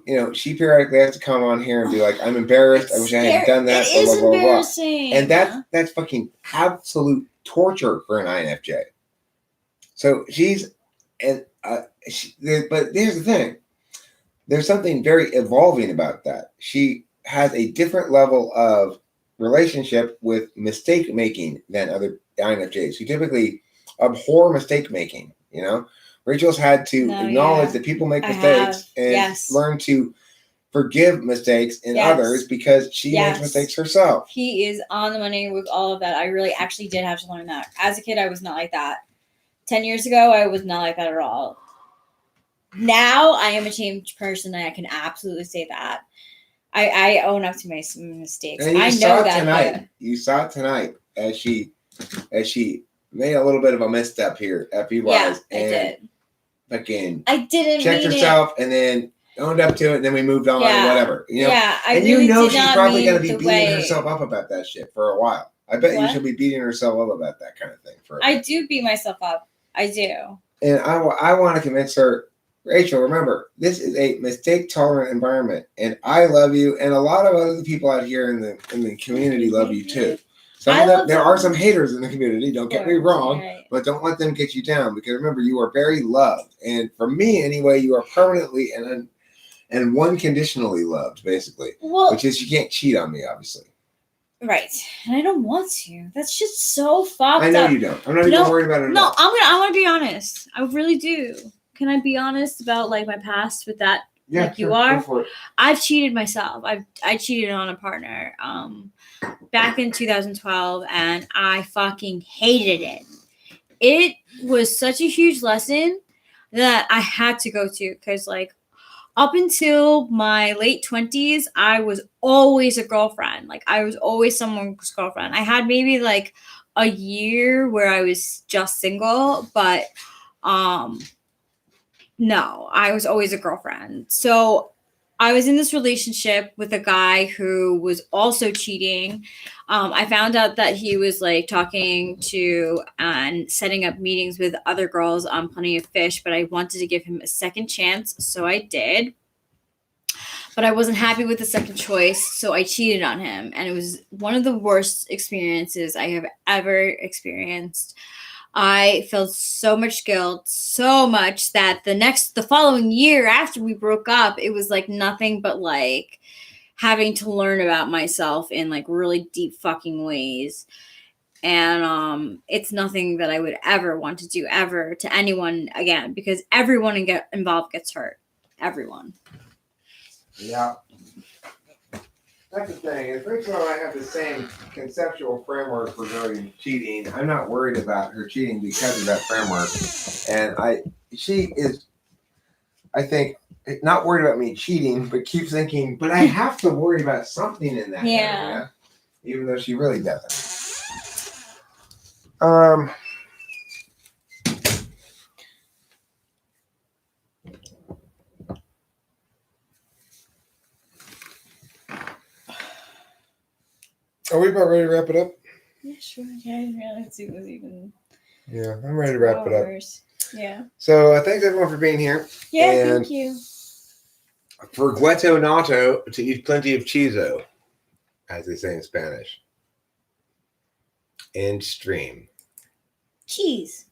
you know, she periodically has to come on here and be like, I'm embarrassed. I wish I hadn't done that. It is embarrassing. And that's fucking absolute torture for an INFJ. So but here's the thing. There's something very evolving about that. She has a different level of relationship with mistake making than other INFJs who typically abhor mistake making. You know, Rachel's had to acknowledge that people make mistakes and learn to forgive mistakes in others because she makes mistakes herself. He is on the money with all of that. I really actually did have to learn that. As a kid, I was not like that. 10 years ago, I was not like that at all. Now I am a changed person, and I can absolutely say that. I own up to my mistakes. And I know that tonight. You saw it tonight as she made a little bit of a misstep here, FE wise. Yeah, I did. Fucking I didn't checked herself and then owned up to it, and then we moved on and whatever. You know? Yeah, and really you know she's probably going to be beating herself up about that shit for a while. I bet you she'll be beating herself up about that kind of thing. I do beat myself up. I do. And I want to convince her, Rachel, remember, this is a mistake-tolerant environment, and I love you, and a lot of other people out here in the community love you too. Some I of them, love there them. are some haters in the community. Don't get me wrong, Right. but don't let them get you down because remember, you are very loved, and for me anyway, you are permanently and unconditionally loved, basically. Well, Which is you can't cheat on me, obviously. right, and I don't want to. That's just so fucked I know up. you don't. I'm not even worried about it. No, I want to be honest. I really do. Can I be honest about like my past with that? Yeah, like you sure, are. go for it. I've cheated myself. I cheated on a partner back in 2012, and I fucking hated it. It was such a huge lesson that I had to go to because like up until my late 20s, I was always a girlfriend. Like I was always someone's girlfriend. I had maybe like a year where I was just single, but no, I was always a girlfriend. So I was in this relationship with a guy who was also cheating. I found out that he was like talking to and setting up meetings with other girls on Plenty of Fish, but I wanted to give him a second chance, so I did. But I wasn't happy with the second choice, so I cheated on him, and it was one of the worst experiences I have ever experienced. I felt so much guilt, so much that the following year after we broke up, it was like nothing but like having to learn about myself in like really deep fucking ways. And it's nothing that I would ever want to do ever to anyone again because everyone involved gets hurt. Everyone. Yeah. That's the thing. If Rachel and I have the same conceptual framework regarding cheating, I'm not worried about her cheating because of that framework. And she is, I think, not worried about me cheating, but keeps thinking, but I have to worry about something in that area, even though she really doesn't. Are we about ready to wrap it up? Yeah, sure. Yeah, I didn't realize it was even. Yeah, I'm ready to wrap it up. Yeah. So thanks everyone for being here. Yeah, thank you. For Gueto Nato to eat plenty of chizo, as they say in Spanish. And stream. Cheese.